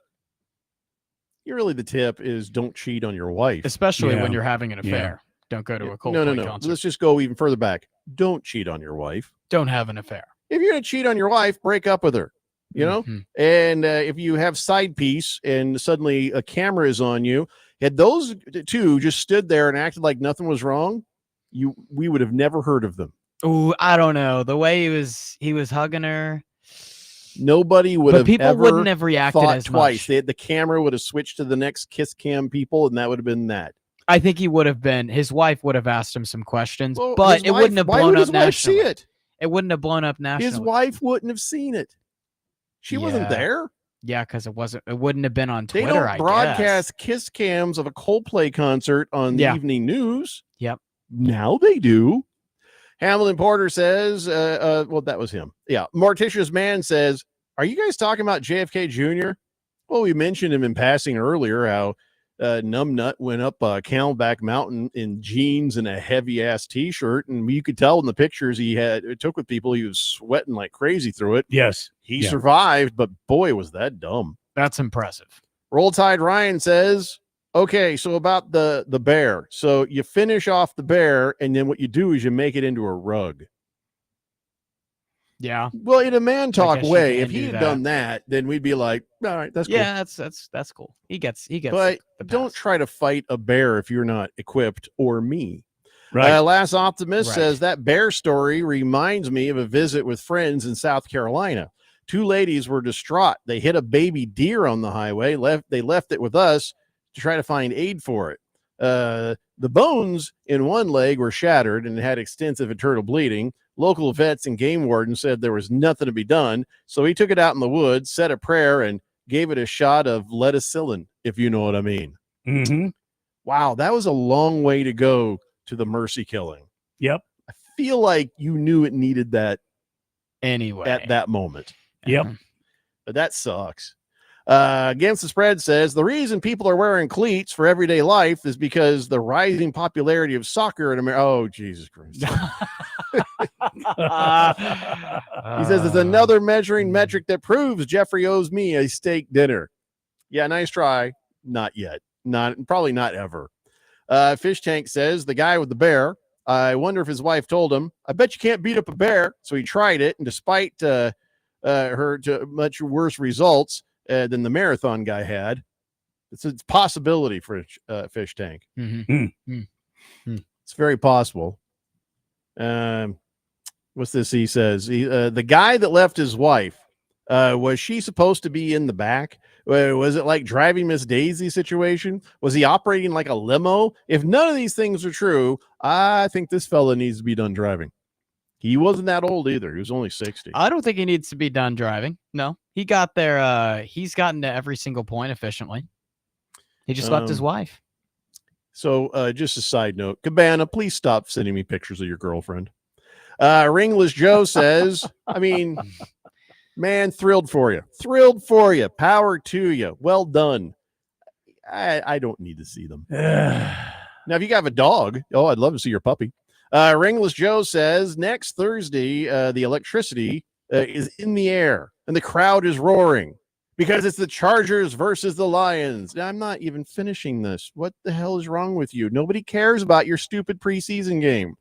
Really, the tip is don't cheat on your wife. Especially when you're having an affair. Don't go to a Coldplay concert. Let's just go even further back. Don't cheat on your wife. Don't have an affair. If you're going to cheat on your wife, break up with her. You know? And if you have side piece and suddenly a camera is on you, had those two just stood there and acted like nothing was wrong, we would have never heard of them. Oh, I don't know. The way he was hugging her. Nobody would have people ever wouldn't have reacted thought as twice. much. The camera would have switched to the next kiss cam people, and that would have been that. I think he would have been. His wife would have asked him some questions, Well, but his it wife- wouldn't have why blown would up his wife nationally. see it? It wouldn't have blown up nationally. His wife wouldn't have seen it. She wasn't there. Yeah, because it wouldn't have been on They Twitter. don't I guess. broadcast kiss cams of a Coldplay concert on the Yeah. evening news. Yep. Now they do. Hamilton Porter says, well, that was him. Yeah. Morticia's Man says, are you guys talking about JFK Jr.? Well, we mentioned him in passing earlier, how Numbnut went up Camelback Mountain in jeans and a heavy-ass T-shirt, and you could tell in the pictures he took with people, he was sweating like crazy through it. Yes. He survived, but boy, was that dumb. That's impressive. Roll Tide Ryan says, okay, so about the bear. So you finish off the bear, and then what you do is you make it into a rug. Yeah. Well, in a man talk guess you way, can if he do had that. done that, then we'd be like, all right, that's cool. Yeah, that's cool. He gets. But don't try to fight a bear if you're not equipped or me. Right. Last Optimist Right. says that bear story reminds me of a visit with friends in South Carolina. Two ladies were distraught. They hit a baby deer on the highway. They left it with us to try to find aid for it. The bones in one leg were shattered and had extensive internal bleeding. Local vets and game wardens said there was nothing to be done, so he took it out in the woods, said a prayer, and gave it a shot of leticillin, if you know what I mean. Mm-hmm. Wow, that was a long way to go to the mercy killing. Yep. I feel like you knew it needed that anyway at that moment. Yep. But that sucks. Against the Spread says the reason people are wearing cleats for everyday life is because the rising popularity of soccer in America. Oh, Jesus Christ. He says it's another measuring metric that proves Jeffrey owes me a steak dinner. Yeah, nice try. Not yet. Probably not ever. Fish Tank says the guy with the bear. I wonder if his wife told him, I bet you can't beat up a bear. So he tried it, and despite her to much worse results than the marathon guy had, it's a possibility for Fish Tank. It's very possible. What's this? He says the guy that left his wife, was she supposed to be in the back? Was it like driving Miss Daisy situation? Was he operating like a limo? If none of these things are true, I think this fella needs to be done driving. He wasn't that old either. He was only 60. I don't think he needs to be done driving. No, he got there. He's gotten to every single point efficiently. He just left his wife. So just a side note, Cabana, please stop sending me pictures of your girlfriend. Ringless Joe says, I mean, man, thrilled for you. Thrilled for you. Power to you. Well done. I don't need to see them. Now, if you have a dog, I'd love to see your puppy. Ringless Joe says, next Thursday, the electricity is in the air and the crowd is roaring because it's the Chargers versus the Lions. Now, I'm not even finishing this. What the hell is wrong with you? Nobody cares about your stupid preseason game.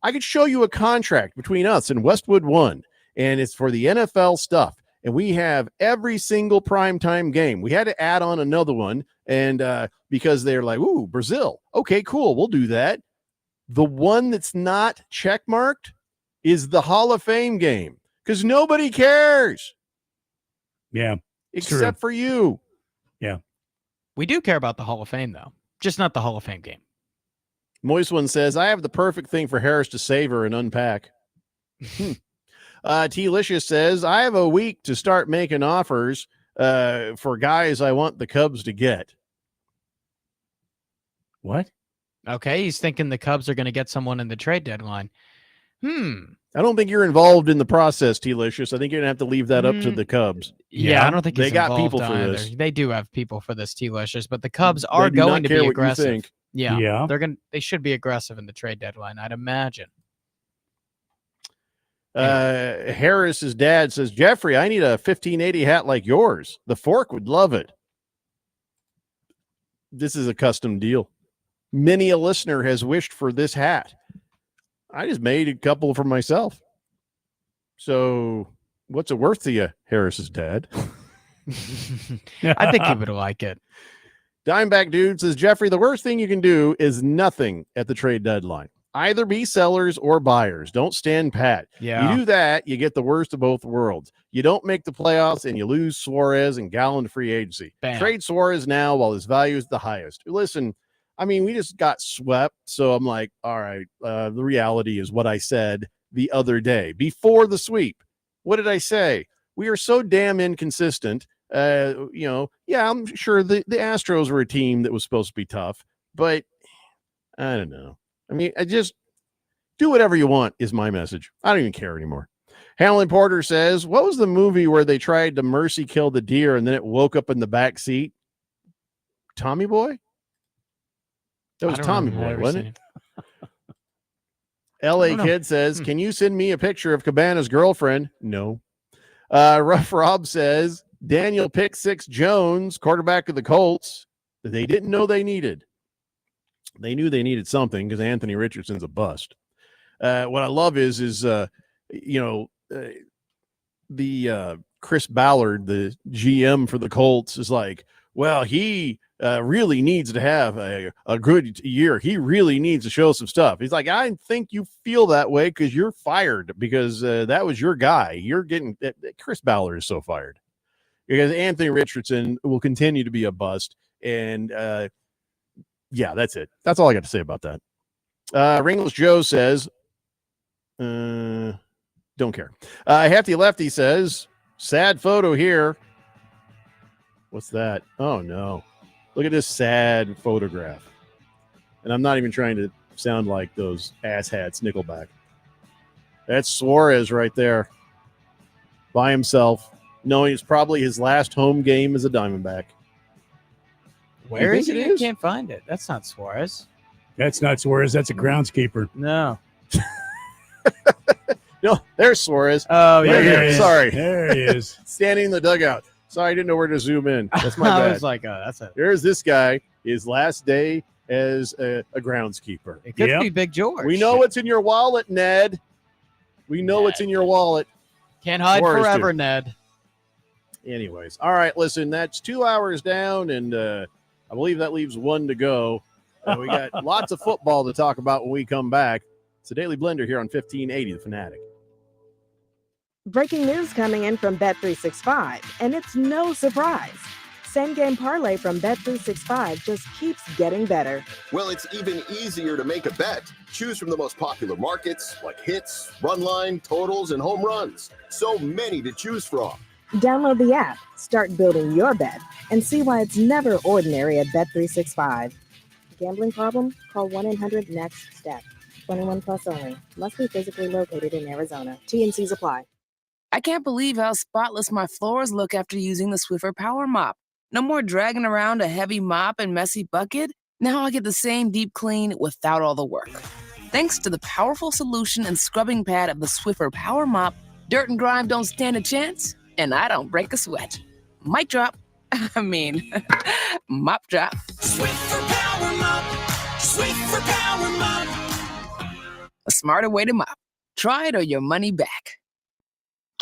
I could show you a contract between us and Westwood One, and it's for the NFL stuff. And we have every single primetime game. We had to add on another one, and because they're like, ooh, Brazil. Okay, cool. We'll do that. The one that's not checkmarked is the Hall of Fame game because nobody cares. Yeah. Except for you. Yeah. We do care about the Hall of Fame, though. Just not the Hall of Fame game. Moist One says, I have the perfect thing for Harris to savor and unpack. T-Licious says, I have a week to start making offers for guys I want the Cubs to get. What? Okay, he's thinking the Cubs are going to get someone in the trade deadline. I don't think you're involved in the process, T-Licious. I think you're going to have to leave that up to the Cubs. Yeah, I don't think they he's got people involved for either. this. They do have people for this, T-Licious, but the Cubs are do not going to care be what you aggressive. think. Yeah, they should be aggressive in the trade deadline, I'd imagine. Harris's dad says, Jeffrey, I need a 1580 hat like yours. The Fork would love it. This is a custom deal. Many a listener has wished for this hat. I just made a couple for myself. So what's it worth to you, Harris's dad? I think he would like it. Dimeback Dude says, Jeffrey, the worst thing you can do is nothing at the trade deadline. Either be sellers or buyers. Don't stand pat. Yeah. You do that, you get the worst of both worlds. You don't make the playoffs and you lose Suarez and Gallen to free agency. Bam. Trade Suarez now while his value is the highest. Listen, I mean, we just got swept. So I'm like, all right, the reality is what I said the other day before the sweep. What did I say? We are so damn inconsistent. Yeah, I'm sure the Astros were a team that was supposed to be tough, but I don't know. I mean, I just do whatever you want is my message. I don't even care anymore. Hamlin Porter says, what was the movie where they tried to mercy kill the deer and then it woke up in the back seat? Tommy Boy? That was Tommy Boy, wasn't it? LA Kid says, can you send me a picture of Cabana's girlfriend? No. Rough Rob says, Daniel Pick Six Jones, quarterback of the Colts, that they didn't know they needed. They knew they needed something because Anthony Richardson's a bust. What I love is Chris Ballard, the GM for the Colts, is like, well, he really needs to have a good year. He really needs to show some stuff. He's like, I think you feel that way because you're fired because that was your guy. You're getting Chris Ballard is so fired because Anthony Richardson will continue to be a bust. And yeah, that's it. That's all I got to say about that. Ringless Joe says, don't care. Hefty Lefty says, sad photo here. What's that? Oh, no. Look at this sad photograph. And I'm not even trying to sound like those asshats Nickelback. That's Suarez right there by himself, knowing it's probably his last home game as a Diamondback. Where is it? I can't find it. That's not Suarez. That's not Suarez. That's a groundskeeper. No. No, there's Suarez. Oh, yeah. Right here. Sorry. There he is. Standing in the dugout. Sorry, I didn't know where to zoom in. That's my bad. I was like, that's it. There's this guy, his last day as a groundskeeper. It could be Big George. We know what's in your wallet, Ned. We know what's in your wallet. Can't hide Suarez forever, too. Ned. Anyways, all right, listen, that's 2 hours down, and I believe that leaves one to go. We got lots of football to talk about when we come back. It's a Daily Blender here on 1580 The Fanatic. Breaking news coming in from Bet365, and it's no surprise. Same game parlay from Bet365 just keeps getting better. Well, it's even easier to make a bet. Choose from the most popular markets like hits, run line, totals, and home runs. So many to choose from. Download the app, start building your bet, and see why it's never ordinary at Bet365. Gambling problem? Call 1-800-NEXT-STEP. 21 plus only. Must be physically located in Arizona. T&Cs apply. I can't believe how spotless my floors look after using the Swiffer Power Mop. No more dragging around a heavy mop and messy bucket. Now I get the same deep clean without all the work. Thanks to the powerful solution and scrubbing pad of the Swiffer Power Mop, dirt and grime don't stand a chance, and I don't break a sweat. Mic drop. Mop drop. Swiffer Power Mop. Swiffer Power Mop. A smarter way to mop. Try it or your money back.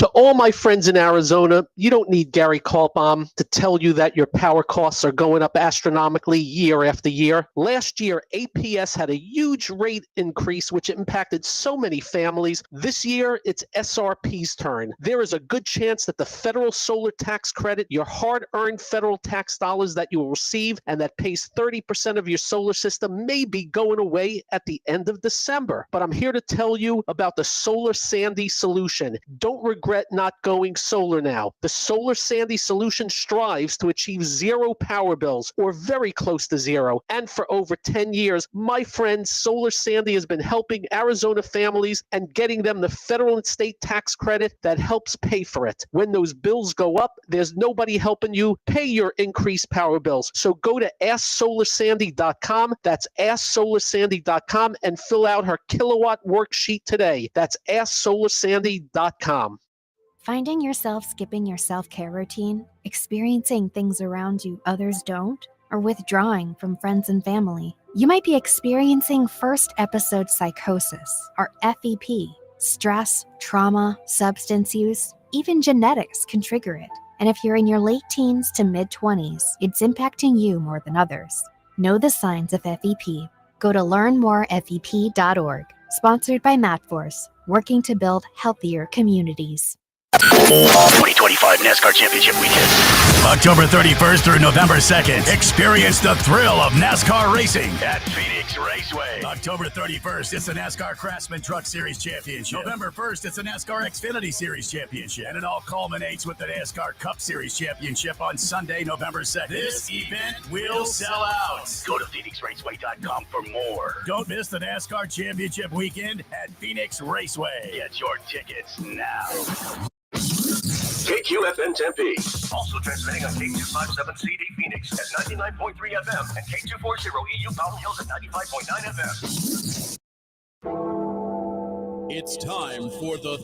To all my friends in Arizona, you don't need Gary Kaltbaum to tell you that your power costs are going up astronomically year after year. Last year, APS had a huge rate increase, which impacted so many families. This year, it's SRP's turn. There is a good chance that the federal solar tax credit, your hard-earned federal tax dollars that you will receive and that pays 30% of your solar system, may be going away at the end of December. But I'm here to tell you about the Solar Sandy solution. Don't regret not going solar now. The Solar Sandy solution strives to achieve zero power bills, or very close to zero. And for over 10 years, my friend Solar Sandy has been helping Arizona families and getting them the federal and state tax credit that helps pay for it. When those bills go up, there's nobody helping you pay your increased power bills. So go to AskSolarSandy.com. That's AskSolarSandy.com and fill out her kilowatt worksheet today. That's AskSolarSandy.com. Finding yourself skipping your self-care routine, experiencing things around you others don't, or withdrawing from friends and family. You might be experiencing first episode psychosis, or FEP. Stress, trauma, substance use, even genetics can trigger it. And if you're in your late teens to mid-20s, it's impacting you more than others. Know the signs of FEP. Go to learnmorefep.org. Sponsored by MatForce, working to build healthier communities. 2025 NASCAR Championship Weekend. October 31st through November 2nd. Experience the thrill of NASCAR racing at Phoenix Raceway. October 31st, it's the NASCAR Craftsman Truck Series Championship. November 1st, it's the NASCAR Xfinity Series Championship. And it all culminates with the NASCAR Cup Series Championship on Sunday, November 2nd. This event will sell out. Go to PhoenixRaceway.com for more. Don't miss the NASCAR Championship Weekend at Phoenix Raceway. Get your tickets now. KQFN Tempe. Also transmitting on K257CD Phoenix at 99.3 FM and K240 EU Mountain Hills at 95.9 FM. It's time for the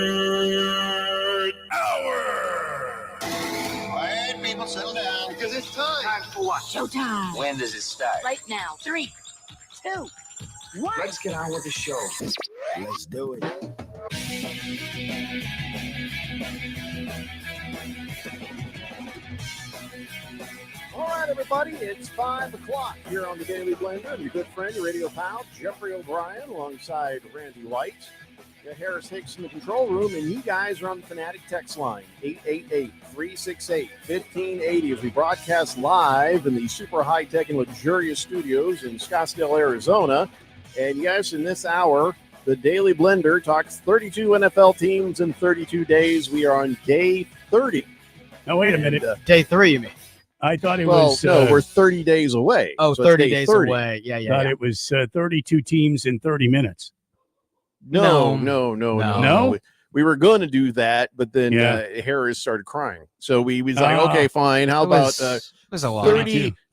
third hour. Quiet, people, settle down, because it's time. Time for what? Showtime. When does it start? Right now. 3, 2, 1. Let's get on with the show. Let's do it. All right, everybody, it's 5 o'clock here on the Daily Blender. And your good friend, your radio pal, Jeffrey O'Brien, alongside Randy White. Got Harris Hicks in the control room, and you guys are on the Fanatic text line, 888-368-1580, as we broadcast live in the super high-tech and luxurious studios in Scottsdale, Arizona. And yes, in this hour, the Daily Blender talks 32 NFL teams in 32 days. We are on day 30. Now, wait a minute. Day 3, you mean? I thought it Well, was. no, we're 30 days away. Oh, so it's 30 day days 30. away. Yeah. Thought it was 32 teams in 30 minutes. No. No? We were going to do that, but then Yeah. Harris started crying. So we was like, okay, fine. How It about was a lot.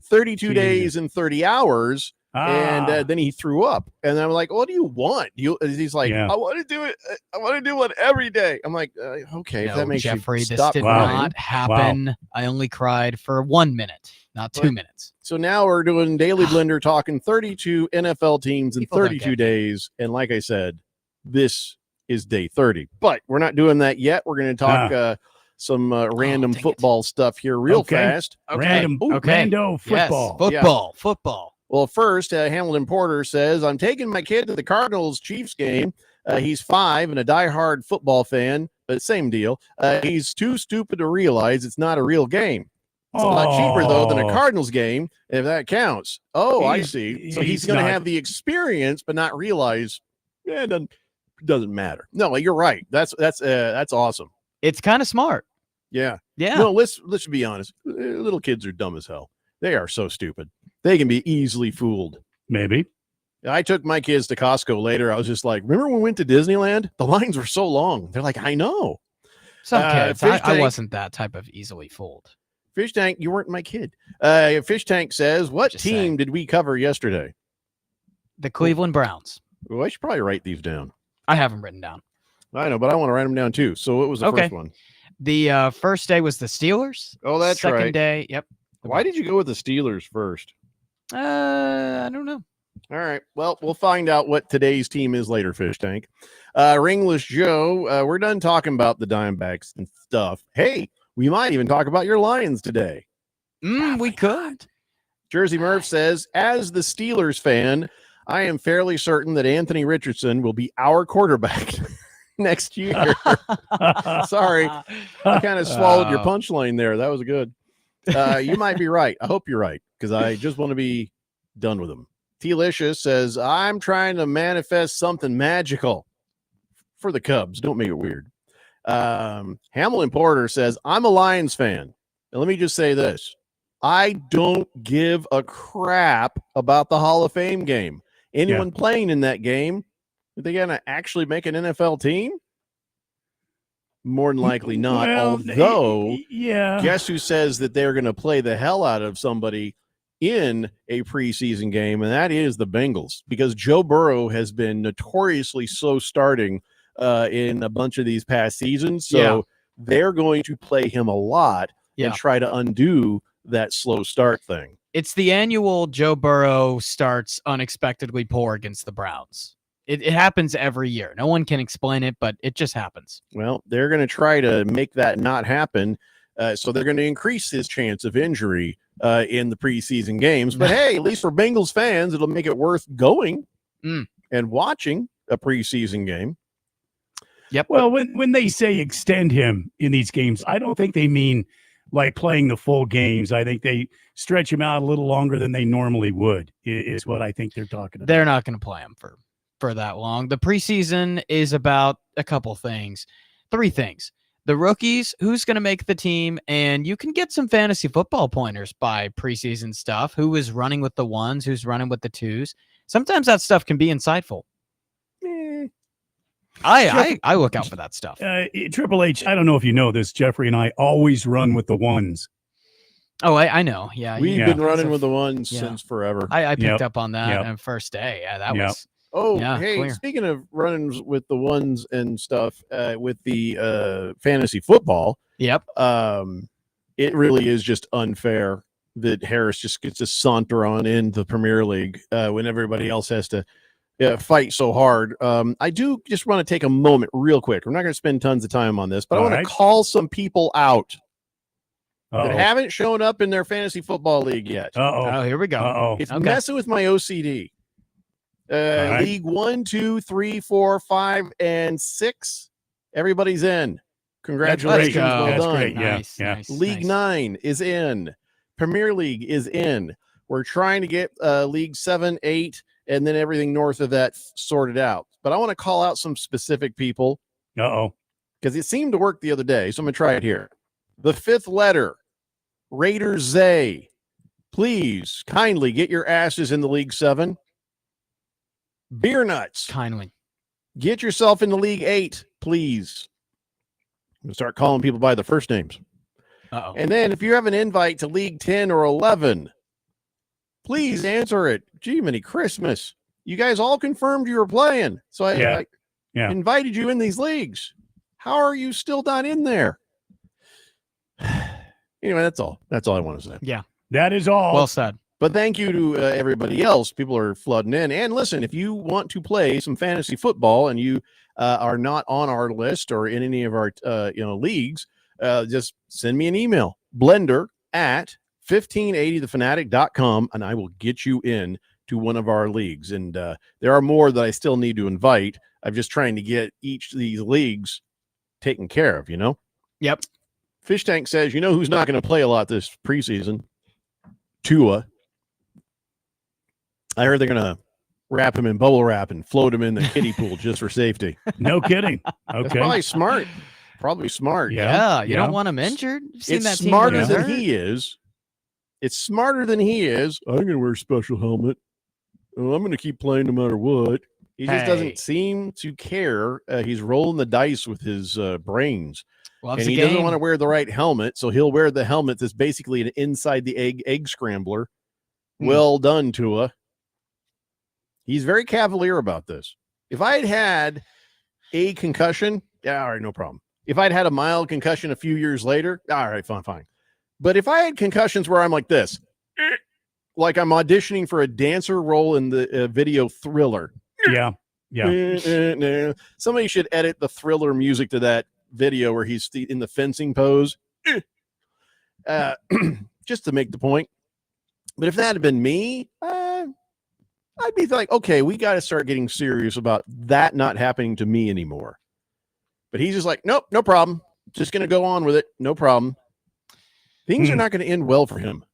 32 days and 30 hours? And then he threw up. And I'm like, what do you want? He's like, Yeah. I want to do it. I want to do it every day. I'm like, okay, if No, that makes Jeffrey, you this stop did crying. not happen. I only cried for 1 minute, not 2 minutes. So now we're doing Daily Blender talking 32 NFL teams in People don't 32 get days. And like I said, this is day 30. But we're not doing that yet. We're going to talk some random football stuff here real Okay. fast. Random, rando football. Yes, football. Well, first, Hamilton Porter says, I'm taking my kid to the Cardinals-Chiefs game. He's 5 and a diehard football fan, but same deal. He's too stupid to realize it's not a real game. It's a lot cheaper, though, than a Cardinals game, if that counts. Oh, I see. So he's going to have the experience, but not realize it doesn't matter. No, you're right. That's awesome. It's kind of smart. Yeah. Yeah. No, let's be honest. Little kids are dumb as hell. They are so stupid. They can be easily fooled. Maybe. I took my kids to Costco later. I was just like, remember when we went to Disneyland? The lines were so long. They're like, I know. Some kids. I Tank- wasn't that type of easily fooled. Fish Tank, you weren't my kid. Fish Tank says, what Just team saying. did we cover yesterday? The Cleveland Browns. Well, I should probably write these down. I have them written down. I know, but I want to write them down too. So what was the Okay. first one? The first day was the Steelers. Oh, that's Second right. day, yep. Why did you go with the Steelers first? I don't know. All right. Well, we'll find out what today's team is later, Fish Tank. Ringless Joe, we're done talking about the Diamondbacks and stuff. Hey, we might even talk about your Lions today. We could. Jersey Murph says, as the Steelers fan, I am fairly certain that Anthony Richardson will be our quarterback next year. Sorry. I kind of swallowed your punchline there. That was good. You might be right. I hope you're right, because I just want to be done with him. T-Licious says, I'm trying to manifest something magical for the Cubs. Don't make it weird. Hamilton Porter says, I'm a Lions fan. And let me just say this. I don't give a crap about the Hall of Fame game. Anyone playing in that game, are they going to actually make an NFL team? More than likely not. Well, although, yeah. Guess who says that they're going to play the hell out of somebody in a preseason game, and that is the Bengals, because Joe Burrow has been notoriously slow starting in a bunch of these past seasons. So they're going to play him a lot and try to undo that slow start thing. It's the annual Joe Burrow starts unexpectedly poor against the Browns. It happens every year. No one can explain it, but it just happens. Well, they're going to try to make that not happen. So they're going to increase his chance of injury in the preseason games. But hey, at least for Bengals fans, it'll make it worth going and watching a preseason game. Yep. Well, when they say extend him in these games, I don't think they mean like playing the full games. I think they stretch him out a little longer than they normally would, is what I think they're talking about. They're not going to play him for that long. The preseason is about a couple things. 3 things. The rookies, who's going to make the team, and you can get some fantasy football pointers by preseason stuff. Who is running with the 1s, who's running with the 2s. Sometimes that stuff can be insightful. I look out for that stuff. Triple H, I don't know if you know this, Jeffrey and I always run with the 1s. Oh, I know. Yeah. We've been running with the 1s since forever. I picked up on that on first day. Yeah, that was... Oh, hey, speaking of runnings with the 1s and stuff, with the fantasy football, it really is just unfair that Harris just gets to saunter on into the Premier League when everybody else has to fight so hard. I do just want to take a moment real quick. We're not going to spend tons of time on this, but I want to call some people out that haven't shown up in their fantasy football league yet. Oh, here we go. It's messing with my OCD. League 1, 2, 3, 4, 5, and 6. Everybody's in. Congratulations. Well That's done. great. Nice. League 9 is in. Premier League is in. We're trying to get League 7, 8, and then everything north of that sorted out. But I want to call out some specific people. Because it seemed to work the other day. So I'm going to try it here. The 5th letter, Raider Zay. Please kindly get your asses in the League 7. Beer Nuts. Kindly. Get yourself in the League 8, please. I'm going to start calling people by their first names. And then if you have an invite to League 10 or 11, please answer it. Gee, many Christmas. You guys all confirmed you were playing. So I invited you in these leagues. How are you still not in there? Anyway, that's all. That's all I want to say. Yeah. That is all. Well said. But thank you to everybody else. People are flooding in. And listen, if you want to play some fantasy football and you are not on our list or in any of our leagues, just send me an email, blender@1580thefanatic.com, and I will get you in to one of our leagues. And there are more that I still need to invite. I'm just trying to get each of these leagues taken care of, Yep. Fish Tank says, who's not going to play a lot this preseason? Tua. I heard they're going to wrap him in bubble wrap and float him in the kiddie pool just for safety. No kidding. That's Okay. probably smart. Probably smart. Yeah, you don't want him injured. You've seen It's that team smarter when than he's hurt. he is. It's smarter than he is. I'm going to wear a special helmet. Oh, I'm going to keep playing no matter what. He just Hey. doesn't seem to care. He's rolling the dice with his brains. Loves And the he doesn't game. want to wear the right helmet, so he'll wear the helmet that's basically an inside the egg scrambler. Well done, Tua. He's very cavalier about this. If I had a concussion, all right, no problem. If I'd had a mild concussion a few years later, all right, fine. But if I had concussions where I'm like this, like I'm auditioning for a dancer role in the video Thriller. Yeah. Somebody should edit the Thriller music to that video where he's in the fencing pose. Just to make the point. But if that had been me, I'd be like, okay, we got to start getting serious about that not happening to me anymore. But he's just like, nope, no problem. Just going to go on with it. No problem. Things are not going to end well for him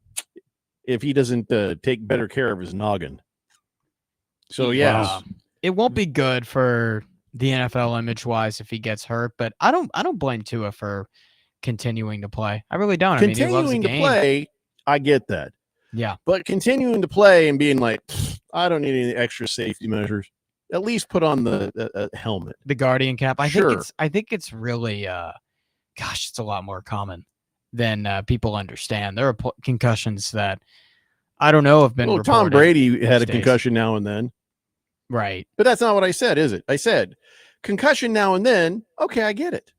if he doesn't take better care of his noggin. So, yes. It won't be good for the NFL image-wise if he gets hurt, but I don't blame Tua for continuing to play. I really don't. Continuing I mean, he loves the to game. play, I get that. Yeah. But continuing to play and being like, I don't need any extra safety measures. At least put on the helmet. The Guardian cap. I Sure. think it's really it's a lot more common than people understand. There are concussions that I don't know have been Well, Tom reported Brady had a these days. concussion now and then. Right. But that's not what I said, is it? I said concussion now and then. Okay, I get it.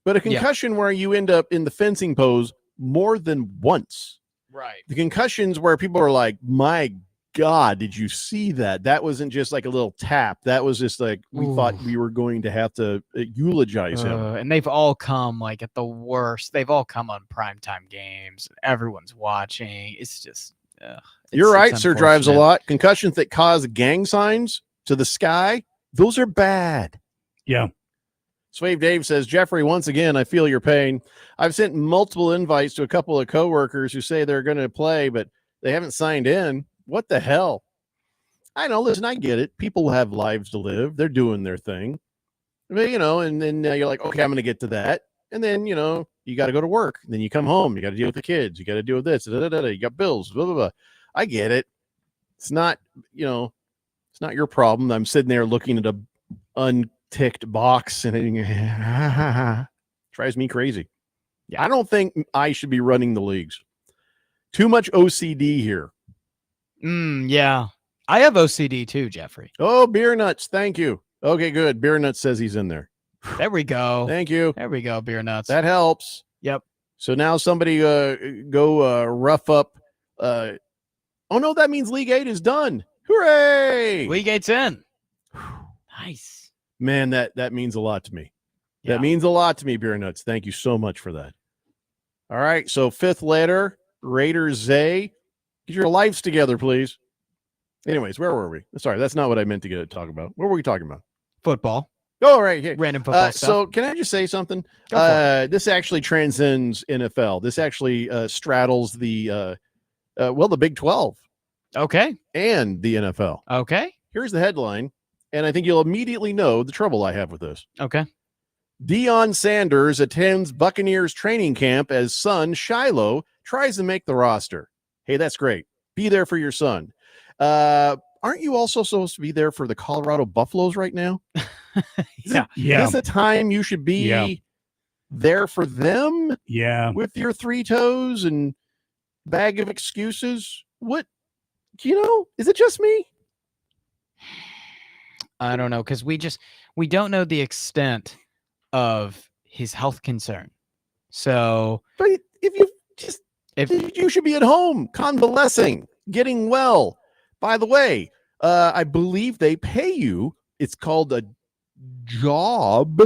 But a concussion where you end up in the fencing pose more than once. Right. The concussions where people are like, my God, did you see that? That wasn't just like a little tap. That was just like, we thought we were going to have to eulogize him. And they've all come like at the worst. They've all come on primetime games. Everyone's watching. It's just, You're right, it's Sir Drives a unfortunate. lot. Concussions that cause gang signs to the sky, those are bad. Yeah. Swave Dave says, Jeffrey, once again, I feel your pain. I've sent multiple invites to a couple of coworkers who say they're going to play, but they haven't signed in. What the hell? I know. Listen, I get it. People have lives to live. They're doing their thing. But, and then you're like, okay, I'm going to get to that. And then, you got to go to work. And then you come home. You got to deal with the kids. You got to deal with this. You got bills. Blah, blah, blah. I get it. It's not, it's not your problem. I'm sitting there looking at a unticked box and it drives me crazy. Yeah. I don't think I should be running the leagues. Too much OCD here. Yeah. I have OCD too, Jeffrey. Oh, Beer Nuts. Thank you. Okay, good. Beer Nuts says he's in there. There we go. Thank you. There we go, Beer Nuts. That helps. Yep. So now somebody go rough up. Oh, no, that means League 8 is done. Hooray! League 8's in. Nice. Man, that means a lot to me. Yeah. That means a lot to me, Beer Nuts. Thank you so much for that. All right, so fifth letter, Raiders Zay. Get your lives together, please. Anyways, where were we? Sorry, that's not what I meant to talk about. What were we talking about? Football. Oh, right here. Random football stuff. So can I just say something? This actually transcends NFL. This actually straddles the Big 12. Okay. And the NFL. Okay. Here's the headline, and I think you'll immediately know the trouble I have with this. Okay. Deion Sanders attends Buccaneers training camp as son Shiloh tries to make the roster. Hey, that's great. Be there for your son. Aren't you also supposed to be there for the Colorado Buffaloes right now? Is this a time you should be there for them? Yeah. With your three toes and bag of excuses? What? Is it just me? I don't know, because we don't know the extent of his health concern. So, but if you should be at home convalescing, getting well. By the way, I believe they pay you. It's called a job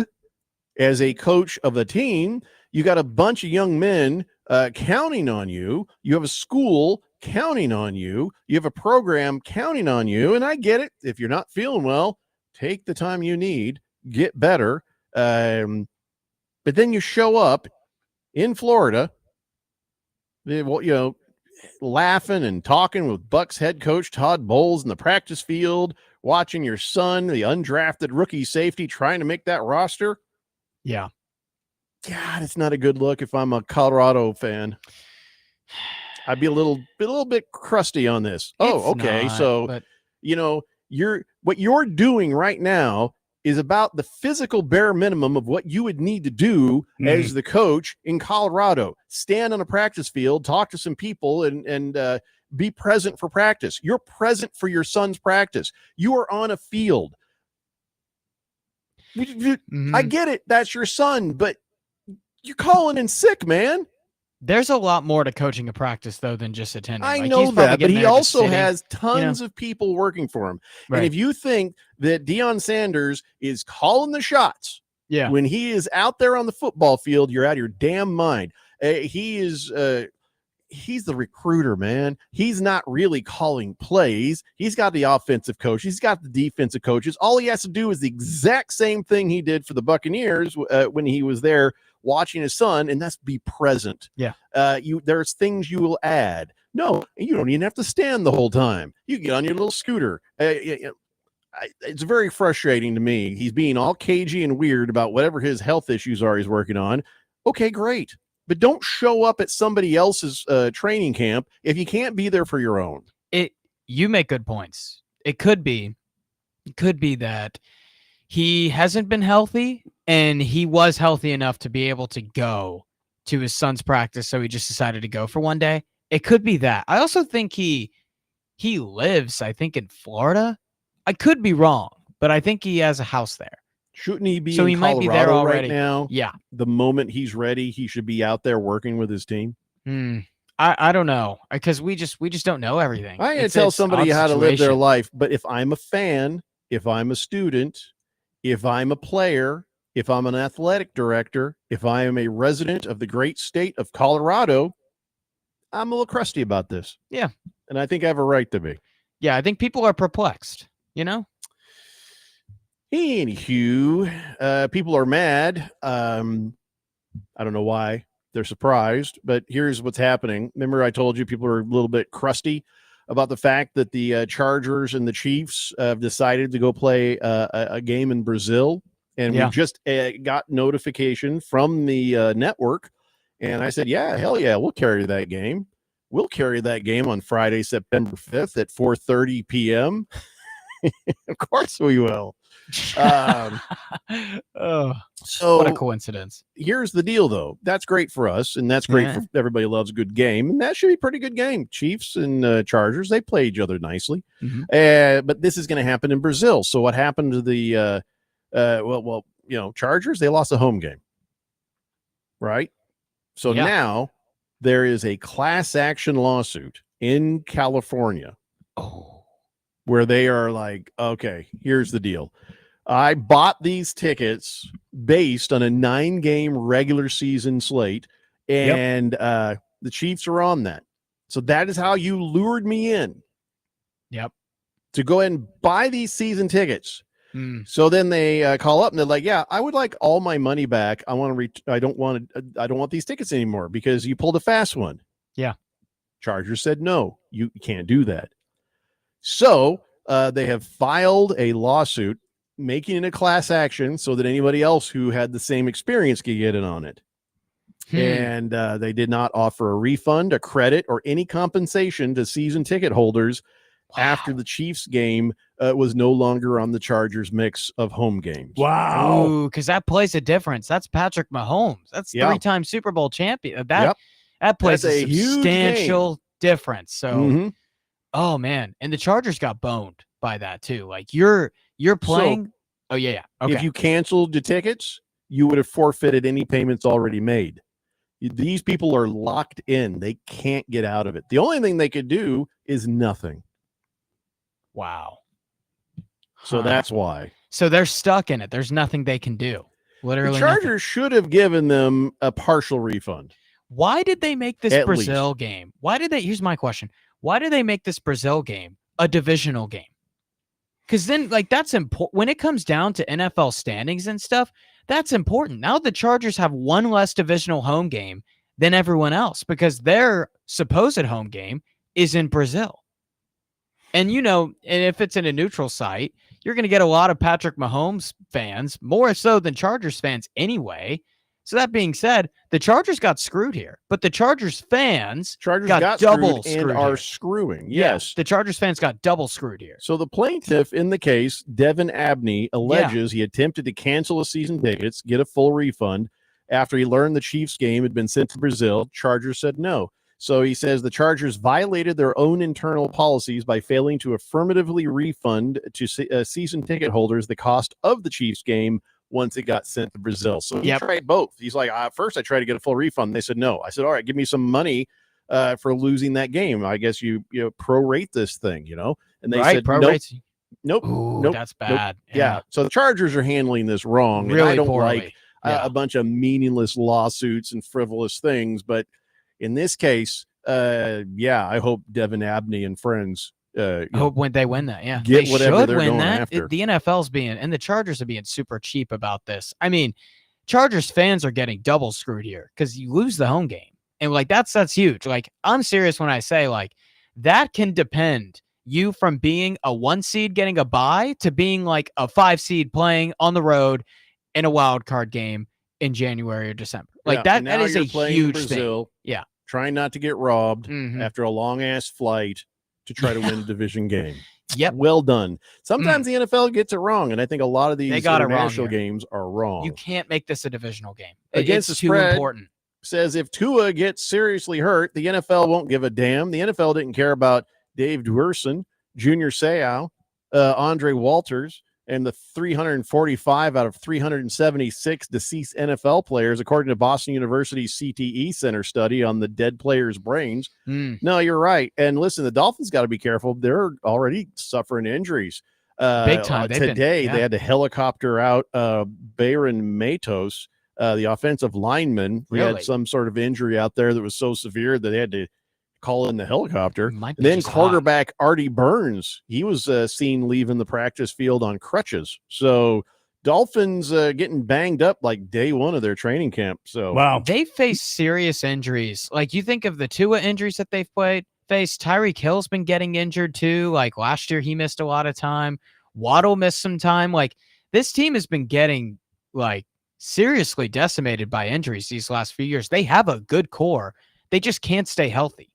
as a coach of a team. You got a bunch of young men counting on you. You have a school counting on you. You have a program counting on you. And I get it. If you're not feeling well, take the time you need, get better. But then you show up in Florida, laughing and talking with Bucks head coach Todd Bowles in the practice field, watching your son, the undrafted rookie safety, trying to make that roster. Yeah. God, it's not a good look if I'm a Colorado fan. I'd be a little bit crusty on this. Okay. But what you're doing right now is about the physical bare minimum of what you would need to do as the coach in Colorado. Stand on a practice field, talk to some people, and be present for practice. You're present for your son's practice. You are on a field. I get it. That's your son, but you're calling in sick, man. There's a lot more to coaching a practice, though, than just attending. I Like, know he's probably that, but getting he there just also sitting, has you tons know? of people working for him. Right. And if you think that Deion Sanders is calling the shots Yeah. when he is out there on the football field, you're out of your damn mind. He's the recruiter, man. He's not really calling plays. He's got the offensive coach. He's got the defensive coaches. All he has to do is the exact same thing he did for the Buccaneers when he was there watching his son, and that's be present. Yeah. There's things you will add. No, you don't even have to stand the whole time. You get on your little scooter. It's very frustrating to me. He's being all cagey and weird about whatever his health issues are he's working on. Okay, great. But don't show up at somebody else's training camp if you can't be there for your own. You make good points. It could be that he hasn't been healthy, and he was healthy enough to be able to go to his son's practice, so he just decided to go for one day. It could be that. I also think he lives, I think, in Florida. I could be wrong, but I think he has a house there. Shouldn't he be So in he might Colorado be there already right now? Yeah. The moment he's ready, he should be out there working with his team. I don't know, because we just don't know everything. I gotta It's tell an somebody odd how to live their situation. life. But if I'm a fan, if I'm a student, if I'm a player, if I'm an athletic director, if I am a resident of the great state of Colorado, I'm a little crusty about this. Yeah. And I think I have a right to be. Yeah, I think people are perplexed, you know? Anywho, people are mad. I don't know why they're surprised, but here's what's happening. Remember, I told you people are a little bit crusty about the fact that the Chargers and the Chiefs have decided to go play a game in Brazil. And Yeah. we just got notification from the network. And I said, yeah, hell yeah, we'll carry that game. We'll carry that game on Friday, September 5th at 4:30 p.m. Of course we will. Oh, So what a coincidence. here's the deal, though. That's great for us, and that's great Yeah. for everybody who loves a good game, and that should be a pretty good game. Chiefs and Chargers, they play each other nicely. But this is going to happen in Brazil. So what happened to the Chargers? They lost a home game, right? So Yeah. now there is a class action lawsuit in California where they are like, okay, here's the deal. I bought these tickets based on a 9-game regular season slate, and the Chiefs are on that. So that is how you lured me in. Yep. To go ahead and buy these season tickets. Mm. So then they call up and they're like, "Yeah, I would like all my money back. I want to. I don't want these tickets anymore because you pulled a fast one." Yeah. Chargers said, "No, you can't do that." So they have filed a lawsuit, making it a class action, so that anybody else who had the same experience could get in on it. And they did not offer a refund, a credit, or any compensation to season ticket holders after the Chiefs game was no longer on the Chargers mix of home games. Wow. Because that plays a difference. That's Patrick Mahomes. That's Yeah. 3-time Super Bowl champion. Yep. That plays That's a a huge substantial difference. So, Mhm. oh man. And the Chargers got boned by that too. Like you're playing. Oh yeah. Okay. If you canceled the tickets, you would have forfeited any payments already made. These people are locked in. They can't get out of it. The only thing they could do is nothing. Wow. So Huh. that's why. So they're stuck in it. There's nothing they can do. Literally The nothing. Chargers should have given them a partial refund. Why did they make this At Brazil game? Why did they? Here's my question. Why did they make this Brazil game a divisional game? Because then, like, that's important. When it comes down to NFL standings and stuff, that's important. Now the Chargers have one less divisional home game than everyone else because their supposed home game is in Brazil. And, and if it's in a neutral site, you're going to get a lot of Patrick Mahomes fans, more so than Chargers fans anyway. So that being said, the Chargers got screwed here, but the Chargers fans got double screwed and screwed are here. screwing. Yeah, Yes. the Chargers fans got double screwed here. So the plaintiff in the case, Devin Abney, alleges he attempted to cancel his season tickets, get a full refund after he learned the Chiefs game had been sent to Brazil. Chargers said no. So he says the Chargers violated their own internal policies by failing to affirmatively refund to season ticket holders the cost of the Chiefs game once it got sent to Brazil. So he Yep. tried both. He's like, first I tried to get a full refund. They said no. I said, all right, give me some money for losing that game. I guess you prorate this thing, And they Right, said, prorates. nope. Ooh, Nope. that's Nope. bad. Yeah. So the Chargers are handling this wrong. And I Really don't poorly. like a bunch of meaningless lawsuits and frivolous things. But in this case, I hope Devin Abney and friends I hope when they win that, yeah, get they whatever should they're win going that. after. The NFL's and the Chargers are being super cheap about this. I mean, Chargers fans are getting double screwed here because you lose the home game, and like that's huge. Like I'm serious when I say like that can depend you from being a 1 seed getting a bye to being like a 5 seed playing on the road in a wild card game in January or December. Like Yeah, that and now is a you're playing huge Brazil, thing. Yeah. trying not to get robbed Mhm. after a long ass flight to try to win a division game. Yep. Well done. Sometimes the NFL gets it wrong, and I think a lot of these They got it wrong international here. games are wrong. You can't make this a divisional game. Against It's the too spread, important. says if Tua gets seriously hurt, the NFL won't give a damn. The NFL didn't care about Dave Duerson, Junior Seau, Andre Walters, and the 345 out of 376 deceased NFL players, according to Boston University's CTE Center study on the dead players' brains. No, you're right. And listen, the Dolphins got to be careful. They're already suffering injuries. Big time. They've been- Today, yeah. they had to helicopter out Bayron Matos, the offensive lineman. He Really? had some sort of injury out there that was so severe that they had to call in the helicopter. Might And be then just hot. quarterback Artie Burns, he was seen leaving the practice field on crutches. So Dolphins getting banged up like day one of their training camp. So They face serious injuries. Like you think of the Tua injuries that they've faced. Tyreek Hill's been getting injured too. Like last year, he missed a lot of time. Waddle missed some time. Like this team has been getting like seriously decimated by injuries these last few years. They have a good core. They just can't stay healthy.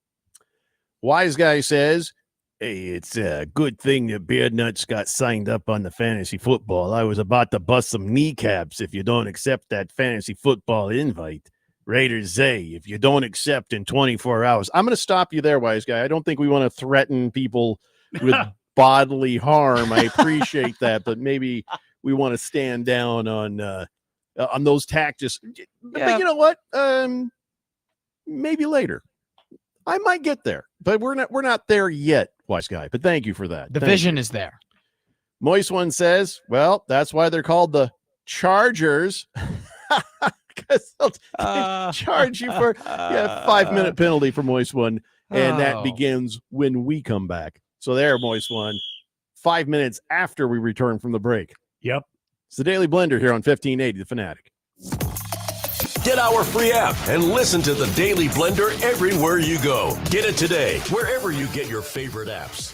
Wise Guy says, hey, it's a good thing that Beard Nuts got signed up on the fantasy football. I was about to bust some kneecaps if you don't accept that fantasy football invite. Raiders say, if you don't accept in 24 hours. I'm going to stop you there, Wise Guy. I don't think we want to threaten people with bodily harm. I appreciate that, but maybe we want to stand down on those tactics. But you know what? Maybe later. I might get there, but we're not there yet, Wise Guy. But thank you for that. The Thank vision you. is there. Moist One says, well, that's why they're called the Chargers. Because they'll charge you for a 5-minute penalty for Moist One. And that Oh. begins when we come back. So there, Moist One, 5 minutes after we return from the break. Yep. It's the Daily Blender here on 1580 The Fanatic. Get our free app and listen to the Daily Blender everywhere you go. Get it today, wherever you get your favorite apps.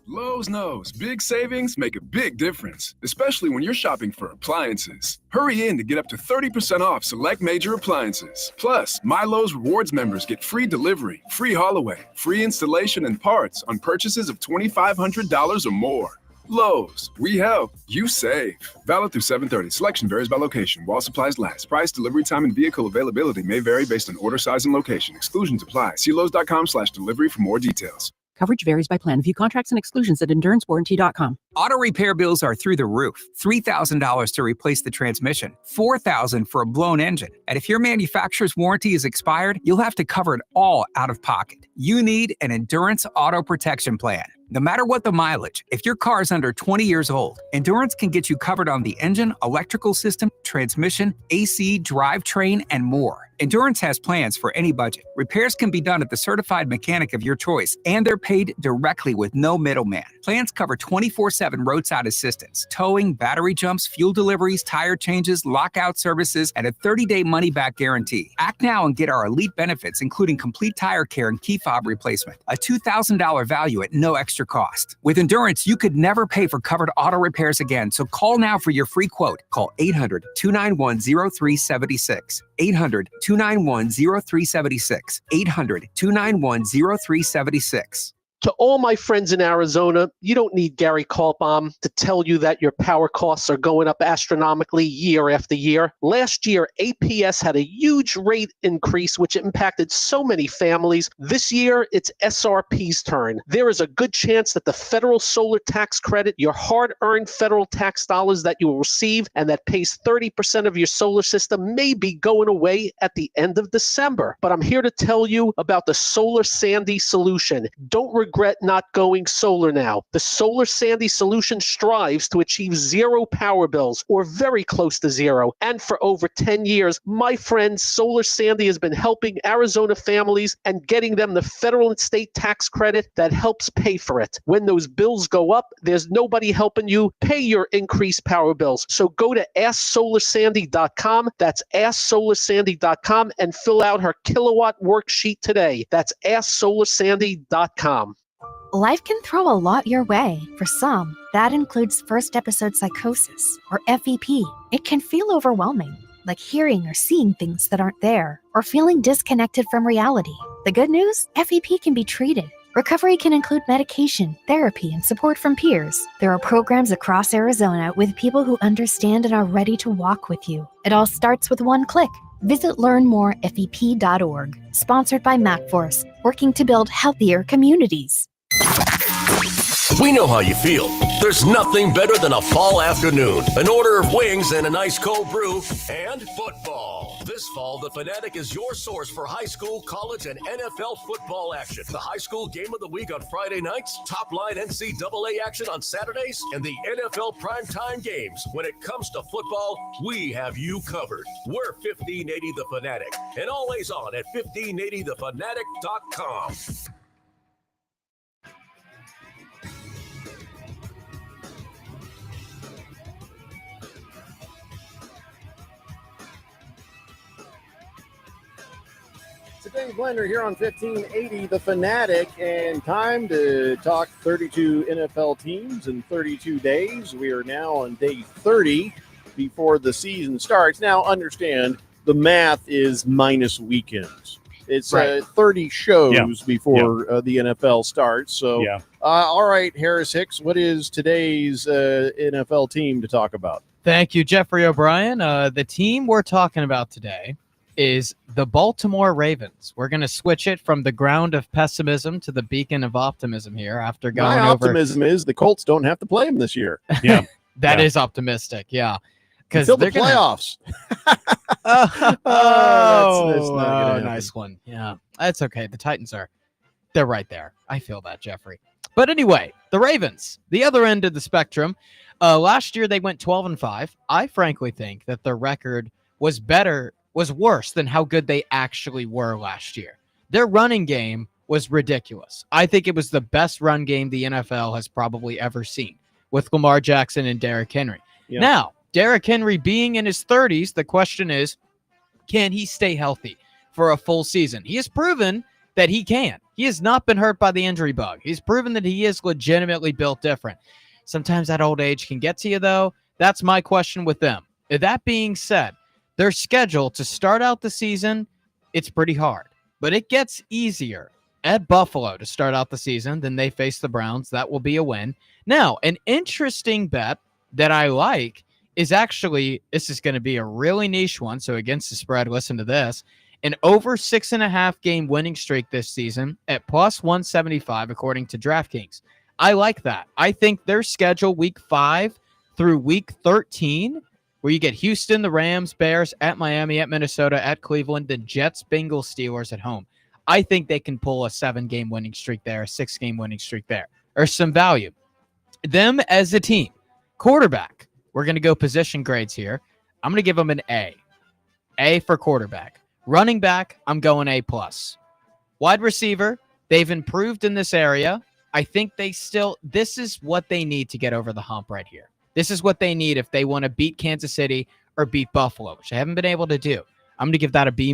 Lowe's knows big savings make a big difference, especially when you're shopping for appliances. Hurry in to get up to 30% off select major appliances. Plus, My Lowe's Rewards members get free delivery, free haul away, free installation and parts on purchases of $2,500 or more. Lowe's, we help, you save. Valid through 7/30. Selection varies by location. While supplies last. Price, delivery time, and vehicle availability may vary based on order size and location. Exclusions apply. See Lowe's.com/delivery for more details. Coverage varies by plan. View contracts and exclusions at EnduranceWarranty.com. Auto repair bills are through the roof. $3,000 to replace the transmission, $4,000 for a blown engine. And if your manufacturer's warranty is expired, you'll have to cover it all out of pocket. You need an Endurance Auto Protection Plan. No matter what the mileage, if your car is under 20 years old, Endurance can get you covered on the engine, electrical system, transmission, AC, drivetrain, and more. Endurance has plans for any budget. Repairs can be done at the certified mechanic of your choice, and they're paid directly with no middleman. Plans cover 24/7 roadside assistance, towing, battery jumps, fuel deliveries, tire changes, lockout services, and a 30-day money-back guarantee. Act now and get our elite benefits, including complete tire care and key fob replacement, a $2,000 value at no extra cost. With Endurance, you could never pay for covered auto repairs again, so call now for your free quote. Call 800-291-0376. 800-291-0376. 800-291-0376. To all my friends in Arizona, you don't need Gary Kaltbaum to tell you that your power costs are going up astronomically year after year. Last year, APS had a huge rate increase, which impacted so many families. This year, it's SRP's turn. There is a good chance that the federal solar tax credit, your hard-earned federal tax dollars that you will receive and that pays 30% of your solar system, may be going away at the end of December. But I'm here to tell you about the Solar Sandy solution. Don't regret not going solar now. The Solar Sandy solution strives to achieve zero power bills, or very close to zero. And for over 10 years, my friend, Solar Sandy has been helping Arizona families and getting them the federal and state tax credit that helps pay for it. When those bills go up, there's nobody helping you pay your increased power bills. So go to AskSolarSandy.com. That's AskSolarSandy.com and fill out her kilowatt worksheet today. That's AskSolarSandy.com. Life can throw a lot your way. For some, that includes first episode psychosis, or FEP. It can feel overwhelming, like hearing or seeing things that aren't there, or feeling disconnected from reality. The good news? FEP can be treated. Recovery can include medication, therapy, and support from peers. There are programs across Arizona with people who understand and are ready to walk with you. It all starts with one click. Visit learnmorefep.org. Sponsored by MacForce, working to build healthier communities. We know how you feel. There's nothing better than a fall afternoon, an order of wings and a nice cold brew, and football. This fall, the Fanatic is your source for high school, college, and NFL football action. The high school game of the week on Friday nights, top-line NCAA action on Saturdays, and the NFL primetime games. When it comes to football, we have you covered. We're 1580 The Fanatic, and always on at 1580thefanatic.com. Dave Blender here on 1580 The Fanatic, and time to talk 32 NFL teams in 32 days. We are now on day 30 before the season starts. Now, understand, the math is minus weekends. It's right. 30 shows before the NFL starts. So, all right, Harris Hicks, what is today's NFL team to talk about? Thank you, Jeffrey O'Brien. The team we're talking about today is the Baltimore Ravens. We're going to switch it from the ground of pessimism to the beacon of optimism here after going My optimism is the Colts don't have to play them this year. Yeah. That is optimistic, yeah. Until the playoffs. That's not nice one. Yeah, that's okay. The Titans they're right there. I feel that, Jeffrey. But anyway, the Ravens, the other end of the spectrum. Last year they went 12-5. I frankly think that their record was worse than how good they actually were last year. Their running game was ridiculous. I think it was the best run game the NFL has probably ever seen, with Lamar Jackson and Derrick Henry. Yeah. Now, Derrick Henry being in his 30s, the question is, can he stay healthy for a full season? He has proven that he can. He has not been hurt by the injury bug. He's proven that he is legitimately built different. Sometimes that old age can get to you, though. That's my question with them. That being said, their schedule to start out the season, it's pretty hard, but it gets easier at Buffalo to start out the season. Then they face the Browns. That will be a win. Now, an interesting bet that I like is actually, this is going to be a really niche one. So against the spread, listen to this, an over 6.5 game winning streak this season at plus 175, according to DraftKings. I like that. I think their schedule week 5 through week 13, where you get Houston, the Rams, Bears, at Miami, at Minnesota, at Cleveland, the Jets, Bengals, Steelers at home. I think they can pull a 7-game winning streak there, a 6-game winning streak there, or some value. Them as a team. Quarterback, we're going to go position grades here. I'm going to give them an A. A for quarterback. Running back, I'm going A+. Wide receiver, they've improved in this area. I think this is what they need to get over the hump right here. This is what they need if they want to beat Kansas City or beat Buffalo, which I haven't been able to do. I'm going to give that a B-.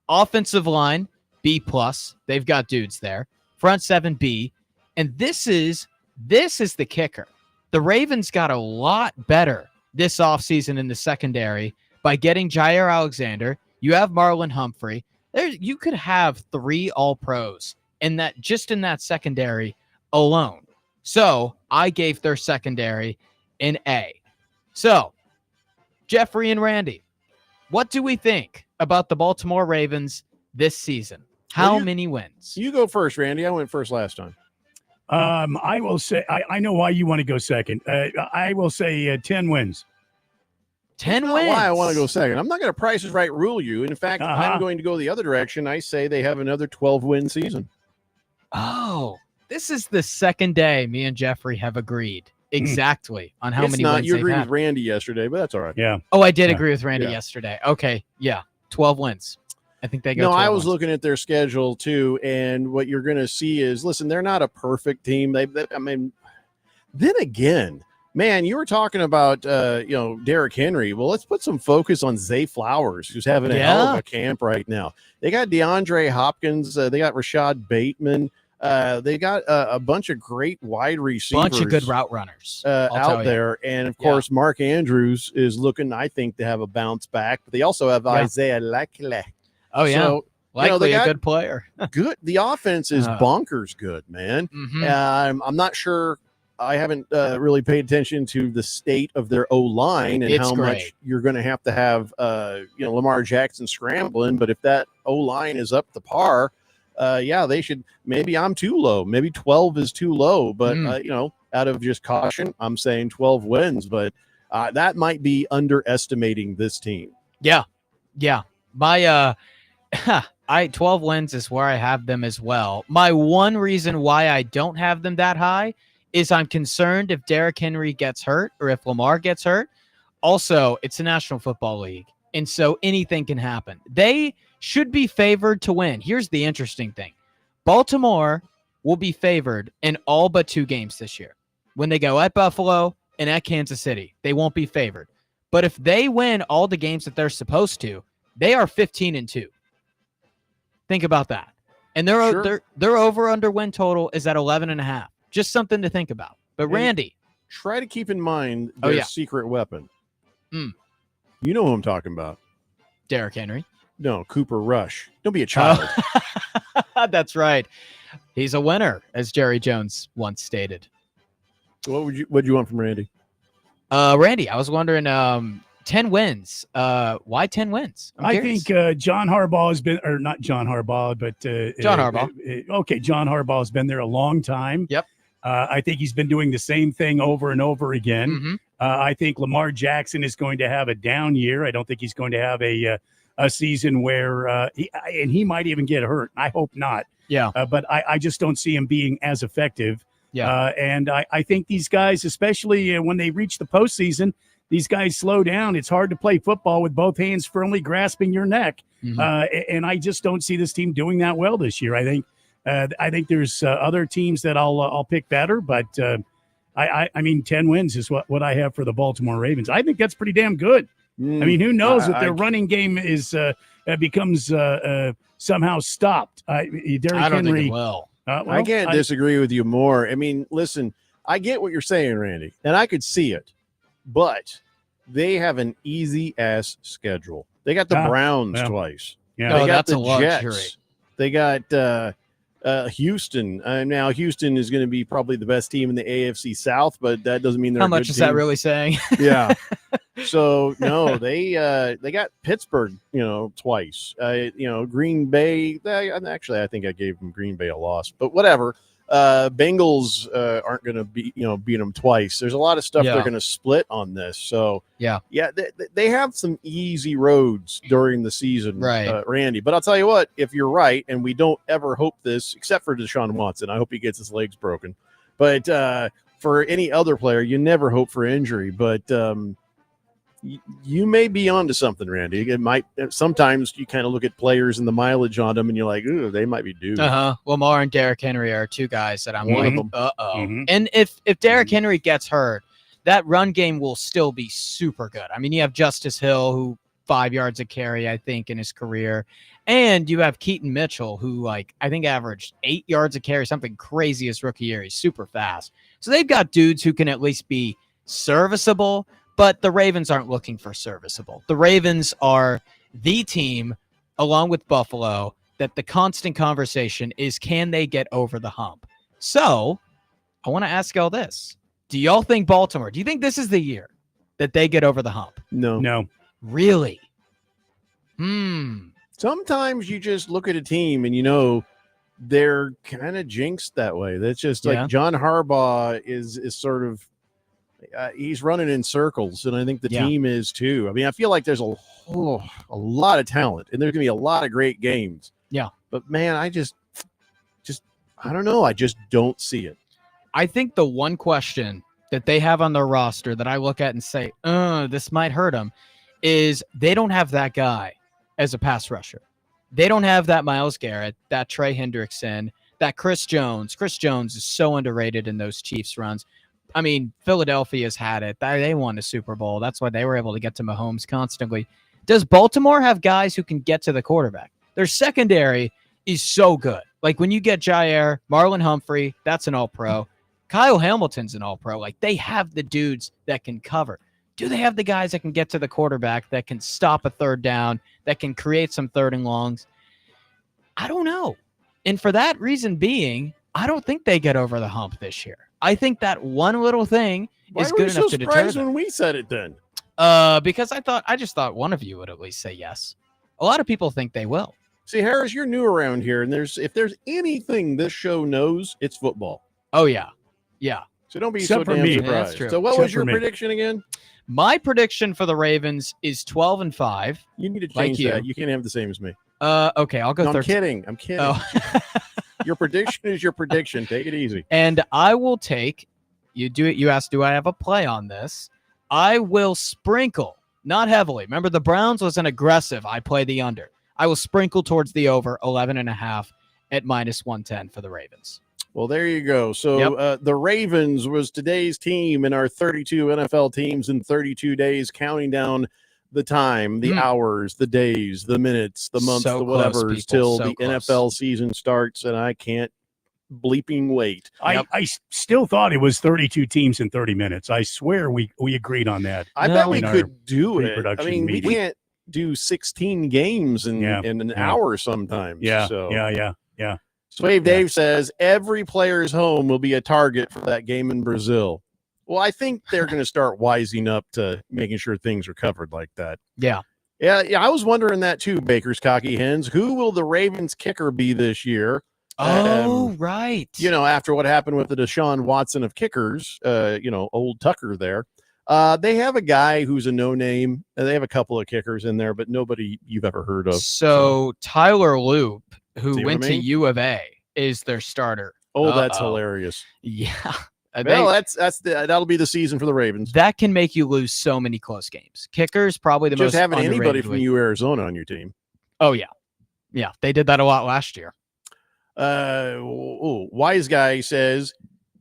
Offensive line, B+. They've got dudes there. Front 7, B. And this is the kicker. The Ravens got a lot better this offseason in the secondary by getting Jair Alexander. You have Marlon Humphrey. You could have 3 All-Pros in that secondary alone. So I gave their secondary an A. So, Jeffrey and Randy, what do we think about the Baltimore Ravens this season? How many wins? You go first, Randy. I went first last time. I will say, I know why you want to go second. I will say 10 wins. 10 That's wins. not why I want to go second. I'm not going to Price is Right rule you. In fact, I'm going to go the other direction. I say they have another 12-win season. Oh, this is the second day me and Jeffrey have agreed exactly on how It's many not. wins You they've agreed had. with Randy yesterday, but that's all right. Yeah. Oh, I did Yeah. agree with Randy Yeah. yesterday. Okay, yeah, 12 wins. I think they go. No, 12 I was wins. looking at their schedule too, and what you're going to see is, listen, they're not a perfect team. I mean, then again, man, you were talking about, Derrick Henry. Well, let's put some focus on Zay Flowers, who's having a hell of a camp right now. They got DeAndre Hopkins. They got Rashad Bateman. They got a bunch of great wide receivers. Bunch of good route runners I'll tell out you. there. And, of course, Mark Andrews is looking, I think, to have a bounce back. But they also have Isaiah Likely. Oh, yeah. So, Likely they a got good player. good. The offense is bonkers good, man. I'm not sure. I haven't really paid attention to the state of their O-line and It's how great. much you're going to have Lamar Jackson scrambling. But if that O-line is up to par, they should. Maybe I'm too low. Maybe 12 is too low. But, out of just caution, I'm saying 12 wins. But that might be underestimating this team. Yeah. My 12 wins is where I have them as well. My one reason why I don't have them that high is I'm concerned if Derrick Henry gets hurt or if Lamar gets hurt. Also, it's the National Football League, and so anything can happen. They should be favored to win. Here's the interesting thing. Baltimore will be favored in all but 2 games this year. When they go at Buffalo and at Kansas City, they won't be favored. But if they win all the games that they're supposed to, they are 15-2. Think about that. And their over under win total is at 11.5. Just something to think about. But And Randy, try to keep in mind their secret weapon. Mm. You know who I'm talking about. Derrick Henry. No, Cooper Rush. Don't be a child. That's right. He's a winner, as Jerry Jones once stated. What'd you want from Randy? Randy, I was wondering 10 wins. Why 10 wins? I think John Harbaugh has been, or not John Harbaugh, but John Harbaugh. Okay, John Harbaugh has been there a long time. Yep. I think he's been doing the same thing over and over again. Mm-hmm. I think Lamar Jackson is going to have a down year. I don't think he's going to have a season where he might even get hurt. I hope not. Yeah. But I just don't see him being as effective. Yeah. And I think these guys, especially when they reach the postseason, these guys slow down. It's hard to play football with both hands firmly grasping your neck. Mm-hmm. And I just don't see this team doing that well this year. I think there's other teams that I'll pick better, but I mean, 10 wins is what I have for the Baltimore Ravens. I think that's pretty damn good. I mean, who knows if their running game is becomes somehow stopped. Derrick I don't Henry, think it will. I can't disagree with you more. I mean, listen, I get what you're saying, Randy, and I could see it, but they have an easy ass schedule. They got the Browns twice. Yeah. They Oh, got that's the a luxury. Jets. They got Houston. Now Houston is going to be probably the best team in the AFC South, but that doesn't mean they're How a much good is that team. really saying? Yeah. So no, they got Pittsburgh, twice. Green Bay. Actually, I think I gave them Green Bay a loss, but whatever. Bengals aren't going to beat them twice. There's a lot of stuff Yeah. they're going to split on this. So Yeah. they have some easy roads during the season, Right. Randy. But I'll tell you what, if you're right, and we don't ever hope this, except for Deshaun Watson, I hope he gets his legs broken. But for any other player, you never hope for injury. But you may be onto something, Randy. It might. Sometimes you kind of look at players and the mileage on them, and you're like, "Ooh, they might be due." Lamar and Derrick Henry are 2 guys that I'm One like, of 'em. uh-oh. Mhm. And if Derrick Henry gets hurt, that run game will still be super good. I mean, you have Justice Hill, who 5 yards a carry, I think, in his career. And you have Keaton Mitchell, who, I think averaged 8 yards a carry, something crazy his rookie year. He's super fast. So they've got dudes who can at least be serviceable, but the Ravens aren't looking for serviceable. The Ravens are the team, along with Buffalo, that the constant conversation is, can they get over the hump? So I want to ask y'all this. Do y'all think Baltimore, do you think this is the year that they get over the hump? No. Really? Sometimes you just look at a team and they're kind of jinxed that way. That's just like John Harbaugh is sort of he's running in circles, and I think the team is too. I mean, I feel like there's a lot of talent, and there's gonna be a lot of great games. Yeah, but man, I just I don't know. I just don't see it. I think the one question that they have on their roster that I look at and say, this might hurt them, is they don't have that guy as a pass rusher. They don't have that Myles Garrett, that Trey Hendrickson, that Chris Jones. Chris Jones is so underrated in those Chiefs runs. I mean, Philadelphia's had it. They won a Super Bowl. That's why they were able to get to Mahomes constantly. Does Baltimore have guys who can get to the quarterback? Their secondary is so good. Like when you get Jair, Marlon Humphrey, that's an all-pro. Kyle Hamilton's an all-pro. Like they have the dudes that can cover. Do they have the guys that can get to the quarterback, that can stop a third down, that can create some third and longs? I don't know. And for that reason being, I don't think they get over the hump this year. I think that one little thing is good enough to deter them. When we said it then? Because I just thought one of you would at least say yes. A lot of people think they will. See, Harris, you're new around here, and if there's anything this show knows, it's football. Oh yeah. Yeah. So don't be Except so for damn me. surprised. Yeah, that's true. So what Except was your for me. prediction again? My prediction for the Ravens is 12-5. You need to Like change that. You can't have the same as me. Okay, I'll go No, 13. I'm kidding. Oh. Your prediction is your prediction. Take it easy. And I will take, you asked, do I have a play on this? I will sprinkle, not heavily. Remember, the Browns was an aggressive, I play the under. I will sprinkle towards the over 11.5 at -110 for the Ravens. Well, there you go. So the Ravens was today's team in our 32 NFL teams in 32 days, counting down the time, the hours, the days, the minutes, the months, So the close, whatever, people. till So the close. NFL season starts, and I can't bleeping wait. I still thought it was 32 teams in 30 minutes. I swear we agreed on that. I bet we in our could do it. I pre-production mean, we meeting. can't do 16 games in an hour sometimes. Yeah, So. yeah. Swave Dave says every player's home will be a target for that game in Brazil. Well, I think they're going to start wising up to making sure things are covered like that. Yeah. Yeah. I was wondering that too, Baker's Cocky Hens. Who will the Ravens kicker be this year? Oh, right. After what happened with the Deshaun Watson of kickers, old Tucker there. They have a guy who's a no-name. They have a couple of kickers in there, but nobody you've ever heard of. So Tyler Loop, who See what went I to mean? U of A, is their starter. Oh, that's hilarious. Yeah. Well, that'll be the season for the Ravens. That can make you lose so many close games. Kickers probably the Just most having anybody underrated from league. Arizona on your team. Oh yeah, yeah, they did that a lot last year. Wise guy says,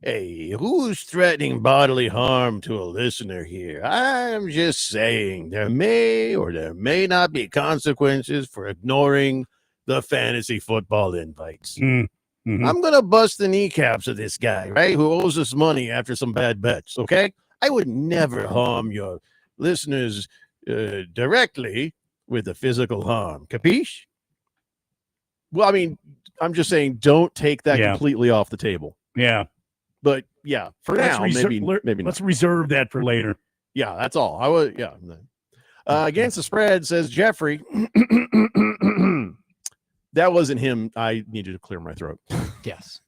"Hey, who's threatening bodily harm to a listener here? I'm just saying there may or there may not be consequences for ignoring the fantasy football invites. Mm-hmm. I'm going to bust the kneecaps of this guy, right, who owes us money after some bad bets, okay? I would never harm your listeners directly with a physical harm. Capiche? Well, I mean, I'm just saying don't take that completely off the table. Yeah. But, yeah, for now, maybe not. Let's reserve that for later. Yeah, that's all. Against the spread, says Jeffrey. That wasn't him. I needed to clear my throat. Yes.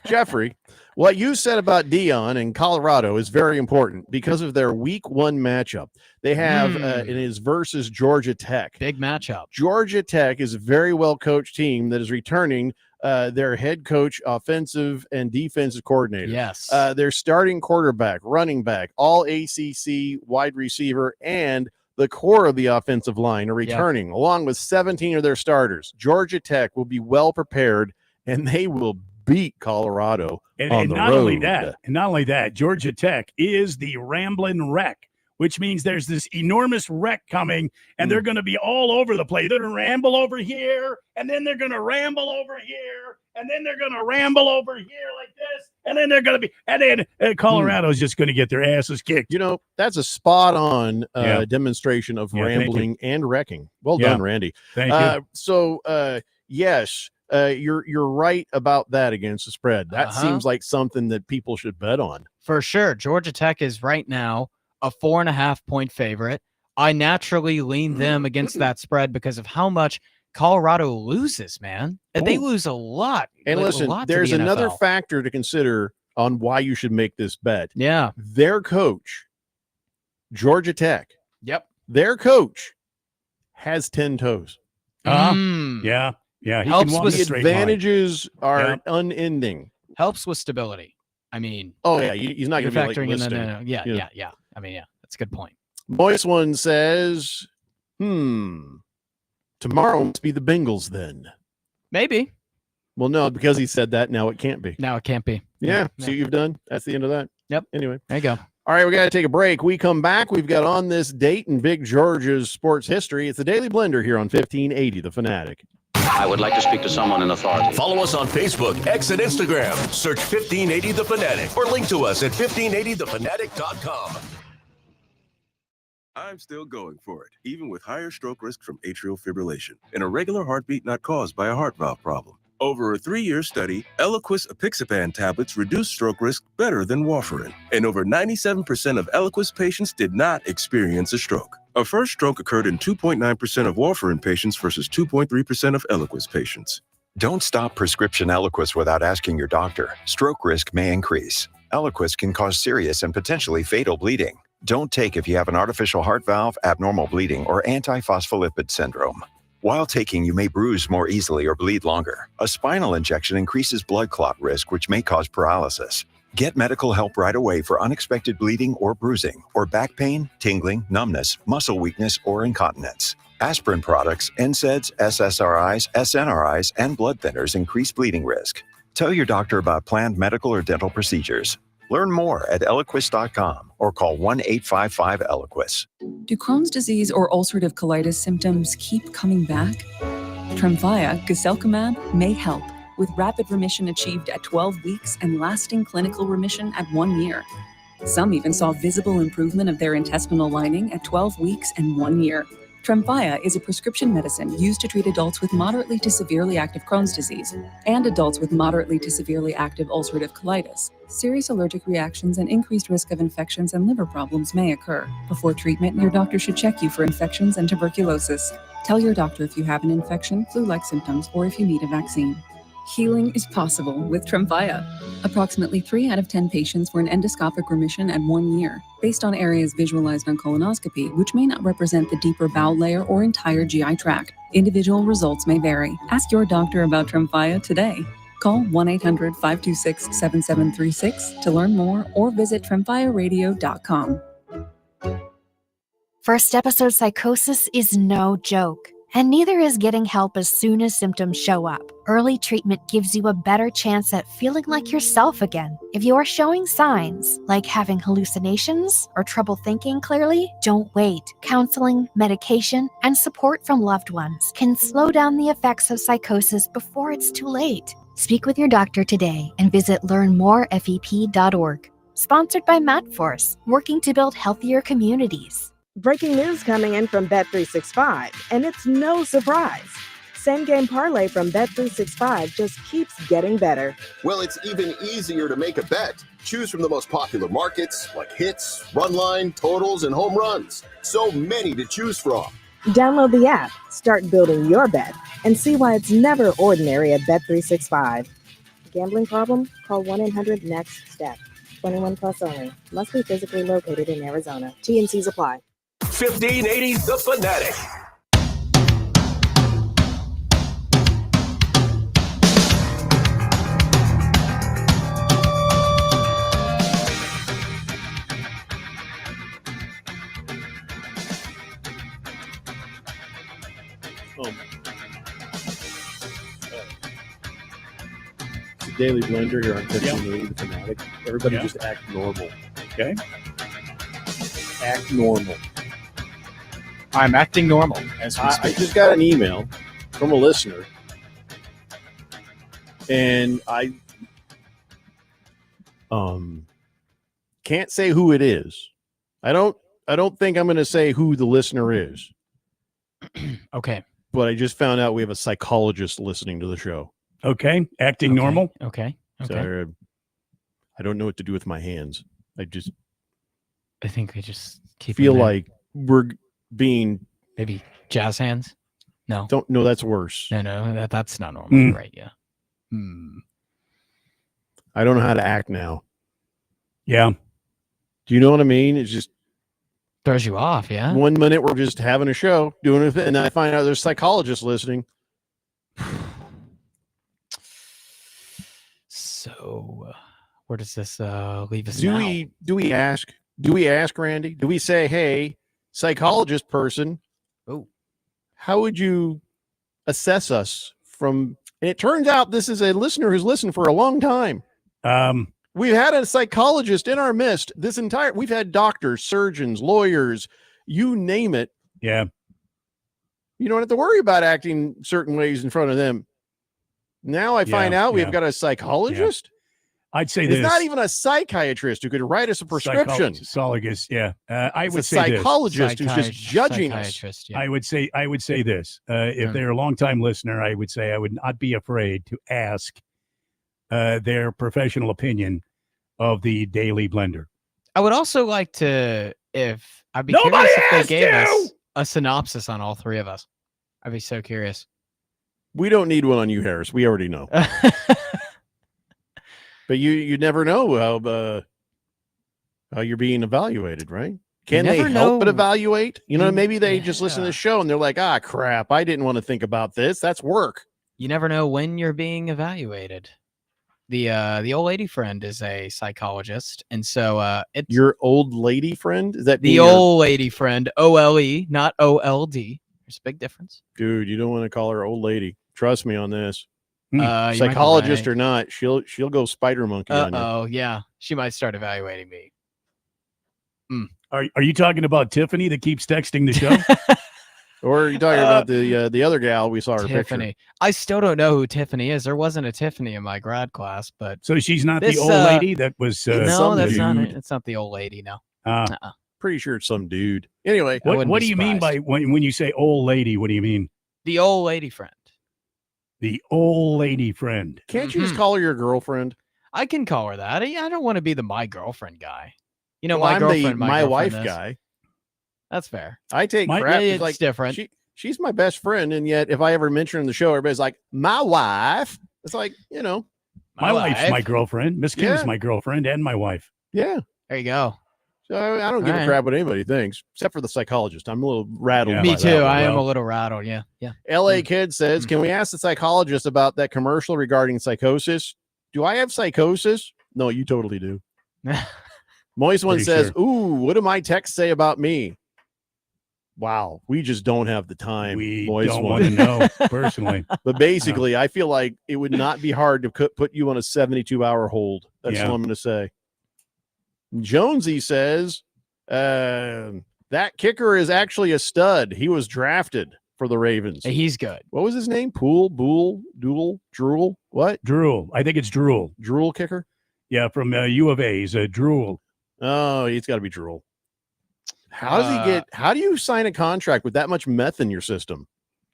Jeffrey, what you said about Dion in Colorado is very important because of their week 1 matchup. They have it is versus Georgia Tech. Big matchup. Georgia Tech is a very well coached team that is returning their head coach, offensive and defensive coordinator. Yes. Their starting quarterback, running back, all ACC wide receiver, and the core of the offensive line are returning, along with 17 of their starters. Georgia Tech will be well prepared, and they will beat Colorado on the not road. only that, Georgia Tech is the Ramblin' Wreck which means there's this enormous wreck coming, and they're going to be all over the place. They're going to ramble over here, and then they're going to ramble over here, and then they're going to ramble over here like this, and then they're going to be, and then Colorado's just going to get their asses kicked. You know, that's a spot-on Yeah. demonstration of Yeah, thank rambling and wrecking. Well Yeah. done, Randy. Thank you. So, yes, you're right about that against the spread. That seems like something that people should bet on. For sure. Georgia Tech is right now a 4.5 point favorite. I naturally lean them against that spread because of how much Colorado loses, man. And they lose a lot. And a listen, lot to there's the another NFL. factor to consider on why you should make this bet. Yeah. Their coach, Georgia Tech, Yep. their coach has 10 toes. Yeah. He Helps can walk with a straight line. Advantages are Yeah. unending. Helps with stability. I mean, Oh, yeah. He's not you're going to be factoring like in listing. the, yeah. I mean, yeah, that's a good point. Moist one says, tomorrow must be the Bengals then. Maybe. Well, no, because he said that, now it can't be. Now it can't be. Yeah. See what you've done? That's the end of that. Yep. Anyway. There you go. All right, we got to take a break. We come back. We've got on this date in Big George's sports history. It's the Daily Blender here on 1580 The Fanatic. I would like to speak to someone in authority. Follow us on Facebook, X, and Instagram. Search 1580 The Fanatic or link to us at 1580thefanatic.com. I'm still going for it, even with higher stroke risk from atrial fibrillation, an irregular heartbeat not caused by a heart valve problem. Over a 3-year study, Eliquis apixaban tablets reduced stroke risk better than warfarin, and over 97% of Eliquis patients did not experience a stroke. A first stroke occurred in 2.9% of warfarin patients versus 2.3% of Eliquis patients. Don't stop prescription Eliquis without asking your doctor. Stroke risk may increase. Eliquis can cause serious and potentially fatal bleeding. Don't take if you have an artificial heart valve, abnormal bleeding, or antiphospholipid syndrome. While taking, you may bruise more easily or bleed longer. A spinal injection increases blood clot risk, which may cause paralysis. Get medical help right away for unexpected bleeding or bruising, or back pain, tingling, numbness, muscle weakness, or incontinence. Aspirin products, NSAIDs, SSRIs, SNRIs, and blood thinners increase bleeding risk. Tell your doctor about planned medical or dental procedures. Learn more at Eliquis.com or call 1-855-ELIQUIS. Do Crohn's disease or ulcerative colitis symptoms keep coming back? Tremfya, guselkumab, may help, with rapid remission achieved at 12 weeks and lasting clinical remission at 1 year. Some even saw visible improvement of their intestinal lining at 12 weeks and 1 year. Tremfya is a prescription medicine used to treat adults with moderately to severely active Crohn's disease and adults with moderately to severely active ulcerative colitis. Serious allergic reactions and increased risk of infections and liver problems may occur. Before treatment, your doctor should check you for infections and tuberculosis. Tell your doctor if you have an infection, flu-like symptoms, or if you need a vaccine. Healing is possible with Tremfya. Approximately 3 out of 10 patients were in endoscopic remission at 1 year, based on areas visualized on colonoscopy, which may not represent the deeper bowel layer or entire GI tract. Individual results may vary. Ask your doctor about Tremfya today. Call 1-800-526-7736 to learn more or visit tremfyaradio.com. First episode psychosis is no joke. And neither is getting help as soon as symptoms show up. Early treatment gives you a better chance at feeling like yourself again. If you're showing signs, like having hallucinations or trouble thinking clearly, don't wait. Counseling, medication, and support from loved ones can slow down the effects of psychosis before it's too late. Speak with your doctor today and visit learnmorefep.org. Sponsored by MadForce, working to build healthier communities. Breaking news coming in from Bet365, and it's no surprise. Same game parlay from Bet365 just keeps getting better. Well, it's even easier to make a bet. Choose from the most popular markets like hits, run line, totals, and home runs. So many to choose from. Download the app, start building your bet, and see why it's never ordinary at Bet365. Gambling problem? Call 1-800-NEXT-STEP. 21 plus only. Must be physically located in Arizona. T&Cs apply. 1580 The Fanatic. It's a Daily Blender here on 1580 The Fanatic. Everybody just act normal. Okay. Act normal. I'm acting normal as we I speak. just got an email from a listener, and I can't say who it is. I don't think I'm going to say who the listener is. Okay. But I just found out we have a psychologist listening to the show. Okay. Acting normal. Okay. So I don't know what to do with my hands. I think we just keep feel them there. like we're being maybe jazz hands. No. No, that's worse. No, that's not normal. Right? Yeah. I don't know how to act now. Yeah. Do you know what I mean? It's just throws you off. Yeah. 1 minute we're just having a show, doing it, and then I find out there's psychologists listening. So, where does this leave us? Do now? we ask? Do we ask Randy? Do we say, "Hey, psychologist person, how would you assess us from?" And it turns out this is a listener who's listened for a long time. We've had a psychologist in our midst. We've had doctors, surgeons, lawyers, you name it. Yeah. You don't have to worry about acting certain ways in front of them. Now I find out we've got a psychologist. I'd say It's this. not even a psychiatrist who could write us a prescription. Psychologist, yeah. I It's would a say psychologist this. who's just judging us. I would say this. If they're a longtime listener, I would say I would not be afraid to ask their professional opinion of the Daily Blender. I would also like to, if I'd be Nobody curious if asked they gave you! us a synopsis on all three of us. I'd be so curious. We don't need one on you, Harris. We already know. But you never know how you're being evaluated, right? Can they never help but know. evaluate? You know, maybe they just listen to the show and they're like, "Ah, crap! I didn't want to think about this. That's work." You never know when you're being evaluated. The old lady friend is a psychologist, and so it's Your old lady friend, is that the your- old lady friend, OLE, not OLD. There's a big difference. dude? You don't want to call her old lady. Trust me on this. You might be Psychologist right. or not, she'll go spider monkey on you. Oh yeah, she might start evaluating me. Are you talking about Tiffany that keeps texting the show? Or are you talking about the other gal we saw her Tiffany. picture? I still don't know who Tiffany is. There wasn't a Tiffany in my grad class, but So she's not this, the old lady that was. no, some that's not dude. it. It's not the old lady. No. Pretty sure it's some dude. Anyway, What do you mean by when you say old lady? What do you mean? The old lady friend. The old lady friend. Can't you just call her your girlfriend? I can call her that. I don't want to be the my girlfriend guy. You know, Well, my I'm the girlfriend, my wife girlfriend is. guy. That's fair. I take My- crap. yeah, It's it's different. She's my best friend, and yet if I ever mention her in the show, everybody's like, "My wife." It's like, you know, My wife's my girlfriend. Miss Kim's Yeah. my girlfriend and my wife. yeah. There you go. So I don't give a Alright. crap what anybody thinks, except for the psychologist. I'm a little rattled. Yeah. by Me that too. one. I am a well. little rattled. Yeah. Yeah. LA Kid says, "Can we ask the psychologist about that commercial regarding psychosis? Do I have psychosis? No, you totally do." Moist one Pretty says, sure. "Ooh, what do my texts say about me?" Wow, we just don't have the time. We Moist don't one. want to know personally. But basically, I feel like it would not be hard to put you on a 72-hour hold. That's Yeah. all I'm going to say. Jonesy says, that kicker is actually a stud. He was drafted for the Ravens. He's good. What was his name? Drool? What? Drool. I think it's Drool. Drool kicker? Yeah, from U of A. He's a Drool. Oh, it's got to be Drool. How does how do you sign a contract with that much meth in your system?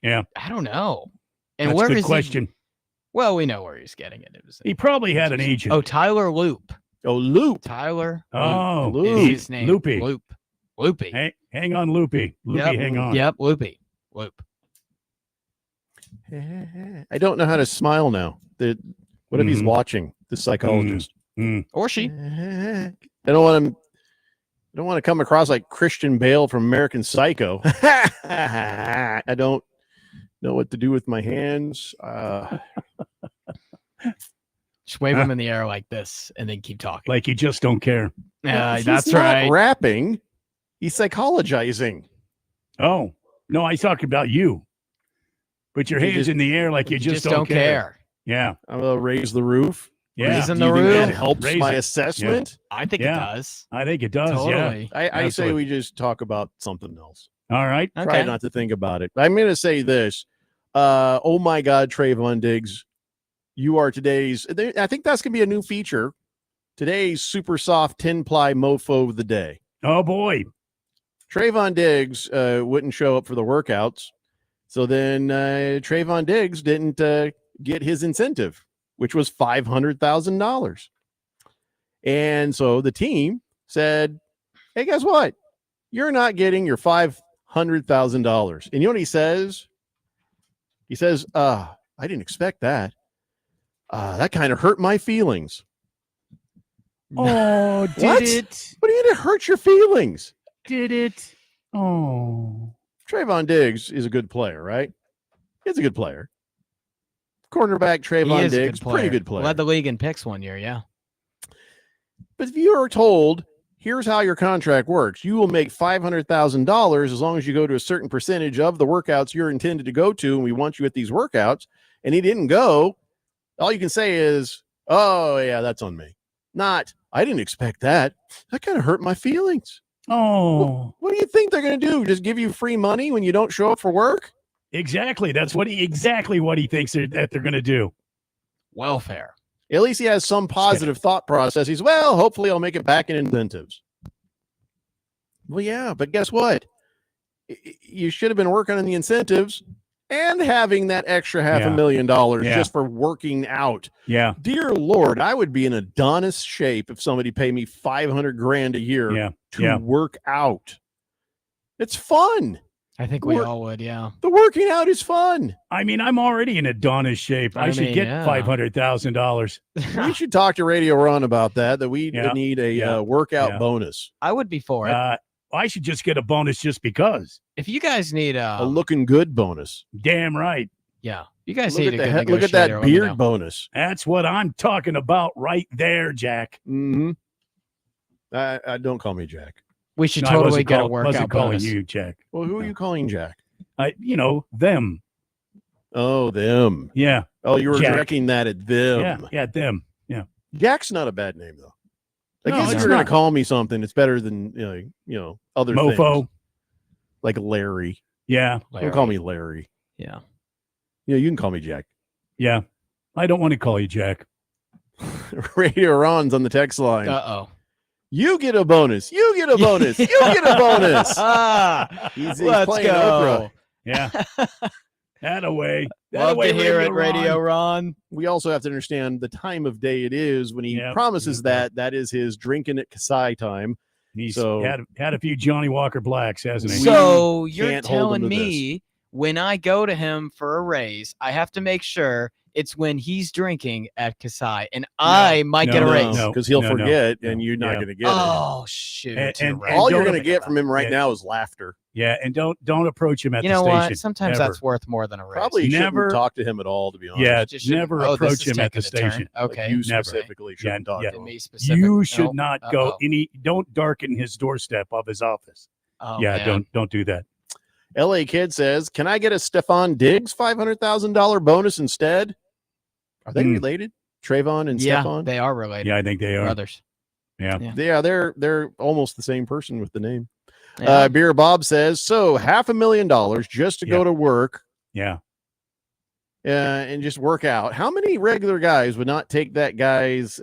Yeah. I don't know. And That's where a good is question. he? Well, we know where he's getting it. It was He probably had an agent. Oh, Tyler Loop. Oh, Loop. Tyler. Oh, Loop is his name. Loopy. Loop. Loopy. Hang on, Loopy. Loopy, Yep. hang on. Yep. Loopy. Loop. I don't know how to smile now. What if he's watching the psychologist? Or she. I don't want him. I don't want to come across like Christian Bale from American Psycho. I don't know what to do with my hands. Just wave them in the air like this and then keep talking. Like you just don't care. He's That's not right. rapping. He's psychologizing. Oh, no, I talked about you. Put your You hands just- in the air like you just don't care. Yeah. I'm gonna raise the roof. Yeah. Raising Do the you think that roof. helps Raise my it. assessment? I think Yeah. it does. I think it does. Totally. Yeah. I say Absolutely. we just talk about something else. All right. Try Okay. not to think about it. I'm going to say this. Oh my God, Trayvon Diggs, you are today's. I think that's going to be a new feature. Today's super soft 10-ply mofo of the day. Oh boy. Trayvon Diggs wouldn't show up for the workouts. So then Trayvon Diggs didn't get his incentive, which was $500,000. And so the team said, hey, guess what? You're not getting your $500,000. And you know what he says? He says, I didn't expect that. That kind of hurt my feelings. Oh, did What? it? What do you mean it hurt your feelings? Did it? Oh. Trayvon Diggs is a good player, right? He's a good player. Cornerback He Trayvon is a Diggs, good pretty player. good player. Led the league in picks one year, yeah. But if you are told, here's how your contract works, you will make $500,000 as long as you go to a certain percentage of the workouts you're intended to go to, and we want you at these workouts, and he didn't go, all you can say is, oh, yeah, that's on me. Not, I didn't expect that. That kind of hurt my feelings. Oh. What do you think they're going to do? Just give you free money when you don't show up for work? Exactly. That's what he thinks that they're going to do. Welfare. At least he has some positive thought process. He's, well, hopefully I'll make it back in incentives. Well, yeah, but guess what? You should have been working on the incentives and having that extra $500,000 Yeah. just for working out. Yeah. Dear Lord, I would be in Adonis shape if somebody paid me $500,000 a year to work out. It's fun. I think we all would, yeah. The working out is fun. I mean, I'm already in Adonis shape. I should mean, get yeah. $500,000. We should talk to Radio Ron about that we Yeah. need a Yeah. workout Yeah. bonus. I would be for it. I should just get a bonus just because. If you guys need A looking good bonus. Damn right. yeah, you guys Look need at, a good look at negotiator, that let me know. beard bonus. That's what I'm talking about right there, Jack. Mm-hmm. Don't call me Jack. We should No, I totally wasn't get a call- workout wasn't calling bonus. you, Jack. Well, who are you calling Jack? Them. Oh, them. Yeah. Oh, you were Jack. directing that at them. Yeah, them. Yeah. Jack's not a bad name, though. I No, guess if it's you're going not. to call me something, it's better than other Mofo. things. Like Larry. Yeah. Don't call me Larry. Yeah. Yeah, you can call me Jack. Yeah. I don't want to call you Jack. Radio Ron's on the text line. Uh-oh. You get a bonus. You get a bonus. You get a bonus. He's Let's playing go. Oprah. Yeah. That away. Love to hear it, Radio Ron. We also have to understand the time of day it is when he Yep. promises that is his drinking at Kasai time. He's So- had a few Johnny Walker Blacks, hasn't he? So you're can't hold him telling to me when I go to him for a raise, I have to make sure it's when he's drinking at Kasai, and I might get a raise. because he'll forget, and you're not Yeah. going to get Oh shoot! And all you're don't- going to get from him right now is laughter. Yeah, and don't approach him at You the know station. what? Sometimes Ever. that's worth more than a raise. Probably Never- shouldn't talk to him at all, to be honest. Yeah, Just shouldn't- never oh, this approach is him at the taking a turn. station. Okay. You Never. specifically shouldn't talk Yeah. to him. Me specific. You should Nope. not go Uh-oh. don't darken his doorstep of his office. Oh, yeah, man. don't do that. LA Kid says, "Can I get a Stephon Diggs $500,000 bonus instead?" Are they related? Trayvon and Yeah, Stephon? they are related. Yeah, I think they are. Brothers. Yeah. Yeah, they're almost the same person with the name. Yeah. Beer Bob says, so $500,000 just to go to work Yeah. and just work out. How many regular guys would not take that guy's?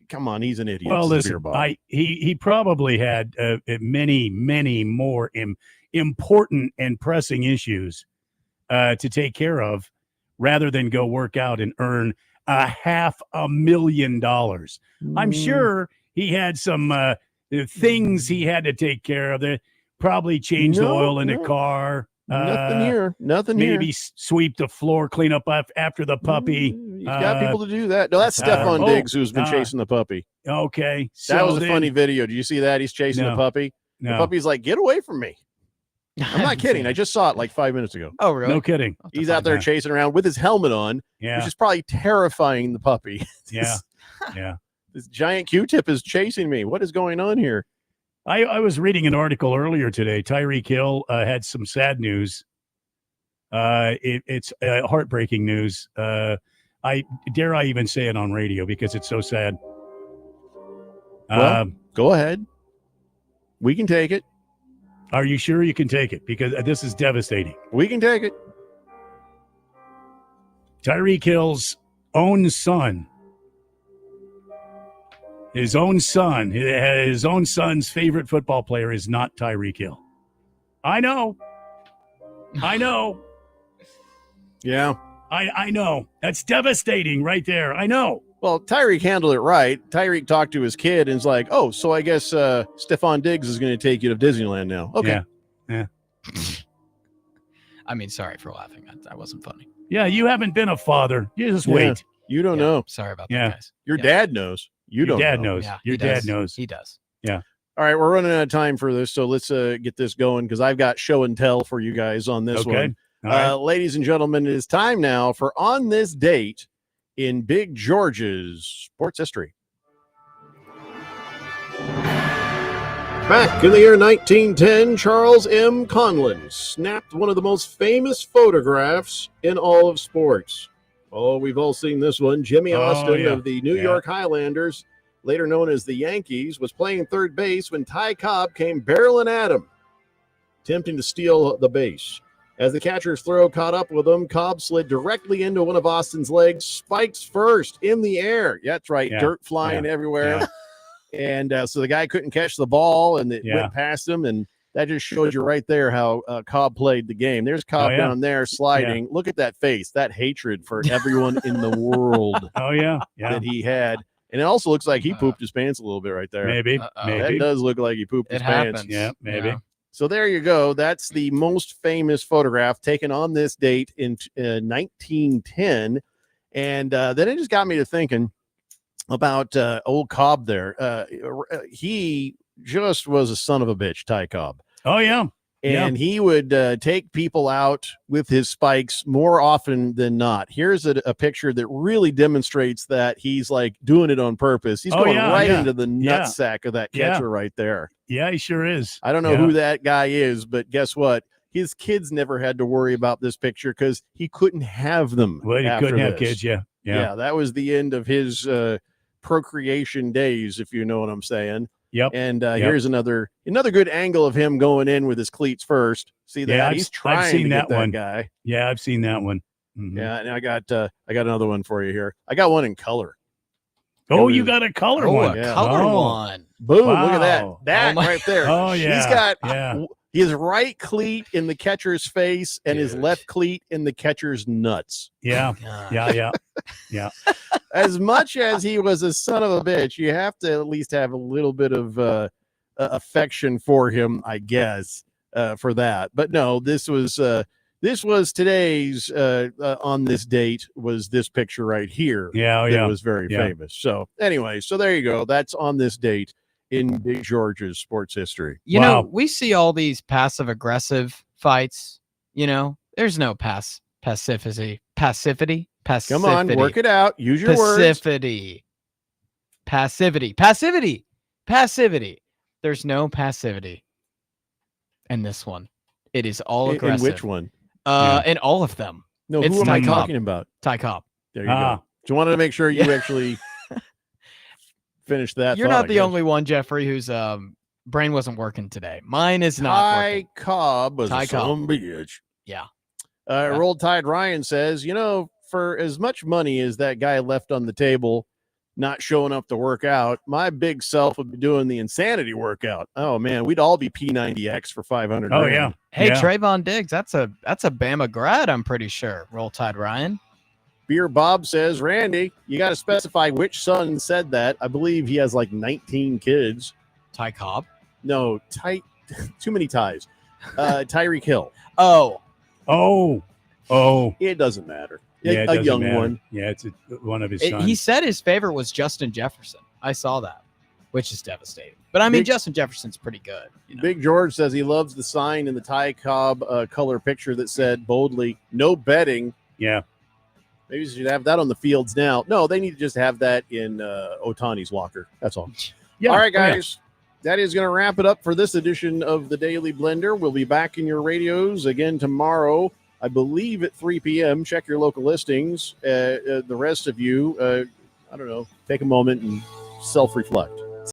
Come on, he's an idiot. Well, says Beer listen, Bob. he probably had many more important and pressing issues to take care of, rather than go work out and earn $500,000. I'm sure he had some things he had to take care of. That probably change the oil in the car. Nothing here. Nothing Maybe here. sweep the floor, clean up after the puppy. You've got people to do that. No, that's Stephon Diggs who's been chasing the puppy. Okay, That so was a then- funny video. Did you see that? He's chasing the No. puppy. The No. puppy's like, "Get away from me!" I'm not kidding. I just saw it like 5 minutes ago. Oh, really? No kidding. He's out there Yeah. chasing around with his helmet on, Yeah. which is probably terrifying the puppy. Yeah. Yeah. This giant Q-tip is chasing me. What is going on here? I was reading an article earlier today. Tyreek Hill had some sad news. It's heartbreaking news. I even say it on radio because it's so sad. Well, go ahead. We can take it. Are you sure you can take it? Because this is devastating. We can take it. Tyreek Hill's own son. His own son's favorite football player is not Tyreek Hill. I know. Yeah. I know. That's devastating right there. I know. Well, Tyreek handled it right. Tyreek talked to his kid and is like, oh, so I guess Stephon Diggs is going to take you to Disneyland now. Okay. Yeah. I mean, sorry for laughing. That wasn't funny. Yeah, you haven't been a father. You just wait. You don't know. Sorry about that, guys. Your dad knows. You don't dad know. knows. Yeah, Your he dad does. knows. He does. Yeah. All right, we're running out of time for this, so let's get this going because I've got show and tell for you guys on this Okay. one. All right. Ladies and gentlemen, it is time now for On This Date in Big George's sports history. Back in the year 1910, Charles M. Conlon snapped one of the most famous photographs in all of sports. Oh, we've all seen this one. Jimmy Austin of the New York Highlanders, later known as the Yankees, was playing third base when Ty Cobb came barreling at him, attempting to steal the base. As the catcher's throw caught up with him, Cobb slid directly into one of Austin's legs, spikes first in the air. Yeah, that's right. Yeah. Dirt flying everywhere. Yeah. And so the guy couldn't catch the ball, and it Yeah. went past him. And that just shows you right there how Cobb played the game. There's Cobb Oh, yeah. down there sliding. Look at that face, that hatred for everyone in the world Oh, yeah. Yeah. that he had. And it also looks like he pooped his pants a little bit right there. Maybe. That Maybe. does look like he pooped his It pants. happens. Yeah, maybe. Yeah. So there you go. That's the most famous photograph taken on this date in 1910. And then it just got me to thinking about old Cobb there. He just was a son of a bitch, Ty Cobb. Oh, yeah. And he would take people out with his spikes more often than not. Here's a picture that really demonstrates that he's like doing it on purpose. He's going right into the nutsack of that catcher right there. Yeah, he sure is. I don't know who that guy is, but guess what? His kids never had to worry about this picture because he couldn't have them. Well, he after couldn't have this. kids. Yeah. Yeah, that was the end of his procreation days, if you know what I'm saying. Yep. And here's another good angle of him going in with his cleats first. See that? Yeah, He's trying I've seen to that get that one. guy. Yeah, I've seen that one. Mhm. Yeah, and I got another one for you here. I got one in color. Oh, It you was- got a color Oh, one. a Yeah. color Oh. one. Boom! Look at that. Wow. That Oh my- right there. Oh, yeah. He's got Yeah. his right cleat in the catcher's face and his Dude. left cleat in the catcher's nuts. Yeah. God. Yeah. As much as he was a son of a bitch, you have to at least have a little bit of affection for him, I guess, for that. But no, this was today's on this date was this picture right here. Yeah. Oh, That yeah. was very Yeah. famous. So anyway, so there you go. That's on this date in Big George's sports history. You know, Wow. we see all these passive aggressive fights. You know, there's no passivity. Come on, work it out. Use your words. Passivity. There's no passivity in this one. It is all In aggressive. which one? In all of them. No, It's who am I Ty Cobb. talking about? Ty Cobb. There you Ah. go. So I wanted to make sure you Yeah. actually finish that. You're thought, not I the guess. only one, Jeffrey, whose brain wasn't working today. Mine is not Ty working. Cobb was Ty a Cobb. son of a bitch. Yeah. Roll Tide Ryan says, for as much money as that guy left on the table, not showing up to work out, my big self would be doing the insanity workout. Oh man, we'd all be P90X for 500. Oh, grand. yeah. Hey, Yeah. Trayvon Diggs, that's a Bama grad, I'm pretty sure. Roll Tide Ryan. Beer Bob says, Randy, you got to specify which son said that. I believe he has like 19 kids. Ty Cobb. No, too many ties. Tyreek Hill. Oh. It doesn't matter. Yeah, it a doesn't young matter. one. Yeah, it's one of his sons. He said his favorite was Justin Jefferson. I saw that, which is devastating. But I mean, Big- Justin Jefferson's pretty good. You know? Big George says he loves the sign in the Ty Cobb color picture that said boldly, no betting. Yeah. Maybe you should have that on the fields now. No, they need to just have that in Otani's locker. That's all. Yeah. All right, Oh, yeah. guys. That is going to wrap it up for this edition of the Daily Blender. We'll be back in your radios again tomorrow I believe at 3 p.m. Check your local listings. The rest of you, I don't know, take a moment and self-reflect.